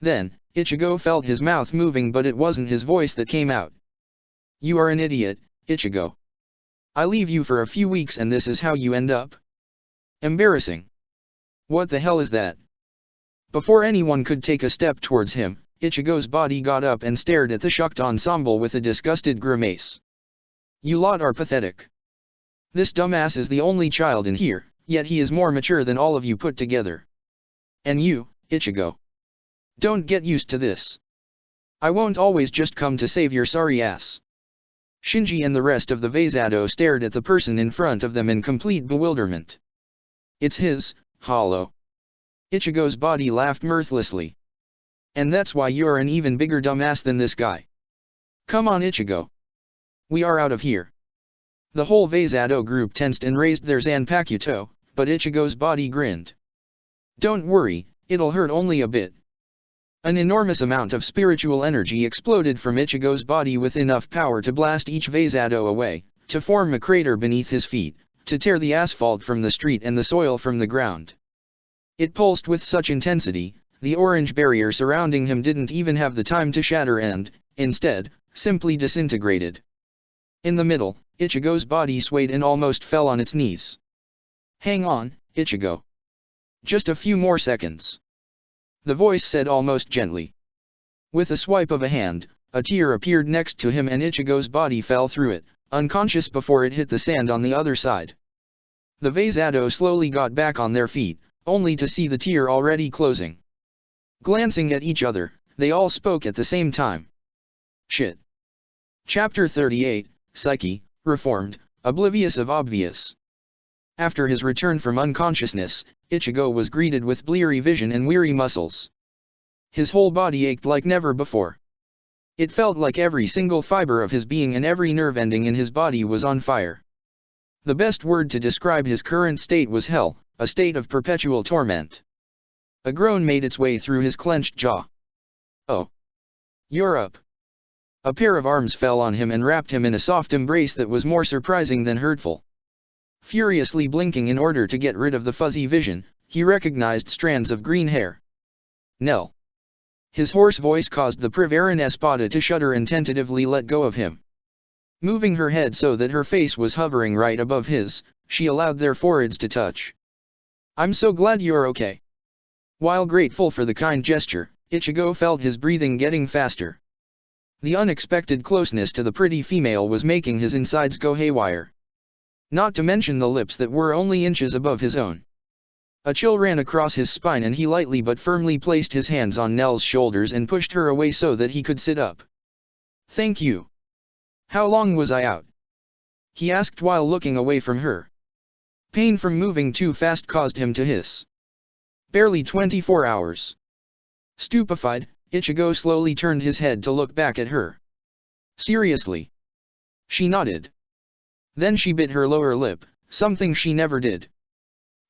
Then, Ichigo felt his mouth moving, but it wasn't his voice that came out. You are an idiot, Ichigo. I leave you for a few weeks and this is how you end up? Embarrassing. What the hell is that? Before anyone could take a step towards him, Ichigo's body got up and stared at the shocked ensemble with a disgusted grimace. You lot are pathetic. This dumbass is the only child in here, yet he is more mature than all of you put together. And you, Ichigo. Don't get used to this. I won't always just come to save your sorry ass. Shinji and the rest of the Vazado stared at the person in front of them in complete bewilderment. It's his, hollow. Ichigo's body laughed mirthlessly. And that's why you're an even bigger dumbass than this guy. Come on Ichigo. We are out of here. The whole Vazado group tensed and raised their Zanpakuto, but Ichigo's body grinned. Don't worry, it'll hurt only a bit. An enormous amount of spiritual energy exploded from Ichigo's body with enough power to blast each Vazado away, to form a crater beneath his feet, to tear the asphalt from the street and the soil from the ground. It pulsed with such intensity, the orange barrier surrounding him didn't even have the time to shatter and, instead, simply disintegrated. In the middle, Ichigo's body swayed and almost fell on its knees. Hang on, Ichigo. Just a few more seconds. The voice said almost gently. With a swipe of a hand, a tear appeared next to him and Ichigo's body fell through it, unconscious before it hit the sand on the other side. The Vazado slowly got back on their feet, only to see the tear already closing. Glancing at each other, they all spoke at the same time. Shit. Chapter 38, Psyche, Reformed, Oblivious of Obvious. After his return from unconsciousness, Ichigo was greeted with bleary vision and weary muscles. His whole body ached like never before. It felt like every single fiber of his being and every nerve ending in his body was on fire. The best word to describe his current state was hell, a state of perpetual torment. A groan made its way through his clenched jaw. Oh. You're up. A pair of arms fell on him and wrapped him in a soft embrace that was more surprising than hurtful. Furiously blinking in order to get rid of the fuzzy vision, he recognized strands of green hair. Nell. His hoarse voice caused the Privaran Espada to shudder and tentatively let go of him. Moving her head so that her face was hovering right above his, she allowed their foreheads to touch. "I'm so glad you're okay." While grateful for the kind gesture, Ichigo felt his breathing getting faster. The unexpected closeness to the pretty female was making his insides go haywire. Not to mention the lips that were only inches above his own. A chill ran across his spine and he lightly but firmly placed his hands on Nell's shoulders and pushed her away so that he could sit up. "Thank you. How long was I out?" he asked while looking away from her. Pain from moving too fast caused him to hiss. "Barely 24 hours. Stupefied, Ichigo slowly turned his head to look back at her. "Seriously?" She nodded. Then she bit her lower lip, something she never did.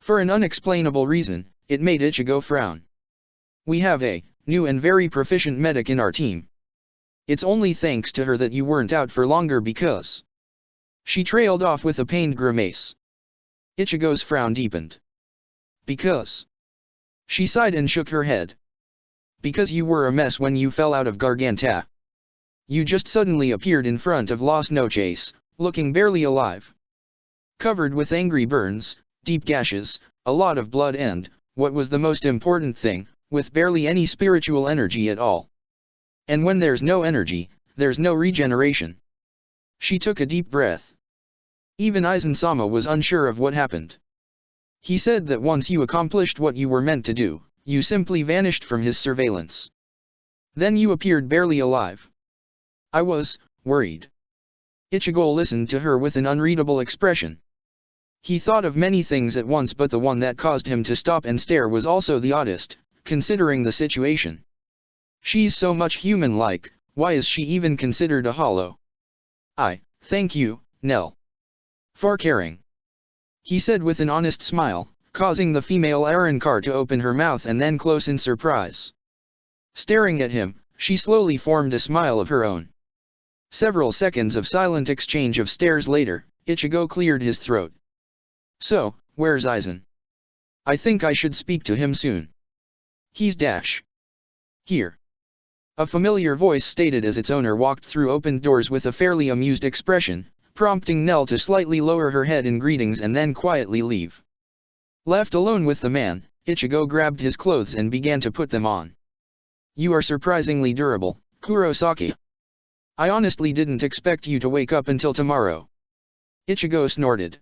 For an unexplainable reason, it made Ichigo frown. "We have a new and very proficient medic in our team. It's only thanks to her that you weren't out for longer because..." She trailed off with a pained grimace. Ichigo's frown deepened. "Because..." She sighed and shook her head. "Because you were a mess when you fell out of Garganta. You just suddenly appeared in front of Las Noches, looking barely alive. Covered with angry burns, deep gashes, a lot of blood and, what was the most important thing, with barely any spiritual energy at all. And when there's no energy, there's no regeneration." She took a deep breath. Even Aizen-sama was unsure of what happened. He said that once you accomplished what you were meant to do, you simply vanished from his surveillance. Then you appeared barely alive. I was worried. Ichigo listened to her with an unreadable expression. He thought of many things at once, but the one that caused him to stop and stare was also the oddest, considering the situation. She's so much human-like, why is she even considered a hollow? "I thank you, Nell, for caring," he said with an honest smile, causing the female Arrancar to open her mouth and then close in surprise. Staring at him, she slowly formed a smile of her own. Several seconds of silent exchange of stares later, Ichigo cleared his throat. "So, where's Aizen? I think I should speak to him soon." "He's here," a familiar voice stated as its owner walked through opened doors with a fairly amused expression, prompting Nell to slightly lower her head in greetings and then quietly leave. Left alone with the man, Ichigo grabbed his clothes and began to put them on. "You are surprisingly durable, Kurosaki. I honestly didn't expect you to wake up until tomorrow." Ichigo snorted.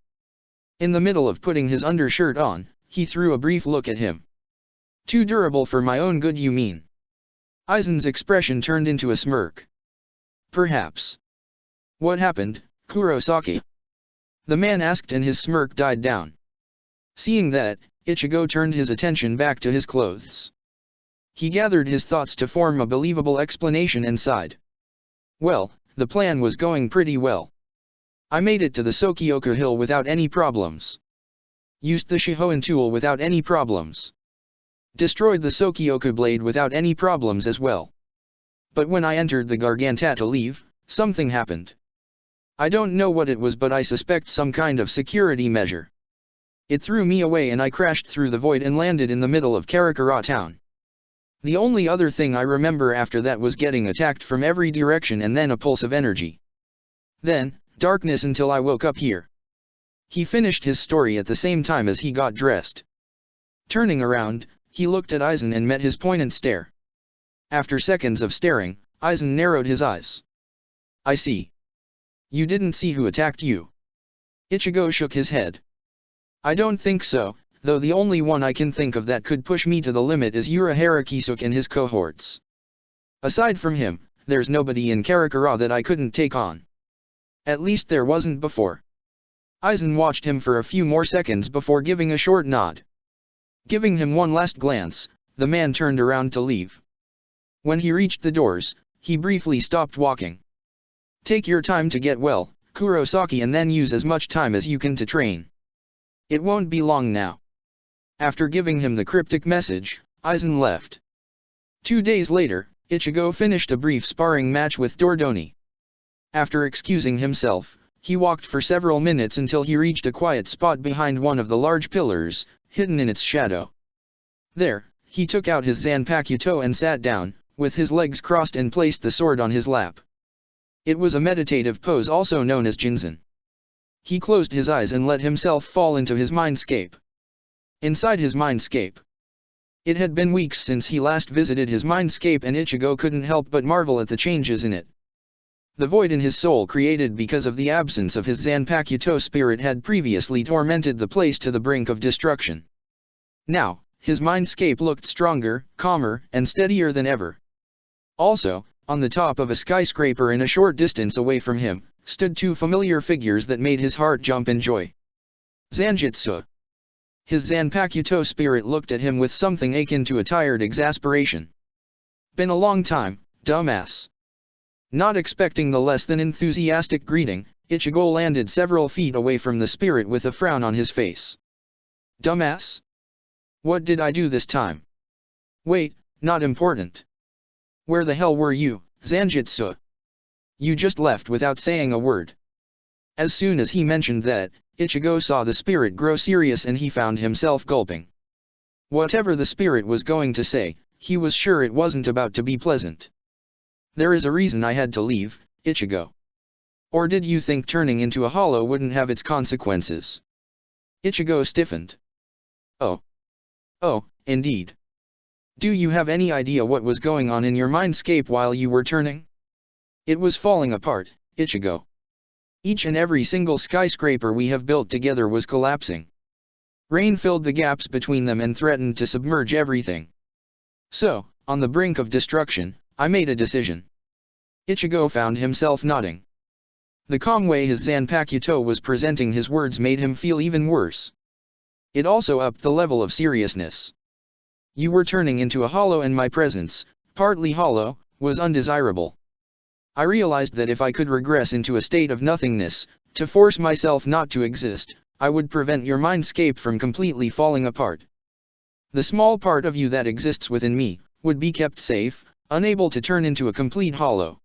In the middle of putting his undershirt on, he threw a brief look at him. "Too durable for my own good, you mean?" Aizen's expression turned into a smirk. "Perhaps." "What happened, Kurosaki?" the man asked, and his smirk died down. Seeing that, Ichigo turned his attention back to his clothes. He gathered his thoughts to form a believable explanation and sighed. "Well, the plan was going pretty well. I made it to the Sokioku Hill without any problems. Used the Shihoin tool without any problems. Destroyed the Sokioku blade without any problems as well. But when I entered the Garganta to leave, something happened. I don't know what it was, but I suspect some kind of security measure. It threw me away and I crashed through the void and landed in the middle of Karakura town. The only other thing I remember after that was getting attacked from every direction and then a pulse of energy. Then, darkness until I woke up here." He finished his story at the same time as he got dressed. Turning around, he looked at Aizen and met his poignant stare. After seconds of staring, Aizen narrowed his eyes. "I see. You didn't see who attacked you?" Ichigo shook his head. "I don't think so, though the only one I can think of that could push me to the limit is Urahara Kisuke and his cohorts. Aside from him, there's nobody in Karakura that I couldn't take on. At least there wasn't before." Aizen watched him for a few more seconds before giving a short nod. Giving him one last glance, the man turned around to leave. When he reached the doors, he briefly stopped walking. "Take your time to get well, Kurosaki, and then use as much time as you can to train. It won't be long now." After giving him the cryptic message, Aizen left. 2 days later, Ichigo finished a brief sparring match with Dordoni. After excusing himself, he walked for several minutes until he reached a quiet spot behind one of the large pillars, hidden in its shadow. There, he took out his Zanpakuto and sat down, with his legs crossed, and placed the sword on his lap. It was a meditative pose also known as Jinzen. He closed his eyes and let himself fall into his mindscape. Inside his mindscape. It had been weeks since he last visited his mindscape, and Ichigo couldn't help but marvel at the changes in it. The void in his soul created because of the absence of his Zanpakuto spirit had previously tormented the place to the brink of destruction. Now, his mindscape looked stronger, calmer, and steadier than ever. Also, on the top of a skyscraper in a short distance away from him, stood two familiar figures that made his heart jump in joy. Zanjitsu. His Zanpakuto spirit looked at him with something akin to a tired exasperation. Been a long time, dumbass. Not expecting the less than enthusiastic greeting, Ichigo landed several feet away from the spirit with a frown on his face. Dumbass? What did I do this time? Wait, not important. Where the hell were you, Zanjitsu? You just left without saying a word. As soon as he mentioned that, Ichigo saw the spirit grow serious and he found himself gulping. Whatever the spirit was going to say, he was sure it wasn't about to be pleasant. There is a reason I had to leave, Ichigo. Or did you think turning into a hollow wouldn't have its consequences? Ichigo stiffened. Oh. Oh, indeed. Do you have any idea what was going on in your mindscape while you were turning? It was falling apart, Ichigo. Each and every single skyscraper we have built together was collapsing. Rain filled the gaps between them and threatened to submerge everything. So, on the brink of destruction, I made a decision. Ichigo found himself nodding. The calm way his Zanpakuto was presenting his words made him feel even worse. It also upped the level of seriousness. You were turning into a hollow, and my presence, partly hollow, was undesirable. I realized that if I could regress into a state of nothingness, to force myself not to exist, I would prevent your mindscape from completely falling apart. The small part of you that exists within me, would be kept safe, unable to turn into a complete hollow.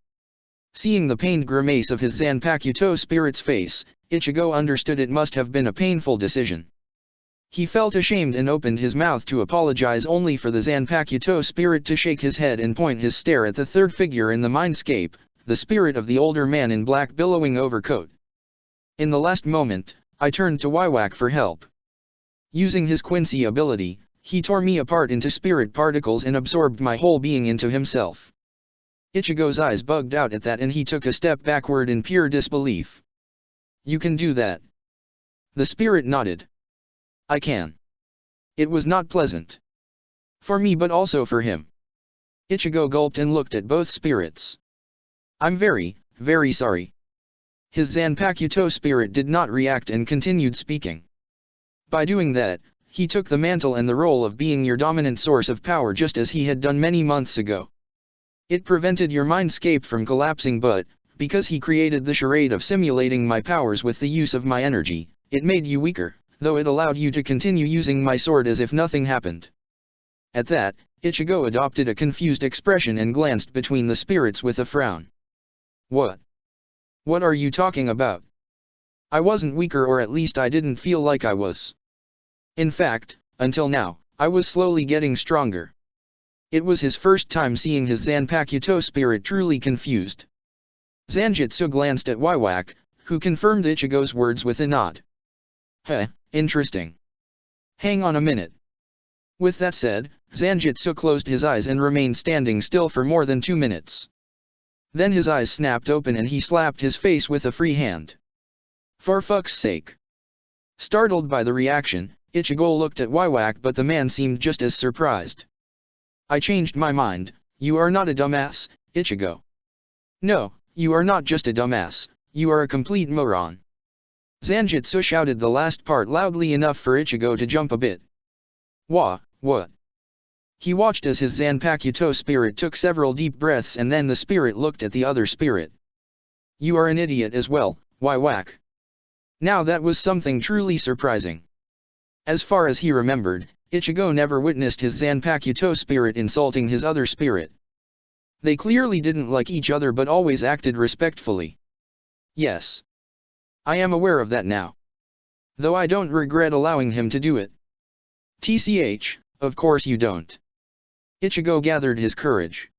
Seeing the pained grimace of his Zanpakuto spirit's face, Ichigo understood it must have been a painful decision. He felt ashamed and opened his mouth to apologize, only for the Zanpakuto spirit to shake his head and point his stare at the third figure in the mindscape, the spirit of the older man in black billowing overcoat. In the last moment, I turned to Waiwak for help. Using his Quincy ability, he tore me apart into spirit particles and absorbed my whole being into himself. Ichigo's eyes bugged out at that, and he took a step backward in pure disbelief. You can do that? The spirit nodded. I can. It was not pleasant. For me, but also for him. Ichigo gulped and looked at both spirits. I'm very, very sorry. His Zanpakuto spirit did not react and continued speaking. By doing that, he took the mantle and the role of being your dominant source of power, just as he had done many months ago. It prevented your mindscape from collapsing, but, because he created the charade of simulating my powers with the use of my energy, it made you weaker, though it allowed you to continue using my sword as if nothing happened. At that, Ichigo adopted a confused expression and glanced between the spirits with a frown. What? What are you talking about? I wasn't weaker, or at least I didn't feel like I was. In fact, until now, I was slowly getting stronger. It was his first time seeing his Zanpakuto spirit truly confused. Zanjitsu glanced at Waiwak, who confirmed Ichigo's words with a nod. Heh, interesting. Hang on a minute. With that said, Zanjitsu closed his eyes and remained standing still for more than 2 minutes. Then his eyes snapped open and he slapped his face with a free hand. For fuck's sake. Startled by the reaction, Ichigo looked at Waiwak, but the man seemed just as surprised. I changed my mind. You are not a dumbass, Ichigo. No, you are not just a dumbass, you are a complete moron. Zanjitsu shouted the last part loudly enough for Ichigo to jump a bit. What? He watched as his Zanpakuto spirit took several deep breaths, and then the spirit looked at the other spirit. You are an idiot as well, Waiwak. Now that was something truly surprising. As far as he remembered, Ichigo never witnessed his Zanpakuto spirit insulting his other spirit. They clearly didn't like each other but always acted respectfully. Yes. I am aware of that now. Though I don't regret allowing him to do it. TCH, of course you don't. Ichigo gathered his courage.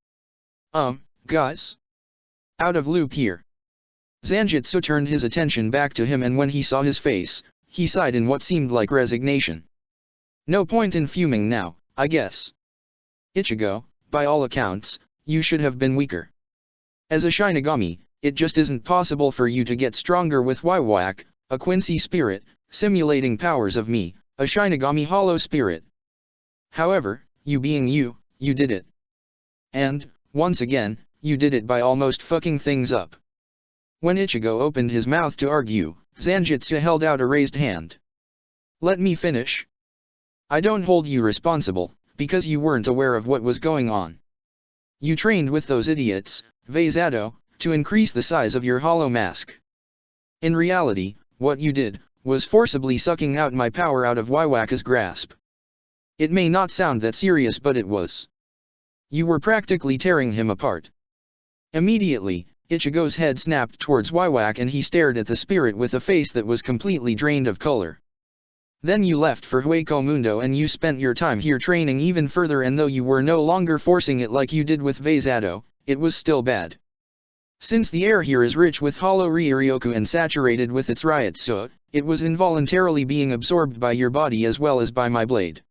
Guys? Out of loop here. Zanjitsu turned his attention back to him, and when he saw his face, he sighed in what seemed like resignation. No point in fuming now, I guess. Ichigo, by all accounts, you should have been weaker. As a Shinigami, it just isn't possible for you to get stronger with Waiwak, a Quincy spirit, simulating powers of me, a Shinigami hollow spirit. However, you being you, you did it. And, once again, you did it by almost fucking things up. When Ichigo opened his mouth to argue, Zanjitsu held out a raised hand. Let me finish. I don't hold you responsible, because you weren't aware of what was going on. You trained with those idiots, Vazado, to increase the size of your hollow mask. In reality, what you did, was forcibly sucking out my power out of Waiwaka's grasp. It may not sound that serious, but it was. You were practically tearing him apart. Immediately, Ichigo's head snapped towards Waiwak and he stared at the spirit with a face that was completely drained of color. Then you left for Hueco Mundo and you spent your time here training even further, and though you were no longer forcing it like you did with Vazado, it was still bad. Since the air here is rich with hollow Ryuryoku and saturated with its Ryutsu, it was involuntarily being absorbed by your body as well as by my blade.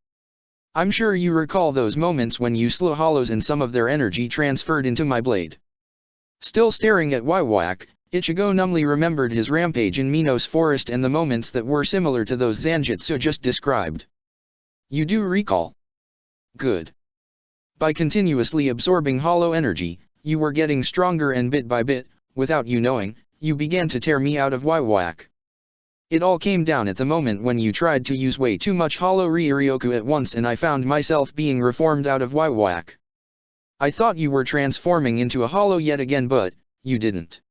I'm sure you recall those moments when you slew hollows and some of their energy transferred into my blade. Still staring at Waiwak, Ichigo numbly remembered his rampage in Minos Forest and the moments that were similar to those Zanjitsu just described. You do recall? Good. By continuously absorbing hollow energy, you were getting stronger, and bit by bit, without you knowing, you began to tear me out of Waiwak. It all came down at the moment when you tried to use way too much hollow Ryuryoku at once, and I found myself being reformed out of Waiwak. I thought you were transforming into a hollow yet again, but you didn't.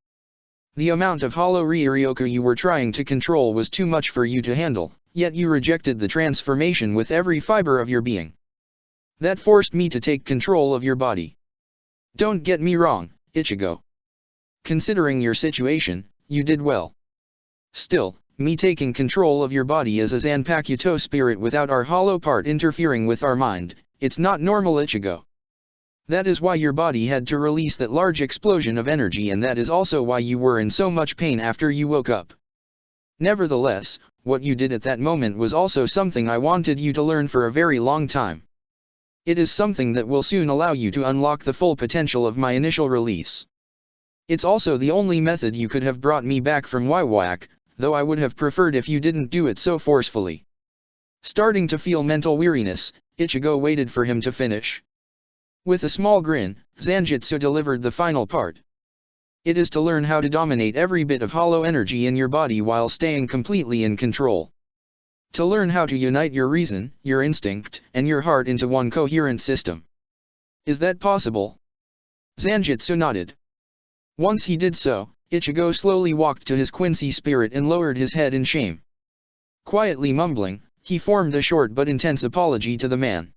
The amount of hollow Ryuryoku you were trying to control was too much for you to handle, yet you rejected the transformation with every fiber of your being. That forced me to take control of your body. Don't get me wrong, Ichigo. Considering your situation, you did well. Still, me taking control of your body as a Zanpakuto spirit without our hollow part interfering with our mind, it's not normal, Ichigo. That is why your body had to release that large explosion of energy, and that is also why you were in so much pain after you woke up. Nevertheless, what you did at that moment was also something I wanted you to learn for a very long time. It is something that will soon allow you to unlock the full potential of my initial release. It's also the only method you could have brought me back from Waiwak, though I would have preferred if you didn't do it so forcefully. Starting to feel mental weariness, Ichigo waited for him to finish. With a small grin, Zanjitsu delivered the final part. It is to learn how to dominate every bit of hollow energy in your body while staying completely in control. To learn how to unite your reason, your instinct, and your heart into one coherent system. Is that possible? Zanjitsu nodded. Once he did so, Ichigo slowly walked to his Quincy spirit and lowered his head in shame. Quietly mumbling, he formed a short but intense apology to the man.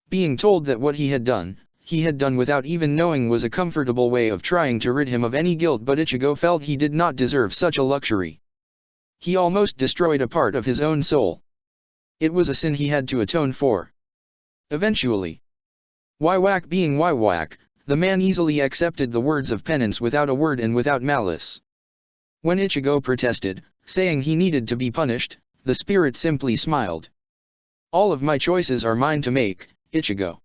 Being told that what he had done without even knowing was a comfortable way of trying to rid him of any guilt, but Ichigo felt he did not deserve such a luxury. He almost destroyed a part of his own soul. It was a sin he had to atone for. Eventually. Waiwak being Waiwak, the man easily accepted the words of penance without a word and without malice. When Ichigo protested, saying he needed to be punished, the spirit simply smiled. All of my choices are mine to make, Ichigo.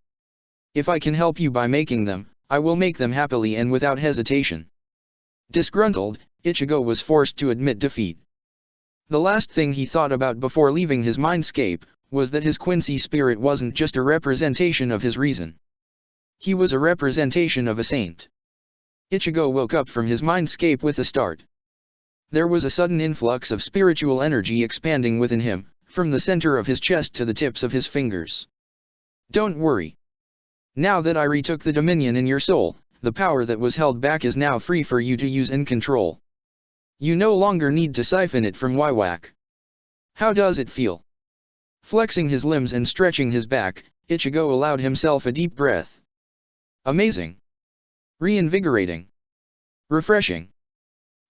If I can help you by making them, I will make them happily and without hesitation. Disgruntled, Ichigo was forced to admit defeat. The last thing he thought about before leaving his mindscape, was that his Quincy spirit wasn't just a representation of his reason. He was a representation of a saint. Ichigo woke up from his mindscape with a start. There was a sudden influx of spiritual energy expanding within him, from the center of his chest to the tips of his fingers. Don't worry. Now that I retook the dominion in your soul, the power that was held back is now free for you to use and control. You no longer need to siphon it from Waiwak. How does it feel? Flexing his limbs and stretching his back, Ichigo allowed himself a deep breath. Amazing. Reinvigorating. Refreshing.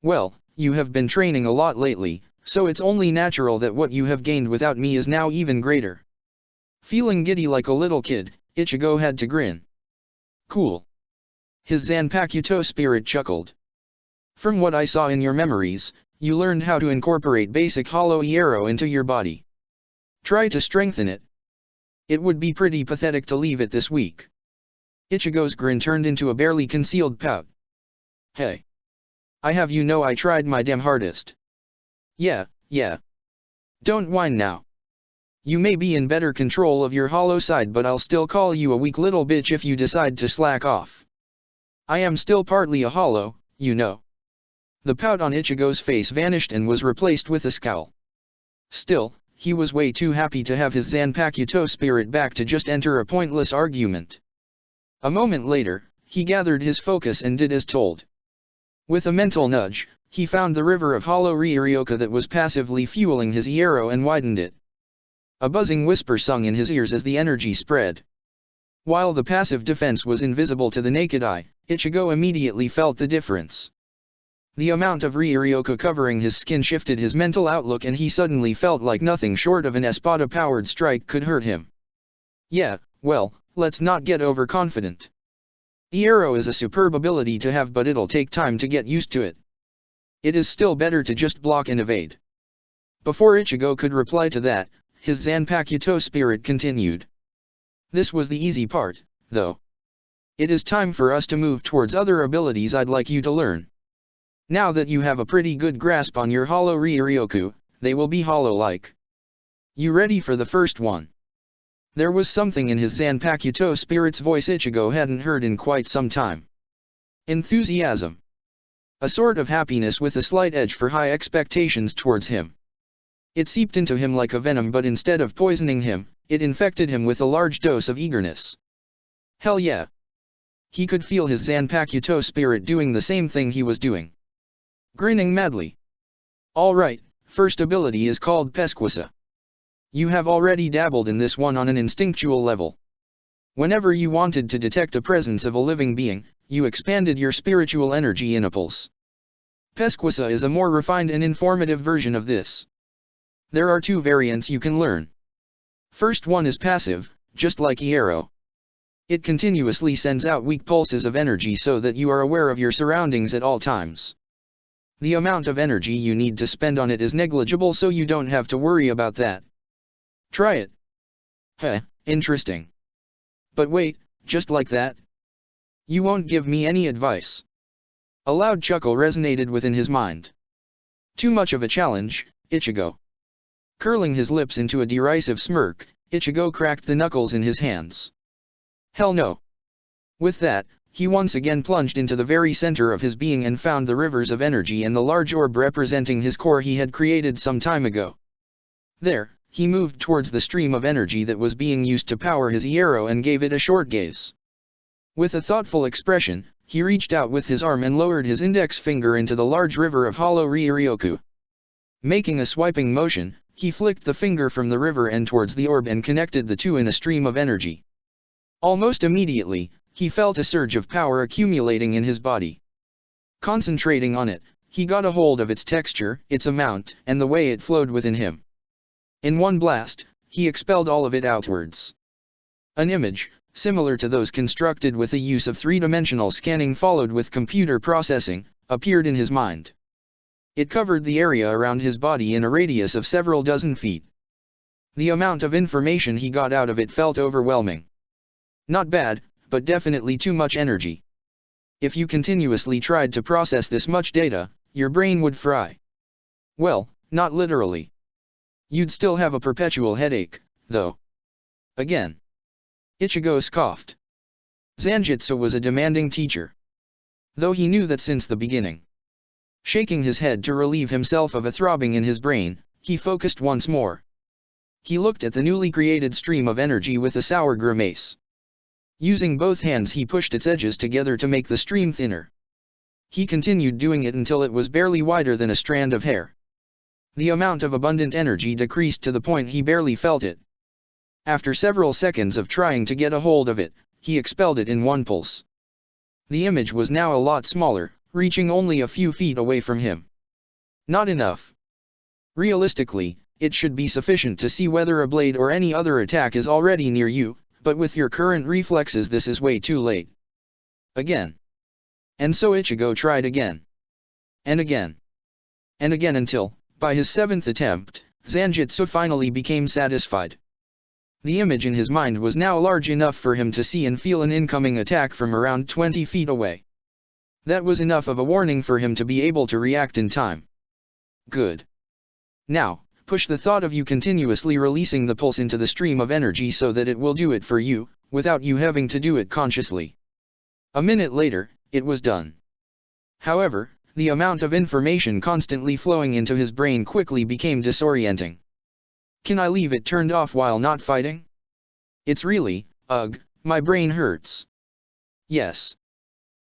Well, you have been training a lot lately, so it's only natural that what you have gained without me is now even greater. Feeling giddy like a little kid, Ichigo had to grin. Cool. His Zanpakuto spirit chuckled. From what I saw in your memories, you learned how to incorporate basic Hollow Iero into your body. Try to strengthen it. It would be pretty pathetic to leave it this week. Ichigo's grin turned into a barely concealed pout. Hey. I have you know I tried my damn hardest. Yeah. Don't whine now. You may be in better control of your hollow side, but I'll still call you a weak little bitch if you decide to slack off. I am still partly a hollow, you know. The pout on Ichigo's face vanished and was replaced with a scowl. Still, he was way too happy to have his Zanpakuto spirit back to just enter a pointless argument. A moment later, he gathered his focus and did as told. With a mental nudge, he found the river of Hollow Ryuryoka that was passively fueling his Iero and widened it. A buzzing whisper sung in his ears as the energy spread. While the passive defense was invisible to the naked eye, Ichigo immediately felt the difference. The amount of Ryuryoka covering his skin shifted his mental outlook, and he suddenly felt like nothing short of an Espada-powered strike could hurt him. Yeah, well, let's not get overconfident. Iero is a superb ability to have, but it'll take time to get used to it. It is still better to just block and evade. Before Ichigo could reply to that, his Zanpakuto spirit continued. This was the easy part, though. It is time for us to move towards other abilities I'd like you to learn. Now that you have a pretty good grasp on your Hollow Ryuryoku, they will be hollow-like. You ready for the first one? There was something in his Zanpakuto spirit's voice Ichigo hadn't heard in quite some time. Enthusiasm. A sort of happiness with a slight edge for high expectations towards him. It seeped into him like a venom, but instead of poisoning him, it infected him with a large dose of eagerness. Hell yeah! He could feel his Zanpakuto spirit doing the same thing he was doing. Grinning madly. Alright, first ability is called Pesquisa. You have already dabbled in this one on an instinctual level. Whenever you wanted to detect the presence of a living being, you expanded your spiritual energy in a pulse. Pesquisa is a more refined and informative version of this. There are two variants you can learn. First one is passive, just like Iero. It continuously sends out weak pulses of energy so that you are aware of your surroundings at all times. The amount of energy you need to spend on it is negligible, so you don't have to worry about that. Try it. Heh, interesting. But wait, just like that? You won't give me any advice? A loud chuckle resonated within his mind. Too much of a challenge, Ichigo. Curling his lips into a derisive smirk, Ichigo cracked the knuckles in his hands. Hell no. With that, he once again plunged into the very center of his being and found the rivers of energy and the large orb representing his core he had created some time ago. There, he moved towards the stream of energy that was being used to power his Iero and gave it a short gaze. With a thoughtful expression, he reached out with his arm and lowered his index finger into the large river of Hollow Ryuryoku. Making a swiping motion, he flicked the finger from the river end towards the orb and connected the two in a stream of energy. Almost immediately, he felt a surge of power accumulating in his body. Concentrating on it, he got a hold of its texture, its amount, and the way it flowed within him. In one blast, he expelled all of it outwards. An image, similar to those constructed with the use of three-dimensional scanning followed with computer processing, appeared in his mind. It covered the area around his body in a radius of several dozen feet. The amount of information he got out of it felt overwhelming. Not bad, but definitely too much energy. If you continuously tried to process this much data, your brain would fry. Well, not literally. You'd still have a perpetual headache, though. Again. Ichigo scoffed. Zanjitsu was a demanding teacher. Though he knew that since the beginning. Shaking his head to relieve himself of a throbbing in his brain, he focused once more. He looked at the newly created stream of energy with a sour grimace. Using both hands he pushed its edges together to make the stream thinner. He continued doing it until it was barely wider than a strand of hair. The amount of abundant energy decreased to the point he barely felt it. After several seconds of trying to get a hold of it, he expelled it in one pulse. The image was now a lot smaller, reaching only a few feet away from him. Not enough. Realistically, it should be sufficient to see whether a blade or any other attack is already near you, but with your current reflexes this is way too late. Again. And so Ichigo tried again. And again. And again until, by his 7th attempt, Zanjitsu finally became satisfied. The image in his mind was now large enough for him to see and feel an incoming attack from around 20 feet away. That was enough of a warning for him to be able to react in time. Good. Now, push the thought of you continuously releasing the pulse into the stream of energy so that it will do it for you, without you having to do it consciously. A minute later, it was done. However, the amount of information constantly flowing into his brain quickly became disorienting. Can I leave it turned off while not fighting? It's really, my brain hurts. Yes.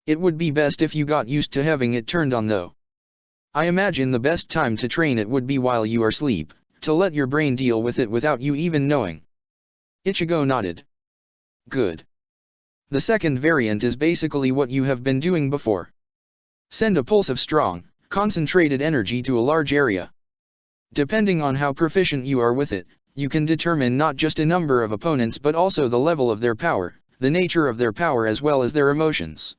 It would be best if you got used to having it turned on though. I imagine the best time to train it would be while you are asleep, to let your brain deal with it without you even knowing. Ichigo nodded. Good. The second variant is basically what you have been doing before. Send a pulse of strong, concentrated energy to a large area. Depending on how proficient you are with it, you can determine not just a number of opponents but also the level of their power, the nature of their power as well as their emotions.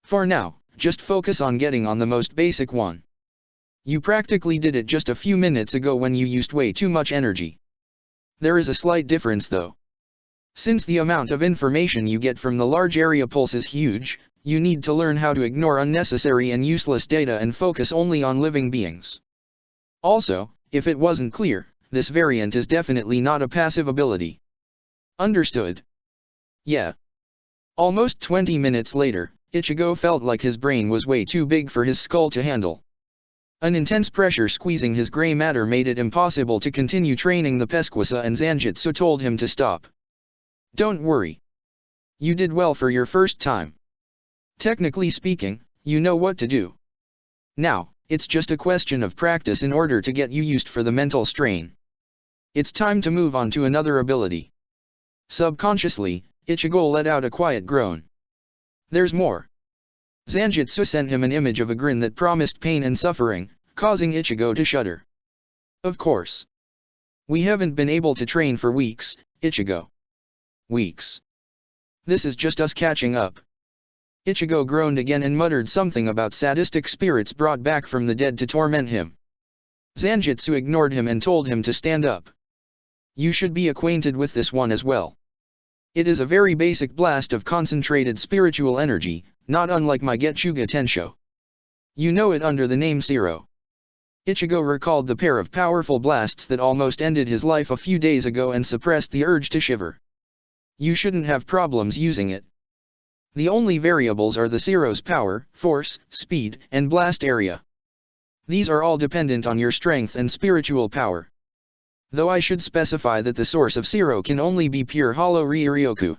For now, just focus on getting on the most basic one. You practically did it just a few minutes ago when you used way too much energy. There is a slight difference though. Since the amount of information you get from the large area pulse is huge, you need to learn how to ignore unnecessary and useless data and focus only on living beings. Also, if it wasn't clear, this variant is definitely not a passive ability. Understood? Yeah. Almost 20 minutes later, Ichigo felt like his brain was way too big for his skull to handle. An intense pressure squeezing his gray matter made it impossible to continue training the Pesquisa, and Zanjitsu told him to stop. Don't worry. You did well for your first time. Technically speaking, you know what to do. Now, it's just a question of practice in order to get you used for the mental strain. It's time to move on to another ability. Subconsciously, Ichigo let out a quiet groan. There's more. Zanjitsu sent him an image of a grin that promised pain and suffering, causing Ichigo to shudder. Of course. We haven't been able to train for weeks, Ichigo. Weeks. This is just us catching up. Ichigo groaned again and muttered something about sadistic spirits brought back from the dead to torment him. Zanjitsu ignored him and told him to stand up. You should be acquainted with this one as well. It is a very basic blast of concentrated spiritual energy, not unlike my Getsuga Tensho. You know it under the name Zero. Ichigo recalled the pair of powerful blasts that almost ended his life a few days ago and suppressed the urge to shiver. You shouldn't have problems using it. The only variables are the Zero's power, force, speed, and blast area. These are all dependent on your strength and spiritual power. Though I should specify that the source of Zero can only be pure Hollow Ryuryoku.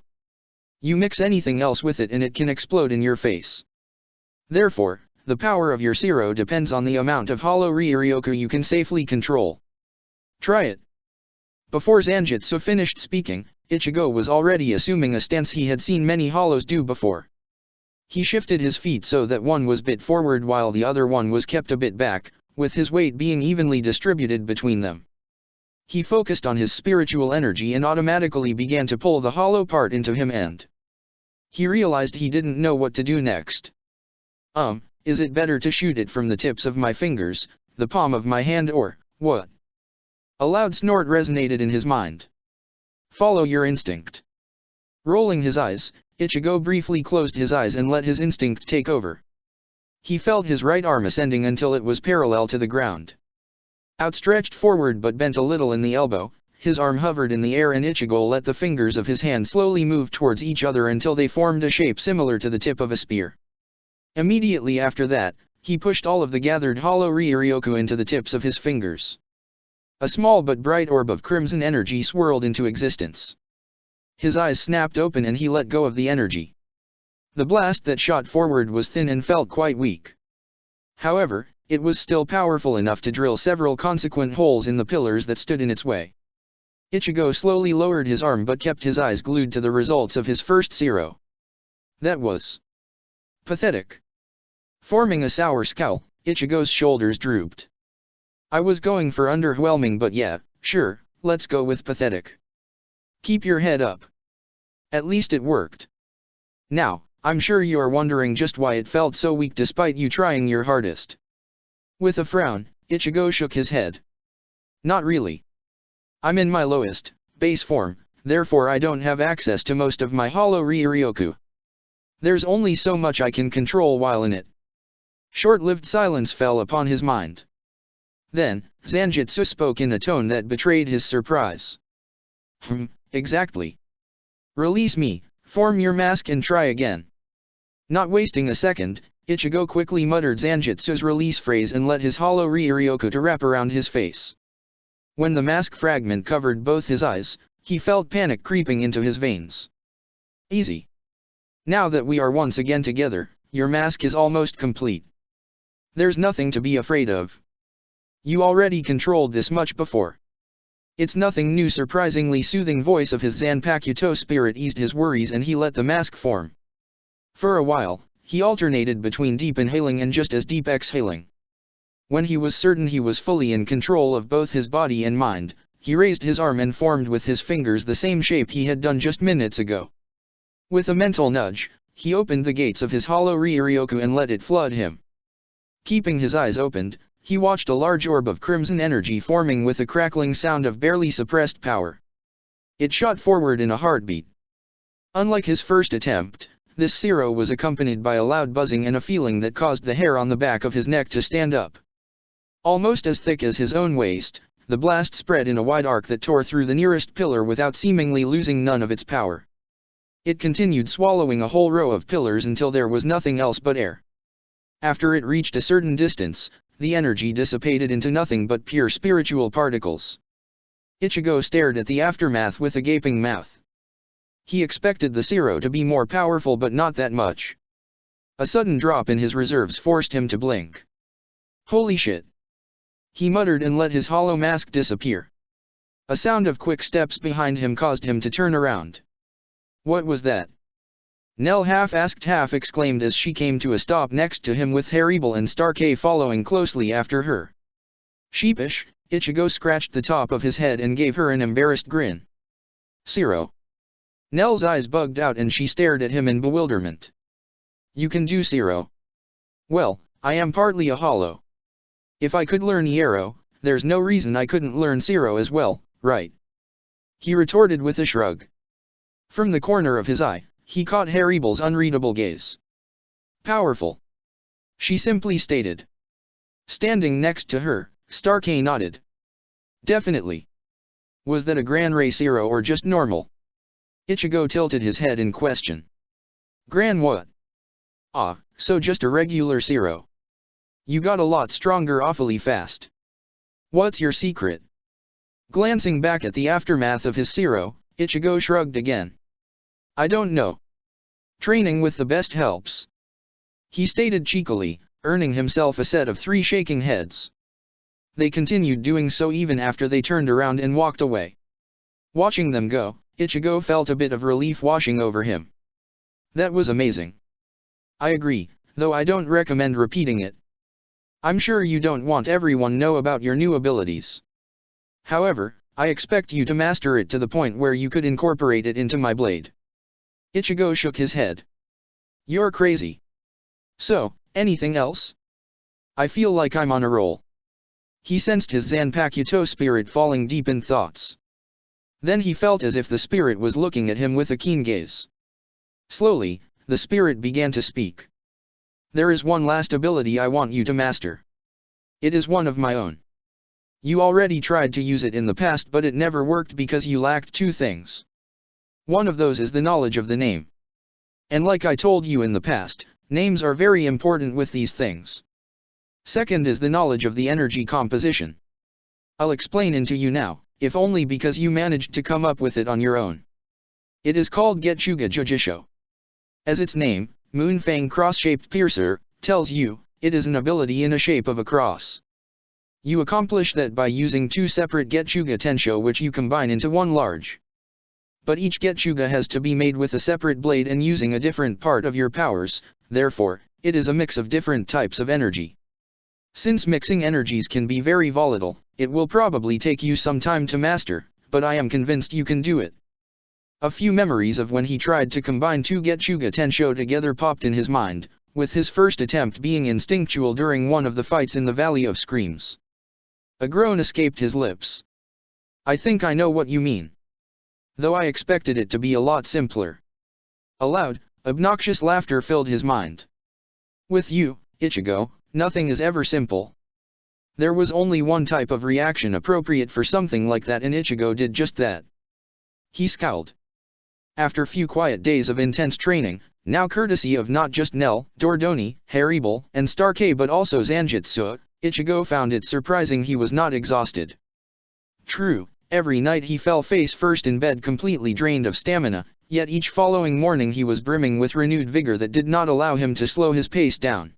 You mix anything else with it and it can explode in your face. Therefore, the power of your Zero depends on the amount of Hollow Ryuryoku you can safely control. Try it. Before Zanjitsu finished speaking, Ichigo was already assuming a stance he had seen many hollows do before. He shifted his feet so that one was bit forward while the other one was kept a bit back, with his weight being evenly distributed between them. He focused on his spiritual energy and automatically began to pull the hollow part into him, and he realized he didn't know what to do next. Is it better to shoot it from the tips of my fingers, the palm of my hand, or what? A loud snort resonated in his mind. Follow your instinct. Rolling his eyes, Ichigo briefly closed his eyes and let his instinct take over. He felt his right arm ascending until it was parallel to the ground. Outstretched forward but bent a little in the elbow, his arm hovered in the air and Ichigo let the fingers of his hand slowly move towards each other until they formed a shape similar to the tip of a spear. Immediately after that, he pushed all of the gathered Hollow Ryuryoku into the tips of his fingers. A small but bright orb of crimson energy swirled into existence. His eyes snapped open and he let go of the energy. The blast that shot forward was thin and felt quite weak. However, it was still powerful enough to drill several consequent holes in the pillars that stood in its way. Ichigo slowly lowered his arm but kept his eyes glued to the results of his first Zero. That was Pathetic. Forming a sour scowl, Ichigo's shoulders drooped. I was going for underwhelming, but yeah, sure, let's go with pathetic. Keep your head up. At least it worked. Now, I'm sure you are wondering just why it felt so weak despite you trying your hardest. With a frown, Ichigo shook his head. Not really. I'm in my lowest, base form, therefore I don't have access to most of my Hollow Ryuryoku. There's only so much I can control while in it. Short-lived silence fell upon his mind. Then, Zanjitsu spoke in a tone that betrayed his surprise. Exactly. Release me, form your mask and try again. Not wasting a second, Ichigo quickly muttered Zanjitsu's release phrase and let his Hollow Ryuryoku to wrap around his face. When the mask fragment covered both his eyes, he felt panic creeping into his veins. Easy. Now that we are once again together, your mask is almost complete. There's nothing to be afraid of. You already controlled this much before. It's nothing new. Surprisingly soothing voice of his Zanpakuto spirit eased his worries and he let the mask form. For a while, he alternated between deep inhaling and just as deep exhaling. When he was certain he was fully in control of both his body and mind, he raised his arm and formed with his fingers the same shape he had done just minutes ago. With a mental nudge, he opened the gates of his Hollow Ryuryoku and let it flood him. Keeping his eyes opened, he watched a large orb of crimson energy forming with a crackling sound of barely suppressed power. It shot forward in a heartbeat. Unlike his first attempt, this Zero was accompanied by a loud buzzing and a feeling that caused the hair on the back of his neck to stand up. Almost as thick as his own waist, the blast spread in a wide arc that tore through the nearest pillar without seemingly losing none of its power. It continued swallowing a whole row of pillars until there was nothing else but air. After it reached a certain distance, the energy dissipated into nothing but pure spiritual particles. Ichigo stared at the aftermath with a gaping mouth. He expected the Zero to be more powerful but not that much. A sudden drop in his reserves forced him to blink. Holy shit! He muttered and let his hollow mask disappear. A sound of quick steps behind him caused him to turn around. What was that? Nell half asked half exclaimed as she came to a stop next to him with Haribel and Starkey following closely after her. Sheepish, Ichigo scratched the top of his head and gave her an embarrassed grin. Zero. Nell's eyes bugged out and she stared at him in bewilderment. You can do Zero? Well, I am partly a hollow. If I could learn Iero, there's no reason I couldn't learn Zero as well, right? He retorted with a shrug. From the corner of his eye, he caught Haribel's unreadable gaze. Powerful. She simply stated. Standing next to her, Starkey nodded. Definitely. Was that a Gran Ray Zero or just normal? Ichigo tilted his head in question. Gran what? Ah, so just a regular Zero. You got a lot stronger awfully fast. What's your secret? Glancing back at the aftermath of his Zero, Ichigo shrugged again. I don't know. Training with the best helps. He stated cheekily, earning himself a set of 3 shaking heads. They continued doing so even after they turned around and walked away. Watching them go, Ichigo felt a bit of relief washing over him. That was amazing. I agree, though I don't recommend repeating it. I'm sure you don't want everyone know about your new abilities. However, I expect you to master it to the point where you could incorporate it into my blade. Ichigo shook his head. You're crazy. So, anything else? I feel like I'm on a roll. He sensed his Zanpakuto spirit falling deep in thoughts. Then he felt as if the spirit was looking at him with a keen gaze. Slowly, the spirit began to speak. There is one last ability I want you to master. It is one of my own. You already tried to use it in the past but it never worked because you lacked 2 things. One of those is the knowledge of the name. And like I told you in the past, names are very important with these things. Second is the knowledge of the energy composition. I'll explain it to you now, if only because you managed to come up with it on your own. It is called Getsuga Jujisho. As its name, Moonfang Cross-Shaped Piercer, tells you, it is an ability in a shape of a cross. You accomplish that by using 2 separate Getsuga Tensho which you combine into one large But each Getchuga has to be made with a separate blade and using a different part of your powers, therefore, it is a mix of different types of energy. Since mixing energies can be very volatile, it will probably take you some time to master, but I am convinced you can do it. A few memories of when he tried to combine two Getchuga Tensho together popped in his mind, with his first attempt being instinctual during one of the fights in the Valley of Screams. A groan escaped his lips. I think I know what you mean. Though I expected it to be a lot simpler. A loud, obnoxious laughter filled his mind. With you, Ichigo, nothing is ever simple. There was only one type of reaction appropriate for something like that and Ichigo did just that. He scowled. After few quiet days of intense training, now courtesy of not just Nell, Dordoni, Haribel, and Stark but also Zanjitsu, Ichigo found it surprising he was not exhausted. True, every night he fell face first in bed completely drained of stamina, yet each following morning he was brimming with renewed vigor that did not allow him to slow his pace down.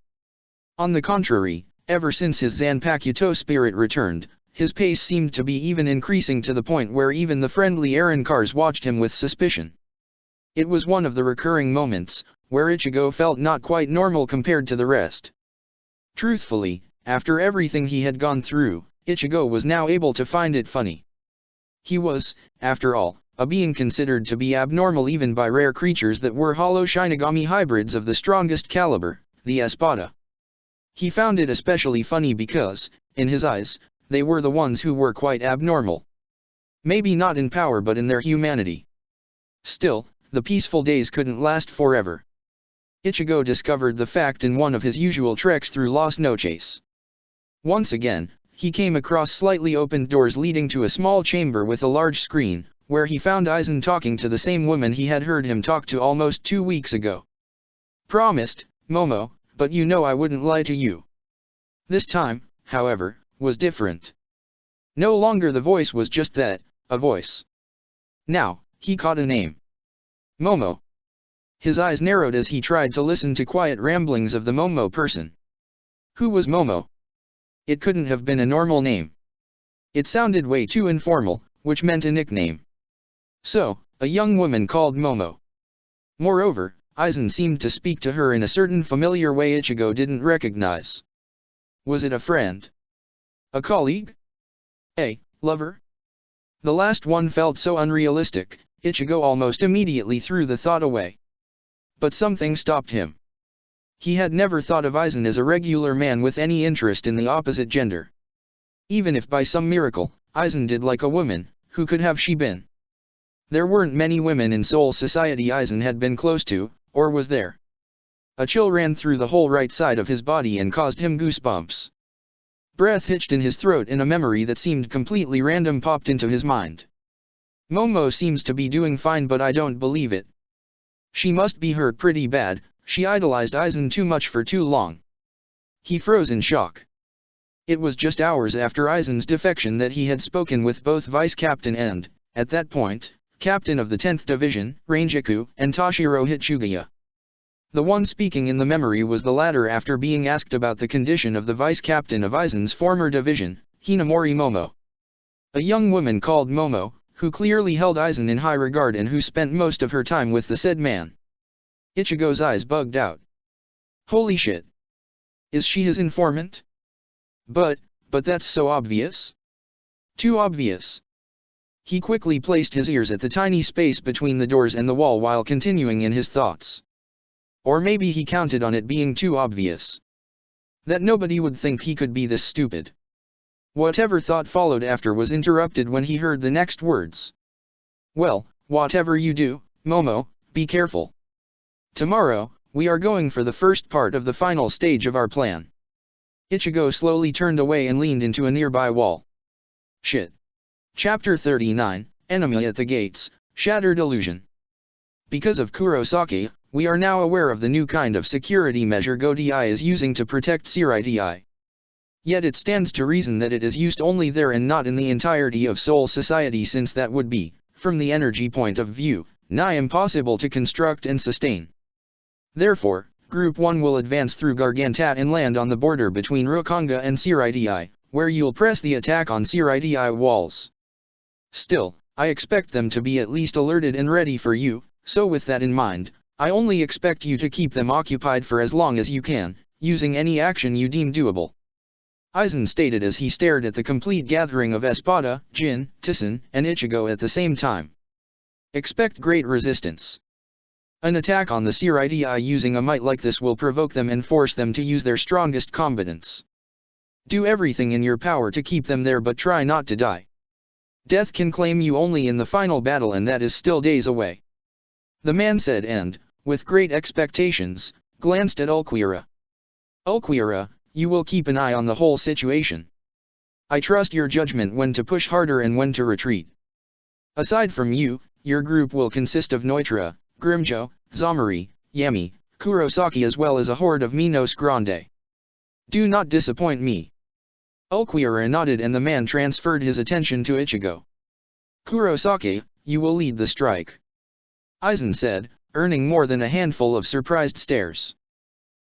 On the contrary, ever since his Zanpakuto spirit returned, his pace seemed to be even increasing to the point where even the friendly Arankars watched him with suspicion. It was one of the recurring moments, where Ichigo felt not quite normal compared to the rest. Truthfully, after everything he had gone through, Ichigo was now able to find it funny. He was, after all, a being considered to be abnormal even by rare creatures that were hollow Shinigami hybrids of the strongest caliber, the Espada. He found it especially funny because, in his eyes, they were the ones who were quite abnormal. Maybe not in power but in their humanity. Still, the peaceful days couldn't last forever. Ichigo discovered the fact in one of his usual treks through Las Noches. Once again, he came across slightly opened doors leading to a small chamber with a large screen, where he found Aizen talking to the same woman he had heard him talk to almost 2 weeks ago. Promised, Momo, but you know I wouldn't lie to you. This time, however, was different. No longer the voice was just that, a voice. Now, he caught a name. Momo. His eyes narrowed as he tried to listen to quiet ramblings of the Momo person. Who was Momo? It couldn't have been a normal name. It sounded way too informal, which meant a nickname. So, a young woman called Momo. Moreover, Aizen seemed to speak to her in a certain familiar way Ichigo didn't recognize. Was it a friend? A colleague? A lover? The last one felt so unrealistic, Ichigo almost immediately threw the thought away. But something stopped him. He had never thought of Aizen as a regular man with any interest in the opposite gender. Even if by some miracle, Aizen did like a woman, who could have she been? There weren't many women in Soul Society Aizen had been close to, or was there? A chill ran through the whole right side of his body and caused him goosebumps. Breath hitched in his throat and a memory that seemed completely random popped into his mind. Momo seems to be doing fine but I don't believe it. She must be hurt pretty bad, she idolized Aizen too much for too long. He froze in shock. It was just hours after Aizen's defection that he had spoken with both Vice Captain and, at that point, Captain of the 10th Division, Ranjaku, and Toshiro Hitsugaya. The one speaking in the memory was the latter after being asked about the condition of the Vice Captain of Aizen's former division, Hinamori Momo. A young woman called Momo, who clearly held Aizen in high regard and who spent most of her time with the said man. Ichigo's eyes bugged out. Holy shit. Is she his informant? But that's so obvious. Too obvious. He quickly placed his ears at the tiny space between the doors and the wall while continuing in his thoughts. Or maybe he counted on it being too obvious. That nobody would think he could be this stupid. Whatever thought followed after was interrupted when he heard the next words. Well, whatever you do, Momo, be careful. Tomorrow, we are going for the first part of the final stage of our plan. Ichigo slowly turned away and leaned into a nearby wall. Shit. Chapter 39, Enemy at the Gates, Shattered Illusion. Because of Kurosaki, we are now aware of the new kind of security measure Go-Di is using to protect Shirai-Di. Yet it stands to reason that it is used only there and not in the entirety of Soul Society since that would be, from the energy point of view, nigh impossible to construct and sustain. Therefore, Group 1 will advance through Gargantat and land on the border between Rokanga and Shirai-Di, where you'll press the attack on Shirai-Di walls. Still, I expect them to be at least alerted and ready for you, so with that in mind, I only expect you to keep them occupied for as long as you can, using any action you deem doable. Aizen stated as he stared at the complete gathering of Espada, Jin, Tison, and Ichigo at the same time. Expect great resistance. An attack on the Shirai using a might like this will provoke them and force them to use their strongest combatants. Do everything in your power to keep them there, but try not to die. Death can claim you only in the final battle, and that is still days away. The man said and, with great expectations, glanced at Ulquiorra. Ulquiorra, you will keep an eye on the whole situation. I trust your judgment when to push harder and when to retreat. Aside from you, your group will consist of Noitra, Grimjo, Zamari, Yami, Kurosaki, as well as a horde of Minos Grande. Do not disappoint me. Ulquiorra nodded and the man transferred his attention to Ichigo. Kurosaki, you will lead the strike. Aizen said, earning more than a handful of surprised stares.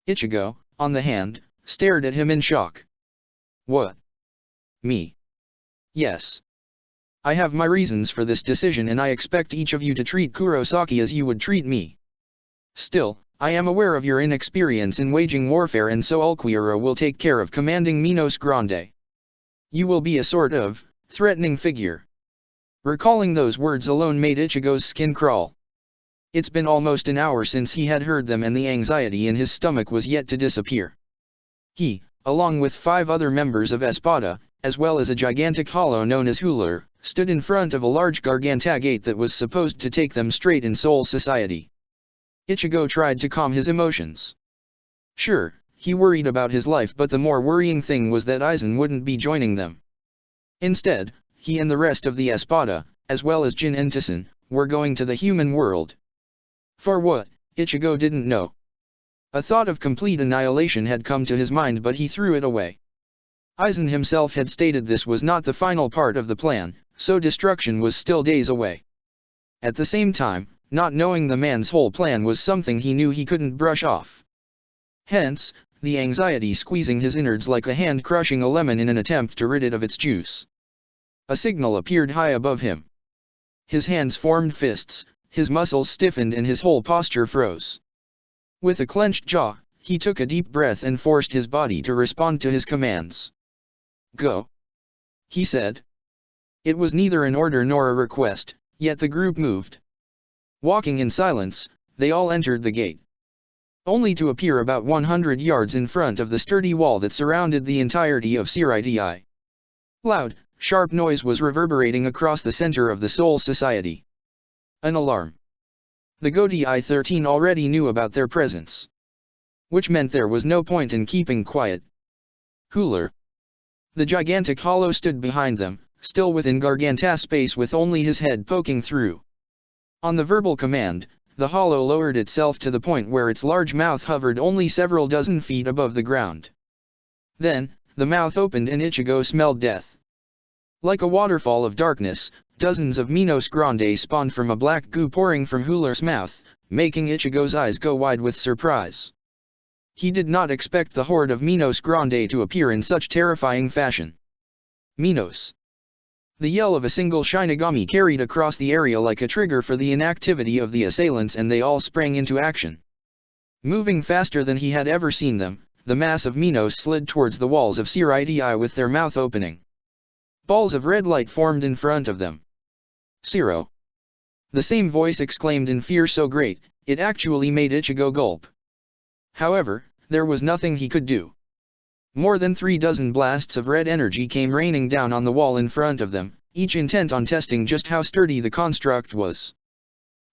Ichigo, on the hand, stared at him in shock. What? Me? Yes. I have my reasons for this decision, and I expect each of you to treat Kurosaki as you would treat me. Still, I am aware of your inexperience in waging warfare, and so Ulquiorra will take care of commanding Minos Grande. You will be a sort of threatening figure. Recalling those words alone made Ichigo's skin crawl. It's been almost an hour since he had heard them, and the anxiety in his stomach was yet to disappear. He, along with 5 other members of Espada, as well as a gigantic hollow known as Huller, stood in front of a large Garganta gate that was supposed to take them straight in Soul Society. Ichigo tried to calm his emotions. Sure, he worried about his life, but the more worrying thing was that Aizen wouldn't be joining them. Instead, he and the rest of the Espada, as well as Jin and Tison, were going to the human world. For what, Ichigo didn't know. A thought of complete annihilation had come to his mind, but he threw it away. Aizen himself had stated this was not the final part of the plan, so destruction was still days away. At the same time, not knowing the man's whole plan was something he knew he couldn't brush off. Hence, the anxiety squeezing his innards like a hand crushing a lemon in an attempt to rid it of its juice. A signal appeared high above him. His hands formed fists, his muscles stiffened and his whole posture froze. With a clenched jaw, he took a deep breath and forced his body to respond to his commands. Go, he said. It was neither an order nor a request, yet the group moved. Walking in silence, they all entered the gate. Only to appear about 100 yards in front of the sturdy wall that surrounded the entirety of Shirai. Loud, sharp noise was reverberating across the center of the Soul Society. An alarm. The Godii 13 already knew about their presence. Which meant there was no point in keeping quiet. Huller. The gigantic hollow stood behind them, still within Garganta space with only his head poking through. On the verbal command, the hollow lowered itself to the point where its large mouth hovered only several dozen feet above the ground. Then, the mouth opened and Ichigo smelled death. Like a waterfall of darkness, dozens of Minos Grande spawned from a black goo pouring from Huller's mouth, making Ichigo's eyes go wide with surprise. He did not expect the horde of Minos Grande to appear in such terrifying fashion. Minos. The yell of a single Shinigami carried across the area like a trigger for the inactivity of the assailants, and they all sprang into action. Moving faster than he had ever seen them, the mass of Minos slid towards the walls of Shirai with their mouth opening. Balls of red light formed in front of them. Zero. The same voice exclaimed in fear so great, it actually made Ichigo gulp. However, there was nothing he could do. More than 36 blasts of red energy came raining down on the wall in front of them, each intent on testing just how sturdy the construct was.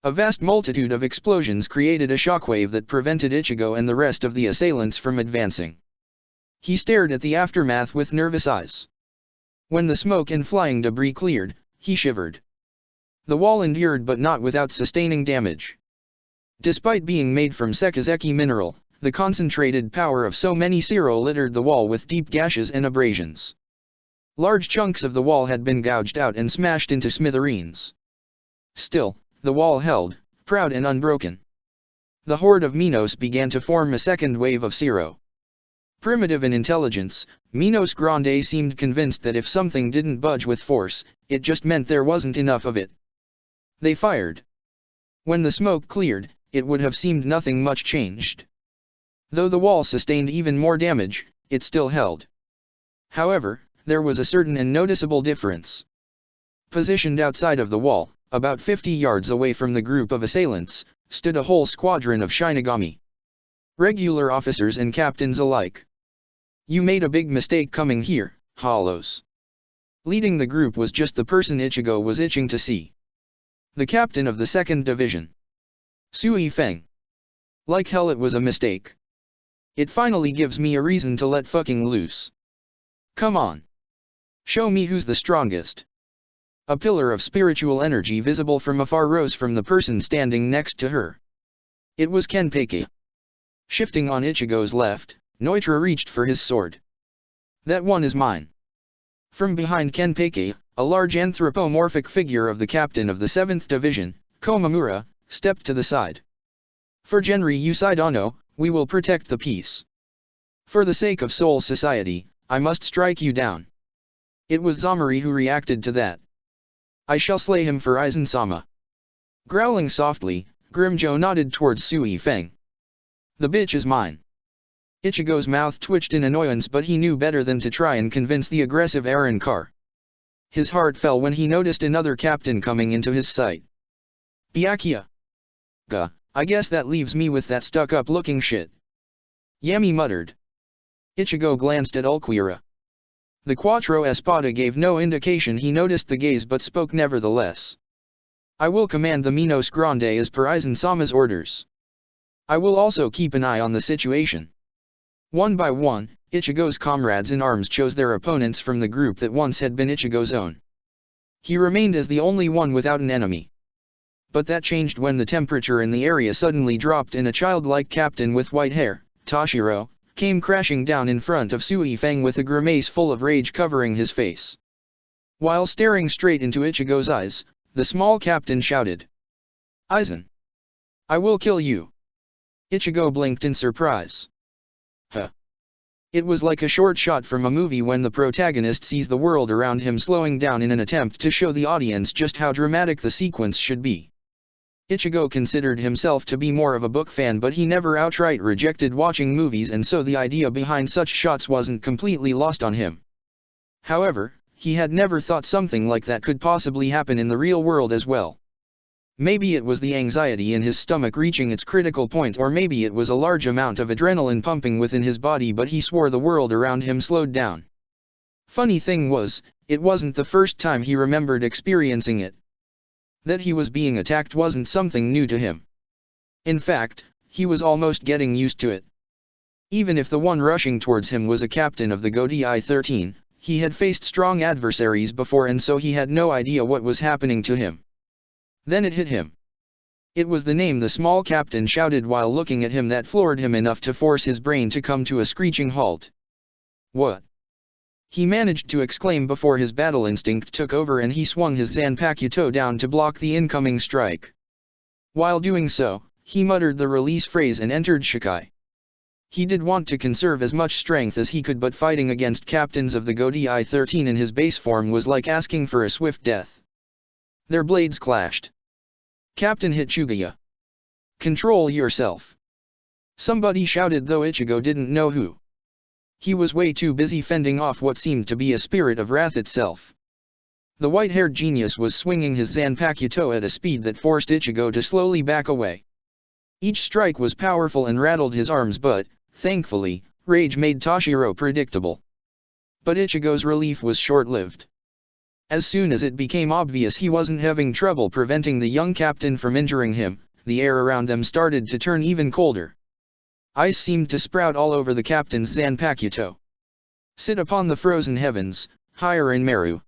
A vast multitude of explosions created a shockwave that prevented Ichigo and the rest of the assailants from advancing. He stared at the aftermath with nervous eyes. When the smoke and flying debris cleared, he shivered. The wall endured, but not without sustaining damage. Despite being made from Sekizeki mineral, the concentrated power of so many Zero littered the wall with deep gashes and abrasions. Large chunks of the wall had been gouged out and smashed into smithereens. Still, the wall held, proud and unbroken. The horde of Minos began to form a second wave of Zero. Primitive in intelligence, Minos Grande seemed convinced that if something didn't budge with force, it just meant there wasn't enough of it. They fired. When the smoke cleared, it would have seemed nothing much changed. Though the wall sustained even more damage, it still held. However, there was a certain and noticeable difference. Positioned outside of the wall, about 50 yards away from the group of assailants, stood a whole squadron of Shinigami. Regular officers and captains alike. You made a big mistake coming here, Hollows. Leading the group was just the person Ichigo was itching to see. The captain of the 2nd Division. Sui Feng. Like hell it was a mistake. It finally gives me a reason to let fucking loose. Come on. Show me who's the strongest. A pillar of spiritual energy visible from afar rose from the person standing next to her. It was Kenpeki. Shifting on Ichigo's left, Noitra reached for his sword. That one is mine. From behind Kenpeki, a large anthropomorphic figure of the captain of the 7th Division, Komamura, stepped to the side. For Genri Usaidano, we will protect the peace. For the sake of Soul Society, I must strike you down. It was Zamari who reacted to that. I shall slay him for Aizen-sama. Growling softly, Grimjo nodded towards Sui Feng. The bitch is mine. Ichigo's mouth twitched in annoyance, but he knew better than to try and convince the aggressive Arrancar. His heart fell when he noticed another captain coming into his sight. Byakuya. Gah, I guess that leaves me with that stuck-up looking shit. Yami muttered. Ichigo glanced at Ulquiorra. The Quattro Espada gave no indication he noticed the gaze but spoke nevertheless. I will command the Minos Grande as per Aizen-sama's orders. I will also keep an eye on the situation. One by one, Ichigo's comrades in arms chose their opponents from the group that once had been Ichigo's own. He remained as the only one without an enemy. But that changed when the temperature in the area suddenly dropped and a childlike captain with white hair, Toshiro, came crashing down in front of Sui Feng with a grimace full of rage covering his face. While staring straight into Ichigo's eyes, the small captain shouted. Aizen! I will kill you! Ichigo blinked in surprise. Huh. It was like a short shot from a movie when the protagonist sees the world around him slowing down in an attempt to show the audience just how dramatic the sequence should be. Ichigo considered himself to be more of a book fan, but he never outright rejected watching movies, and so the idea behind such shots wasn't completely lost on him. However, he had never thought something like that could possibly happen in the real world as well. Maybe it was the anxiety in his stomach reaching its critical point, or maybe it was a large amount of adrenaline pumping within his body, but he swore the world around him slowed down. Funny thing was, it wasn't the first time he remembered experiencing it. That he was being attacked wasn't something new to him. In fact, he was almost getting used to it. Even if the one rushing towards him was a captain of the Godai 13, he had faced strong adversaries before, and so he had no idea what was happening to him. Then it hit him. It was the name the small captain shouted while looking at him that floored him enough to force his brain to come to a screeching halt. What? He managed to exclaim before his battle instinct took over and he swung his Zanpakuto down to block the incoming strike. While doing so, he muttered the release phrase and entered Shikai. He did want to conserve as much strength as he could, but fighting against captains of the Godai 13 in his base form was like asking for a swift death. Their blades clashed. Captain Hitsugaya. Control yourself. Somebody shouted, though Ichigo didn't know who. He was way too busy fending off what seemed to be a spirit of wrath itself. The white-haired genius was swinging his Zanpakuto at a speed that forced Ichigo to slowly back away. Each strike was powerful and rattled his arms, but, thankfully, rage made Toshiro predictable. But Ichigo's relief was short-lived. As soon as it became obvious he wasn't having trouble preventing the young captain from injuring him, the air around them started to turn even colder. Ice seemed to sprout all over the captain's Zanpakuto. Sit upon the frozen heavens, higher in Meru.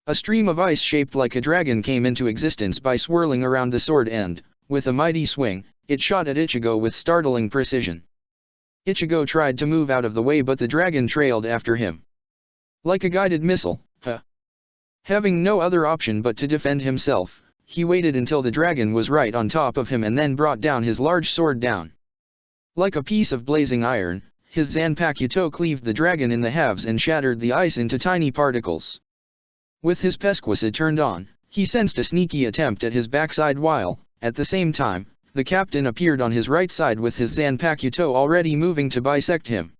A stream of ice shaped like a dragon came into existence by swirling around the sword and, with a mighty swing, it shot at Ichigo with startling precision. Ichigo tried to move out of the way, but the dragon trailed after him. Like a guided missile, Having no other option but to defend himself, he waited until the dragon was right on top of him and then brought down his large sword down. Like a piece of blazing iron, his Zanpakuto cleaved the dragon in the halves and shattered the ice into tiny particles. With his Pesquisa turned on, he sensed a sneaky attempt at his backside while, at the same time, the captain appeared on his right side with his Zanpakuto already moving to bisect him.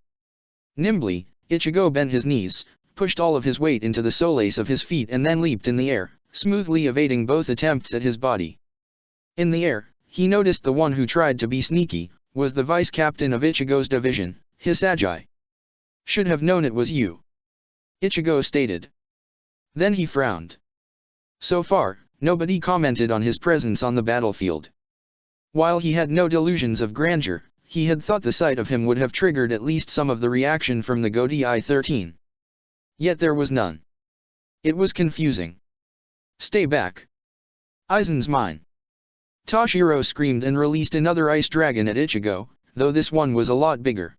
Nimbly, Ichigo bent his knees, pushed all of his weight into the soles of his feet and then leaped in the air, smoothly evading both attempts at his body. In the air, he noticed the one who tried to be sneaky was the vice captain of Ichigo's division, Hisagi. "Should have known it was you," Ichigo stated. Then he frowned. So far, nobody commented on his presence on the battlefield. While he had no delusions of grandeur, he had thought the sight of him would have triggered at least some of the reaction from the Godi 13. Yet there was none. It was confusing. "Stay back. Aizen's mine." Toshiro screamed and released another ice dragon at Ichigo, though this one was a lot bigger.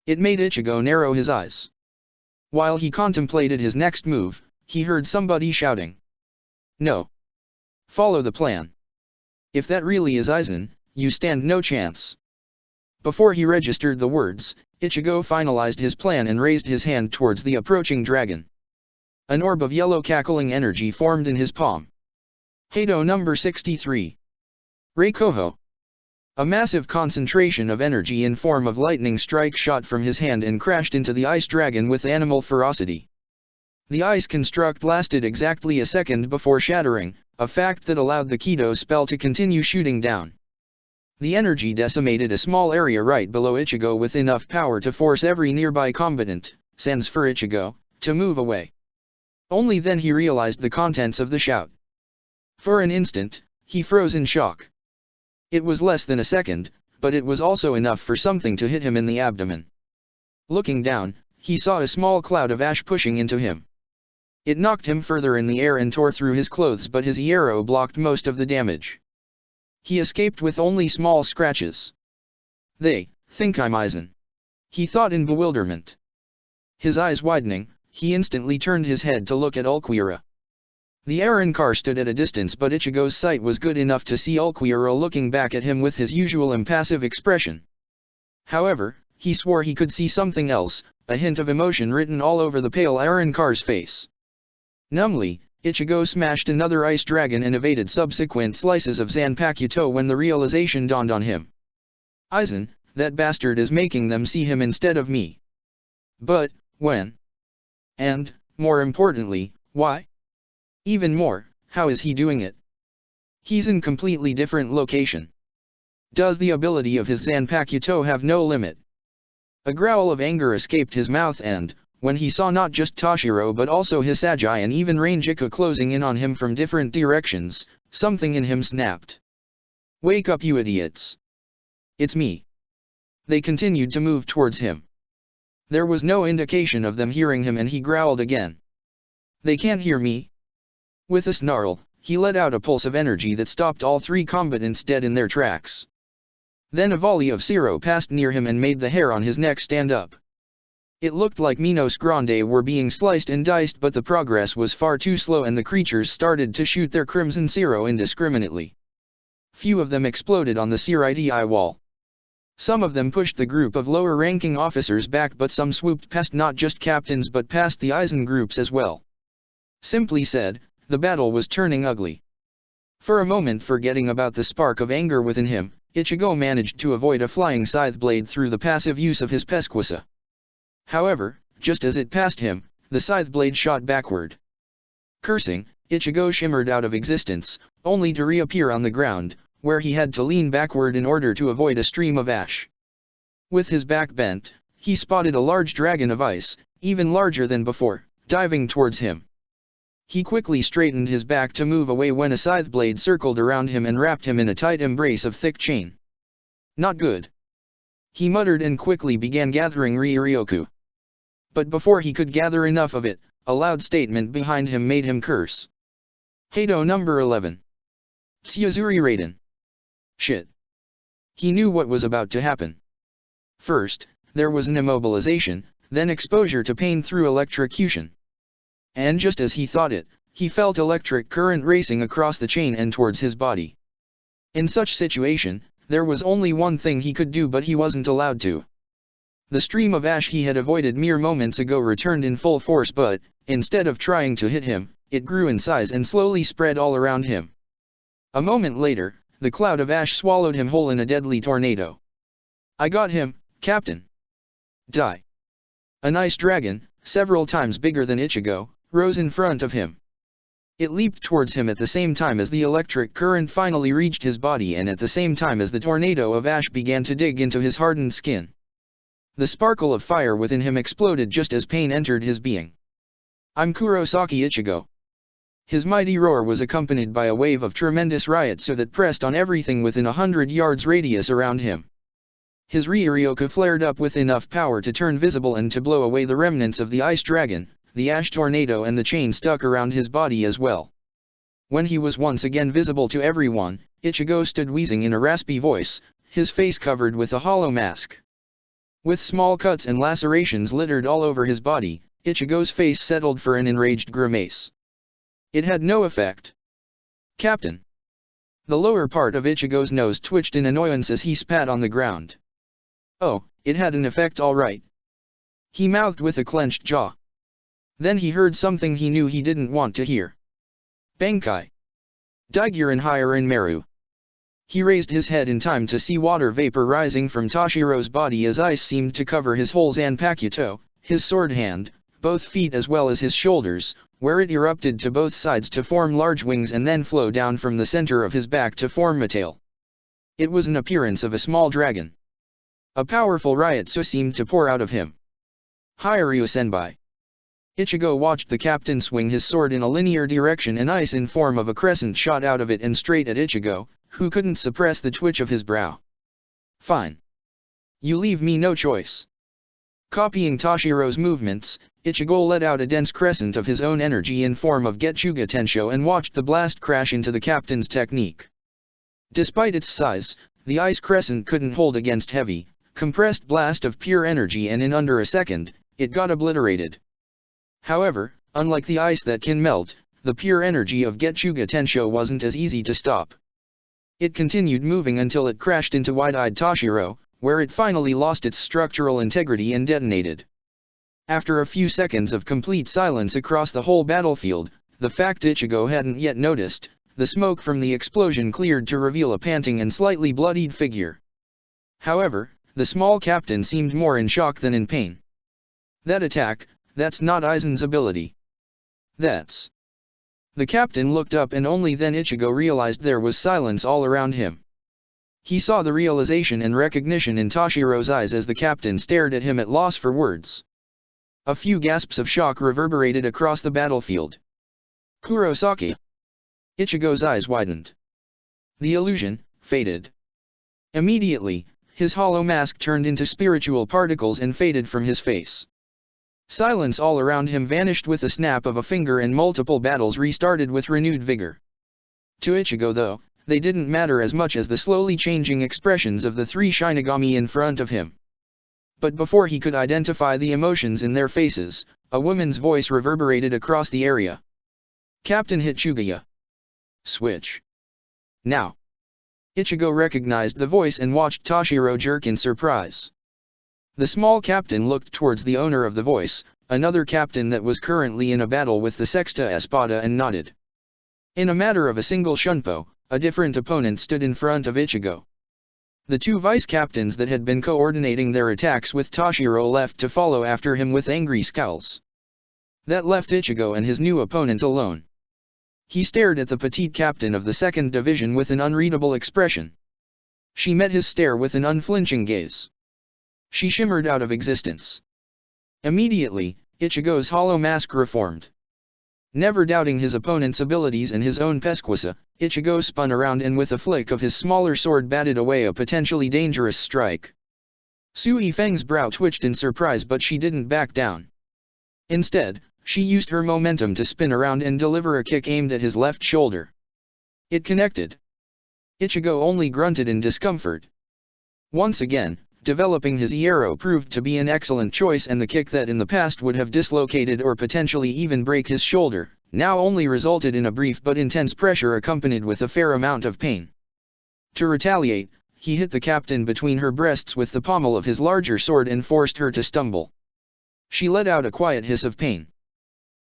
It made Ichigo narrow his eyes. While he contemplated his next move, he heard somebody shouting. "No. Follow the plan. If that really is Aizen, you stand no chance." Before he registered the words, Ichigo finalized his plan and raised his hand towards the approaching dragon. An orb of yellow cackling energy formed in his palm. Hado number 63. Reikoho. A massive concentration of energy in form of lightning strike shot from his hand and crashed into the ice dragon with animal ferocity. The ice construct lasted exactly a second before shattering, a fact that allowed the Kido spell to continue shooting down. The energy decimated a small area right below Ichigo with enough power to force every nearby combatant, sans for Ichigo, to move away. Only then he realized the contents of the shout. For an instant, he froze in shock. It was less than a second, but it was also enough for something to hit him in the abdomen. Looking down, he saw a small cloud of ash pushing into him. It knocked him further in the air and tore through his clothes, but his Iero blocked most of the damage. He escaped with only small scratches. "They think I'm Aizen," he thought in bewilderment. His eyes widening, he instantly turned his head to look at Ulquiorra. The Aaron car stood at a distance, but Ichigo's sight was good enough to see Ulquiorra looking back at him with his usual impassive expression. However, he swore he could see something else, a hint of emotion written all over the pale Aaron car's face. Numbly, Ichigo smashed another ice dragon and evaded subsequent slices of Zanpakuto when the realization dawned on him. "Aizen, that bastard is making them see him instead of me." But, when? And, more importantly, why? Even more, how is he doing it? He's in completely different location. Does the ability of his Zanpakuto have no limit? A growl of anger escaped his mouth and, when he saw not just Toshiro but also Hisagi and even Rangeka closing in on him from different directions, something in him snapped. "Wake up, you idiots. It's me." They continued to move towards him. There was no indication of them hearing him and he growled again. "They can't hear me." With a snarl, he let out a pulse of energy that stopped all three combatants dead in their tracks. Then a volley of Siro passed near him and made the hair on his neck stand up. It looked like Minos Grande were being sliced and diced, but the progress was far too slow and the creatures started to shoot their crimson Siro indiscriminately. Few of them exploded on the Siridi wall. Some of them pushed the group of lower-ranking officers back, but some swooped past not just captains but past the Aizen groups as well. Simply said, the battle was turning ugly. For a moment, forgetting about the spark of anger within him, Ichigo managed to avoid a flying scythe blade through the passive use of his Pesquisa. However, just as it passed him, the scythe blade shot backward. Cursing, Ichigo shimmered out of existence, only to reappear on the ground, where he had to lean backward in order to avoid a stream of ash. With his back bent, he spotted a large dragon of ice, even larger than before, diving towards him. He quickly straightened his back to move away when a scythe blade circled around him and wrapped him in a tight embrace of thick chain. "Not good," he muttered and quickly began gathering Ryoryoku. But before he could gather enough of it, a loud statement behind him made him curse. Hado number 11. Tsyazuri Raiden. Shit. He knew what was about to happen. First, there was an immobilization, then exposure to pain through electrocution. And just as he thought it, he felt electric current racing across the chain and towards his body. In such situation, there was only one thing he could do, but he wasn't allowed to. The stream of ash he had avoided mere moments ago returned in full force, but, instead of trying to hit him, it grew in size and slowly spread all around him. A moment later, the cloud of ash swallowed him whole in a deadly tornado. "I got him, Captain." Die. An ice dragon, several times bigger than Ichigo, rose in front of him. It leaped towards him at the same time as the electric current finally reached his body and at the same time as the tornado of ash began to dig into his hardened skin. The sparkle of fire within him exploded just as pain entered his being. "I'm Kurosaki Ichigo." His mighty roar was accompanied by a wave of tremendous riot so that pressed on everything within 100 yards radius around him. His Ryoryoku flared up with enough power to turn visible and to blow away the remnants of the ice dragon, the ash tornado and the chain stuck around his body as well. When he was once again visible to everyone, Ichigo stood wheezing in a raspy voice, his face covered with a hollow mask. With small cuts and lacerations littered all over his body, Ichigo's face settled for an enraged grimace. It had no effect. "Captain." The lower part of Ichigo's nose twitched in annoyance as he spat on the ground. "Oh, it had an effect all right," he mouthed with a clenched jaw. Then he heard something he knew he didn't want to hear. "Bankai. Daiguren Hiren Meru." He raised his head in time to see water vapor rising from Tashiro's body as ice seemed to cover his whole Zanpakuto, his sword hand, both feet as well as his shoulders, where it erupted to both sides to form large wings and then flow down from the center of his back to form a tail. It was an appearance of a small dragon. A powerful Ryotsu seemed to pour out of him. "Hiryu Senpai." Ichigo watched the captain swing his sword in a linear direction and ice in form of a crescent shot out of it and straight at Ichigo, who couldn't suppress the twitch of his brow. "Fine. You leave me no choice." Copying Tashiro's movements, Ichigo let out a dense crescent of his own energy in form of Getsuga Tensho and watched the blast crash into the captain's technique. Despite its size, the ice crescent couldn't hold against heavy, compressed blast of pure energy and in under a second, it got obliterated. However, unlike the ice that can melt, the pure energy of Getsuga Tensho wasn't as easy to stop. It continued moving until it crashed into wide-eyed Tashiro, where it finally lost its structural integrity and detonated. After a few seconds of complete silence across the whole battlefield, the fact Ichigo hadn't yet noticed, the smoke from the explosion cleared to reveal a panting and slightly bloodied figure. However, the small captain seemed more in shock than in pain. "That attack, that's not Aizen's ability. That's..." The captain looked up and only then Ichigo realized there was silence all around him. He saw the realization and recognition in Tashiro's eyes as the captain stared at him at loss for words. A few gasps of shock reverberated across the battlefield. "Kurosaki." Ichigo's eyes widened. The illusion faded. Immediately, his hollow mask turned into spiritual particles and faded from his face. Silence all around him vanished with a snap of a finger and multiple battles restarted with renewed vigor. To Ichigo though, they didn't matter as much as the slowly changing expressions of the three Shinigami in front of him. But before he could identify the emotions in their faces, a woman's voice reverberated across the area. "Captain Hitsugaya. Switch. Now." Ichigo recognized the voice and watched Tashiro jerk in surprise. The small captain looked towards the owner of the voice, another captain that was currently in a battle with the Sexta Espada, and nodded. In a matter of a single shunpo, a different opponent stood in front of Ichigo. The two vice-captains that had been coordinating their attacks with Tashiro left to follow after him with angry scowls. That left Ichigo and his new opponent alone. He stared at the petite captain of the second division with an unreadable expression. She met his stare with an unflinching gaze. She shimmered out of existence. Immediately, Ichigo's hollow mask reformed. Never doubting his opponent's abilities and his own Pesquisa, Ichigo spun around and with a flick of his smaller sword batted away a potentially dangerous strike. Sui Feng's brow twitched in surprise, but she didn't back down. Instead, she used her momentum to spin around and deliver a kick aimed at his left shoulder. It connected. Ichigo only grunted in discomfort. Once again, developing his Iero proved to be an excellent choice, and the kick that in the past would have dislocated or potentially even break his shoulder, now only resulted in a brief but intense pressure accompanied with a fair amount of pain. To retaliate, he hit the captain between her breasts with the pommel of his larger sword and forced her to stumble. She let out a quiet hiss of pain.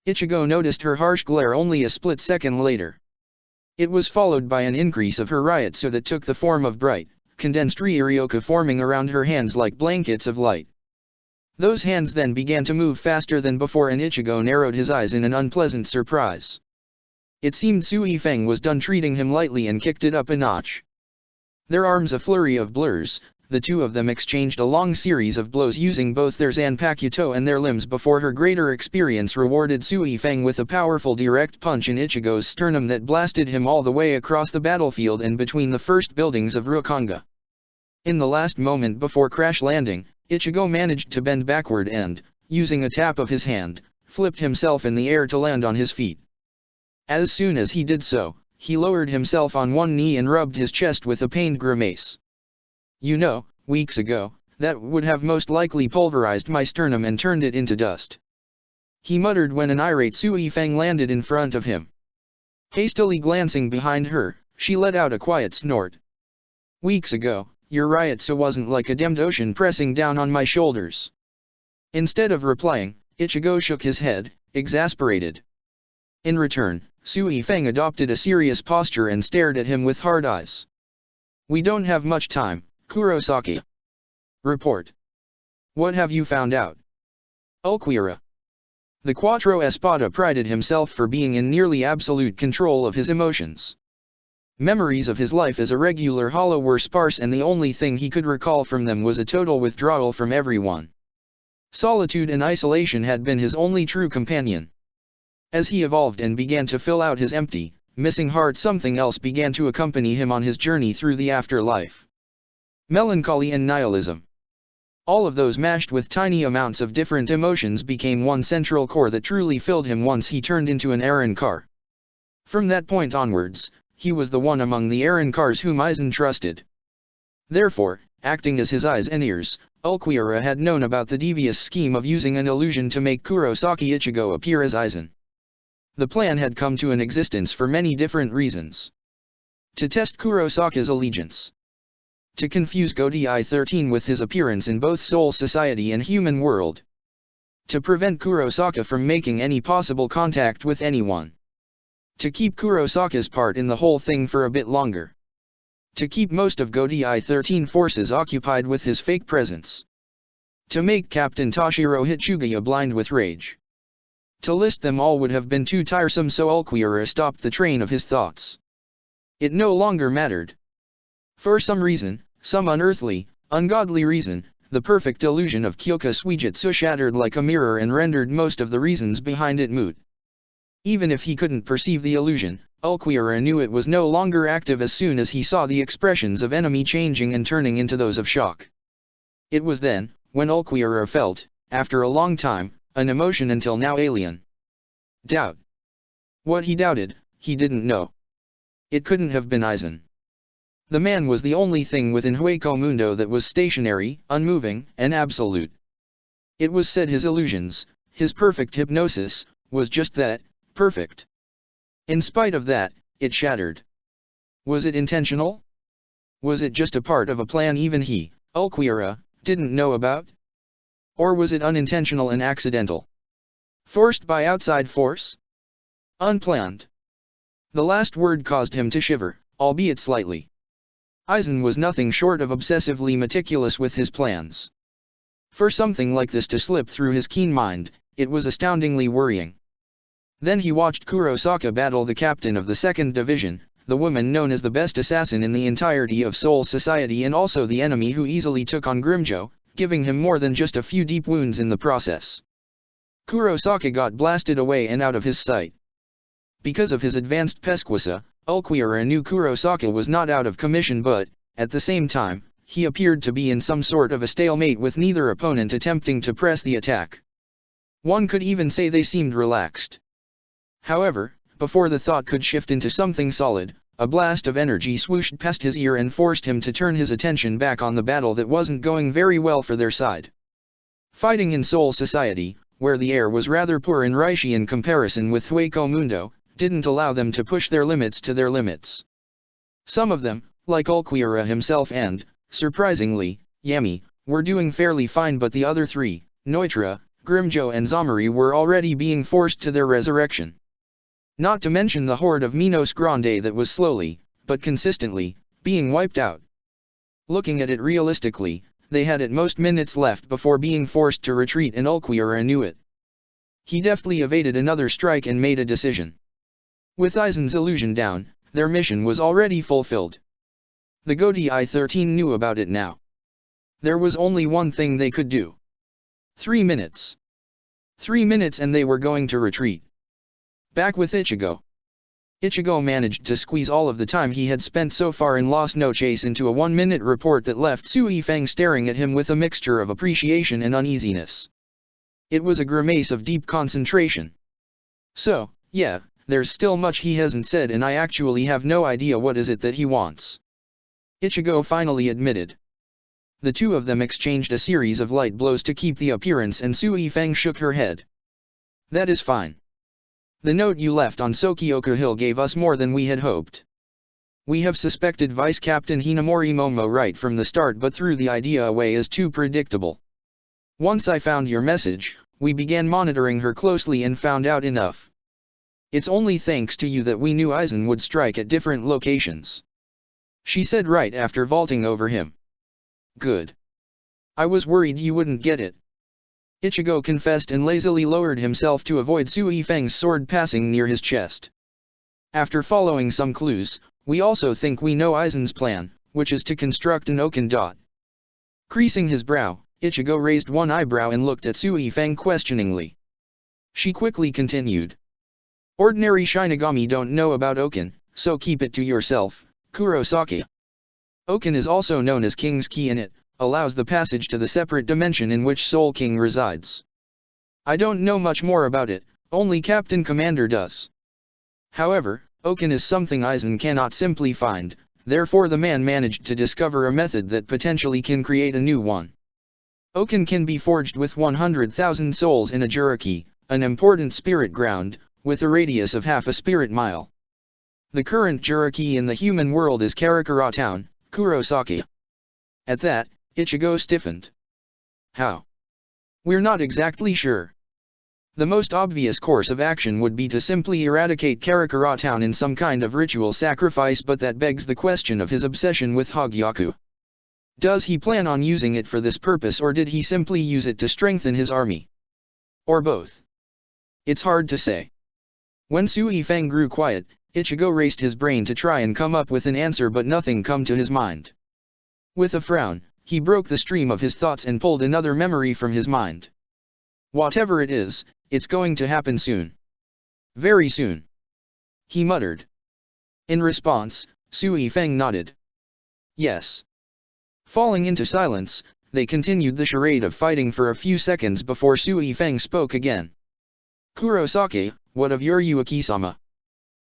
Ichigo noticed her harsh glare only a split second later. It was followed by an increase of her Ryotsu that took the form of bright, condensed Ryoryoku forming around her hands like blankets of light. Those hands then began to move faster than before and Ichigo narrowed his eyes in an unpleasant surprise. It seemed Sui Feng was done treating him lightly and kicked it up a notch. Their arms a flurry of blurs, the two of them exchanged a long series of blows using both their Zanpakuto and their limbs before her greater experience rewarded Sui Feng with a powerful direct punch in Ichigo's sternum that blasted him all the way across the battlefield and between the first buildings of Ryokonga. In the last moment before crash landing, Ichigo managed to bend backward and, using a tap of his hand, flipped himself in the air to land on his feet. As soon as he did so, he lowered himself on one knee and rubbed his chest with a pained grimace. You know, weeks ago, that would have most likely pulverized my sternum and turned it into dust. He muttered when an irate Sui Feng landed in front of him. Hastily glancing behind her, she let out a quiet snort. Weeks ago, your Ryotsu wasn't like a damned ocean pressing down on my shoulders. Instead of replying, Ichigo shook his head, exasperated. In return, Sui Feng adopted a serious posture and stared at him with hard eyes. We don't have much time, Kurosaki. Report. What have you found out? Ulquiorra. The Quattro Espada prided himself for being in nearly absolute control of his emotions. Memories of his life as a regular hollow were sparse and the only thing he could recall from them was a total withdrawal from everyone. Solitude and isolation had been his only true companion. As he evolved and began to fill out his empty, missing heart, something else began to accompany him on his journey through the afterlife. Melancholy and nihilism. All of those mashed with tiny amounts of different emotions became one central core that truly filled him once he turned into an Arrancar. From that point onwards, he was the one among the Arrancars whom Aizen trusted. Therefore, acting as his eyes and ears, Ulquiorra had known about the devious scheme of using an illusion to make Kurosaki Ichigo appear as Aizen. The plan had come to an existence for many different reasons. To test Kurosaki's allegiance. To confuse Godiai 13 with his appearance in both Soul Society and human world. To prevent Kurosaki from making any possible contact with anyone. To keep Kurosaki's part in the whole thing for a bit longer. To keep most of Godiai 13 forces occupied with his fake presence. To make Captain Toshiro Hitsugiya blind with rage. To list them all would have been too tiresome, so Ulquiorra stopped the train of his thoughts. It no longer mattered. For some reason, some unearthly, ungodly reason, the perfect illusion of Kyoka Suijutsu shattered like a mirror and rendered most of the reasons behind it moot. Even if he couldn't perceive the illusion, Ulquiorra knew it was no longer active as soon as he saw the expressions of enemy changing and turning into those of shock. It was then, when Ulquiorra felt, after a long time, an emotion until now alien. Doubt. What he doubted, he didn't know. It couldn't have been Aizen. The man was the only thing within Hueco Mundo that was stationary, unmoving, and absolute. It was said his illusions, his perfect hypnosis, was just that, perfect. In spite of that, it shattered. Was it intentional? Was it just a part of a plan even he, Ulquiorra, didn't know about? Or was it unintentional and accidental? Forced by outside force? Unplanned. The last word caused him to shiver, albeit slightly. Aizen was nothing short of obsessively meticulous with his plans. For something like this to slip through his keen mind, it was astoundingly worrying. Then he watched Kurosaki battle the captain of the 2nd Division, the woman known as the best assassin in the entirety of Soul Society and also the enemy who easily took on Grimmjow, giving him more than just a few deep wounds in the process. Kurosaki got blasted away and out of his sight. Because of his advanced Pesquisa, Ulquiorra knew Kurosaki was not out of commission, but, at the same time, he appeared to be in some sort of a stalemate with neither opponent attempting to press the attack. One could even say they seemed relaxed. However, before the thought could shift into something solid, a blast of energy swooshed past his ear and forced him to turn his attention back on the battle that wasn't going very well for their side. Fighting in Soul Society, where the air was rather poor in Reishi in comparison with Hueco Mundo, didn't allow them to push their limits to their limits. Some of them, Like Ulquiorra himself and, surprisingly, Yami, were doing fairly fine, but the other three, Neutra, Grimjo and Zomari, were already being forced to their resurrection. Not to mention the horde of Minos Grande that was slowly, but consistently, being wiped out. Looking at it realistically, they had at most minutes left before being forced to retreat, and Ulquiorra knew it. He deftly evaded another strike and made a decision. With Aizen's illusion down, their mission was already fulfilled. The Goti I-13 knew about it now. There was only one thing they could do. 3 minutes. 3 minutes and they were going to retreat. Back with Ichigo. Ichigo managed to squeeze all of the time he had spent so far in Lost No Chase into a 1-minute report that left Sui Feng staring at him with a mixture of appreciation and uneasiness. It was a grimace of deep concentration. So, yeah, there's still much he hasn't said, and I actually have no idea what is it that he wants. Ichigo finally admitted. The two of them exchanged a series of light blows to keep the appearance, and Sui Feng shook her head. That is fine. The note you left on Sokioka Hill gave us more than we had hoped. We have suspected Vice Captain Hinamori Momo right from the start, but threw the idea away as too predictable. Once I found your message, we began monitoring her closely and found out enough. It's only thanks to you that we knew Aizen would strike at different locations. She said right after vaulting over him. Good. I was worried you wouldn't get it. Ichigo confessed and lazily lowered himself to avoid Sui Feng's sword passing near his chest. After following some clues, we also think we know Aizen's plan, which is to construct an oaken dot. Creasing his brow, Ichigo raised one eyebrow and looked at Sui Feng questioningly. She quickly continued. Ordinary Shinigami don't know about oaken, so keep it to yourself, Kurosaki. Oaken is also known as King's Key, and it allows the passage to the separate dimension in which Soul King resides. I don't know much more about it, only Captain Commander does. However, oaken is something Aizen cannot simply find, therefore the man managed to discover a method that potentially can create a new one. Oaken can be forged with 100,000 souls in a Juriki, an important spirit ground, with a radius of half a spirit mile. The current Juriki in the human world is Karakura Town, Kurosaki. At that, Ichigo stiffened. How? We're not exactly sure. The most obvious course of action would be to simply eradicate Karakura Town in some kind of ritual sacrifice, but that begs the question of his obsession with Hogyaku. Does he plan on using it for this purpose, or did he simply use it to strengthen his army? Or both? It's hard to say. When Sui Feng grew quiet, Ichigo raced his brain to try and come up with an answer, but nothing came to his mind. With a frown, he broke the stream of his thoughts and pulled another memory from his mind. Whatever it is, it's going to happen soon. Very soon. He muttered. In response, Sui Feng nodded. Yes. Falling into silence, they continued the charade of fighting for a few seconds before Sui Feng spoke again. Kurosaki, what of your Yuaki-sama?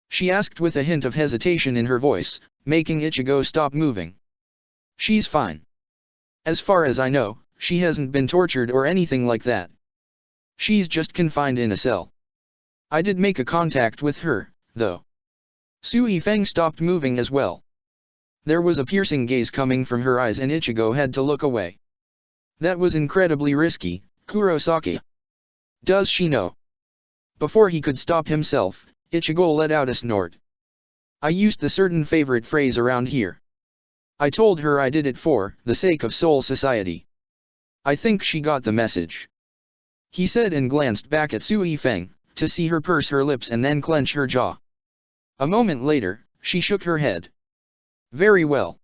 She asked with a hint of hesitation in her voice, making Ichigo stop moving. She's fine. As far as I know, she hasn't been tortured or anything like that. She's just confined in a cell. I did make a contact with her, though. Sui Feng stopped moving as well. There was a piercing gaze coming from her eyes, and Ichigo had to look away. That was incredibly risky, Kurosaki. Does she know? Before he could stop himself, Ichigo let out a snort. I used the certain favorite phrase around here. I told her I did it for the sake of Soul Society. I think she got the message. He said and glanced back at Sui Feng, to see her purse her lips and then clench her jaw. A moment later, she shook her head. Very well.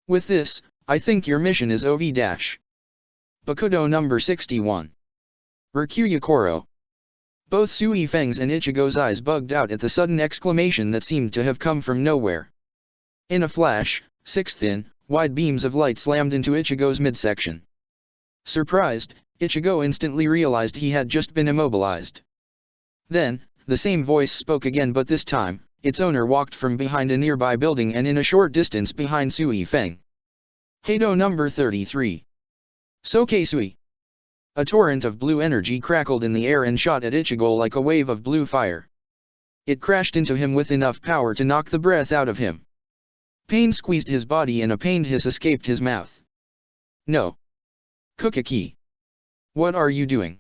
With this, I think your mission is OV-. Bakudo number 61. Rekyukoro. Both Sui Feng's and Ichigo's eyes bugged out at the sudden exclamation that seemed to have come from nowhere. In a flash, 6 thin, wide beams of light slammed into Ichigo's midsection. Surprised, Ichigo instantly realized he had just been immobilized. Then, the same voice spoke again, but this time, its owner walked from behind a nearby building and in a short distance behind Sui Feng. Heido number 33. Sokei-sui. A torrent of blue energy crackled in the air and shot at Ichigo like a wave of blue fire. It crashed into him with enough power to knock the breath out of him. Pain squeezed his body and a pained hiss escaped his mouth. No. Kukaki. What are you doing?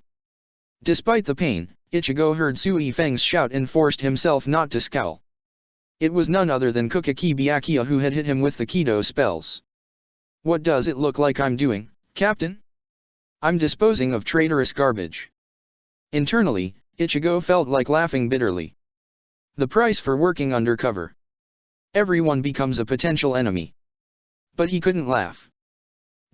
Despite the pain, Ichigo heard Sui Feng's shout and forced himself not to scowl. It was none other than Kukaki Byakuya who had hit him with the Kido spells. What does it look like I'm doing, Captain? I'm disposing of traitorous garbage. Internally, Ichigo felt like laughing bitterly. The price for working undercover. Everyone becomes a potential enemy. But he couldn't laugh.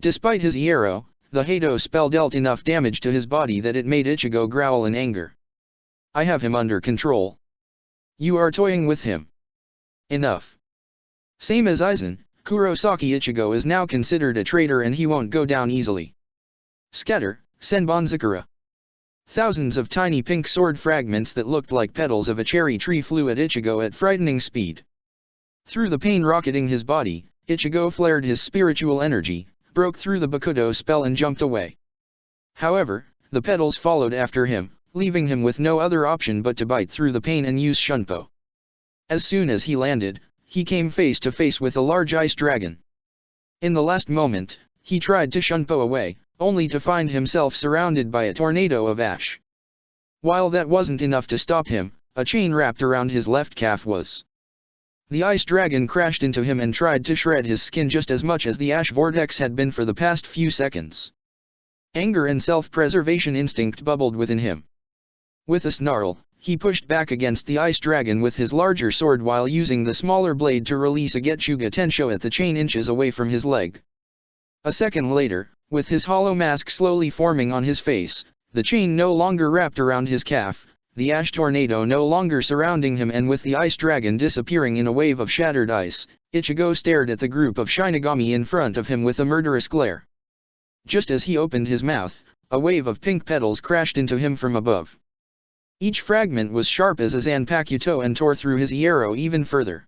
Despite his Iero, the Hado spell dealt enough damage to his body that it made Ichigo growl in anger. I have him under control. You are toying with him. Enough. Same as Aizen, Kurosaki Ichigo is now considered a traitor and he won't go down easily. Scatter, Senbonzakura. Thousands of tiny pink sword fragments that looked like petals of a cherry tree flew at Ichigo at frightening speed. Through the pain rocketing his body, Ichigo flared his spiritual energy, broke through the Bakudo spell and jumped away. However, the petals followed after him, leaving him with no other option but to bite through the pain and use Shunpo. As soon as he landed, he came face to face with a large ice dragon. In the last moment, he tried to Shunpo away, only to find himself surrounded by a tornado of ash. While that wasn't enough to stop him, a chain wrapped around his left calf was. The ice dragon crashed into him and tried to shred his skin just as much as the ash vortex had been for the past few seconds. Anger and self-preservation instinct bubbled within him. With a snarl, he pushed back against the ice dragon with his larger sword while using the smaller blade to release a Getsuga Tensho at the chain inches away from his leg. A second later, with his hollow mask slowly forming on his face, the chain no longer wrapped around his calf, the ash tornado no longer surrounding him and with the ice dragon disappearing in a wave of shattered ice, Ichigo stared at the group of Shinigami in front of him with a murderous glare. Just as he opened his mouth, a wave of pink petals crashed into him from above. Each fragment was sharp as a Zanpakuto and tore through his Iero even further.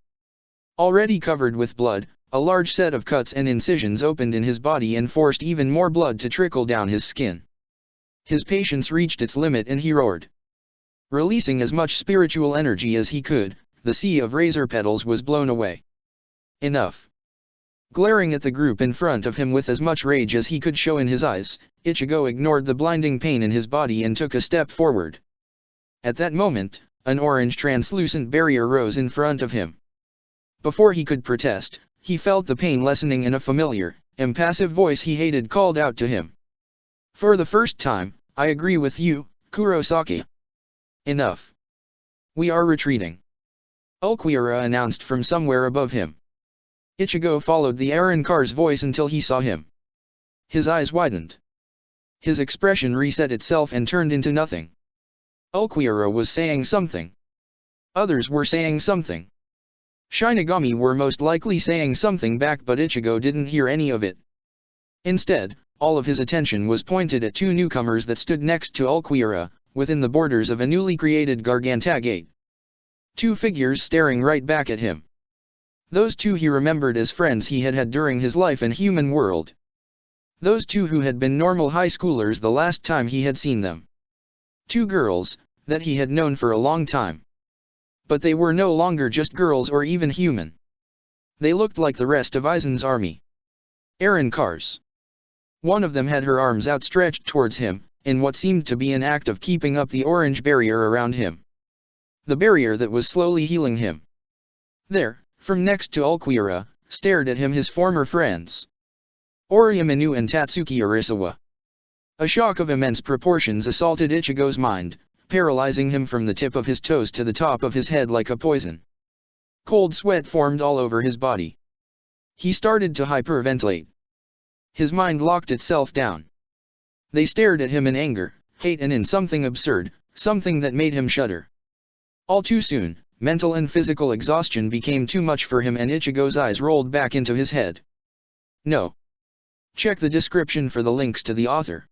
Already covered with blood, a large set of cuts and incisions opened in his body and forced even more blood to trickle down his skin. His patience reached its limit and he roared. Releasing as much spiritual energy as he could, the sea of razor petals was blown away. Enough. Glaring at the group in front of him with as much rage as he could show in his eyes, Ichigo ignored the blinding pain in his body and took a step forward. At that moment, an orange translucent barrier rose in front of him. Before he could protest, he felt the pain lessening and a familiar, impassive voice he hated called out to him. For the first time, I agree with you, Kurosaki. Enough. We are retreating. Ulquiorra announced from somewhere above him. Ichigo followed the Arrancar's voice until he saw him. His eyes widened. His expression reset itself and turned into nothing. Ulquiorra was saying something. Others were saying something. Shinigami were most likely saying something back, but Ichigo didn't hear any of it. Instead, all of his attention was pointed at two newcomers that stood next to Ulquiorra, within the borders of a newly created Garganta Gate. Two figures staring right back at him. Those two he remembered as friends he had had during his life in human world. Those two who had been normal high schoolers the last time he had seen them. Two girls, that he had known for a long time. But they were no longer just girls or even human. They looked like the rest of Aizen's army. Arrancars. One of them had her arms outstretched towards him, in what seemed to be an act of keeping up the orange barrier around him. The barrier that was slowly healing him. There, from next to Ulquiorra, stared at him his former friends. Oriaminu and Tatsuki Arisawa. A shock of immense proportions assaulted Ichigo's mind, paralyzing him from the tip of his toes to the top of his head like a poison. Cold sweat formed all over his body. He started to hyperventilate. His mind locked itself down. They stared at him in anger, hate and in something absurd, something that made him shudder. All too soon, mental and physical exhaustion became too much for him and Ichigo's eyes rolled back into his head. No. Check the description for the links to the author.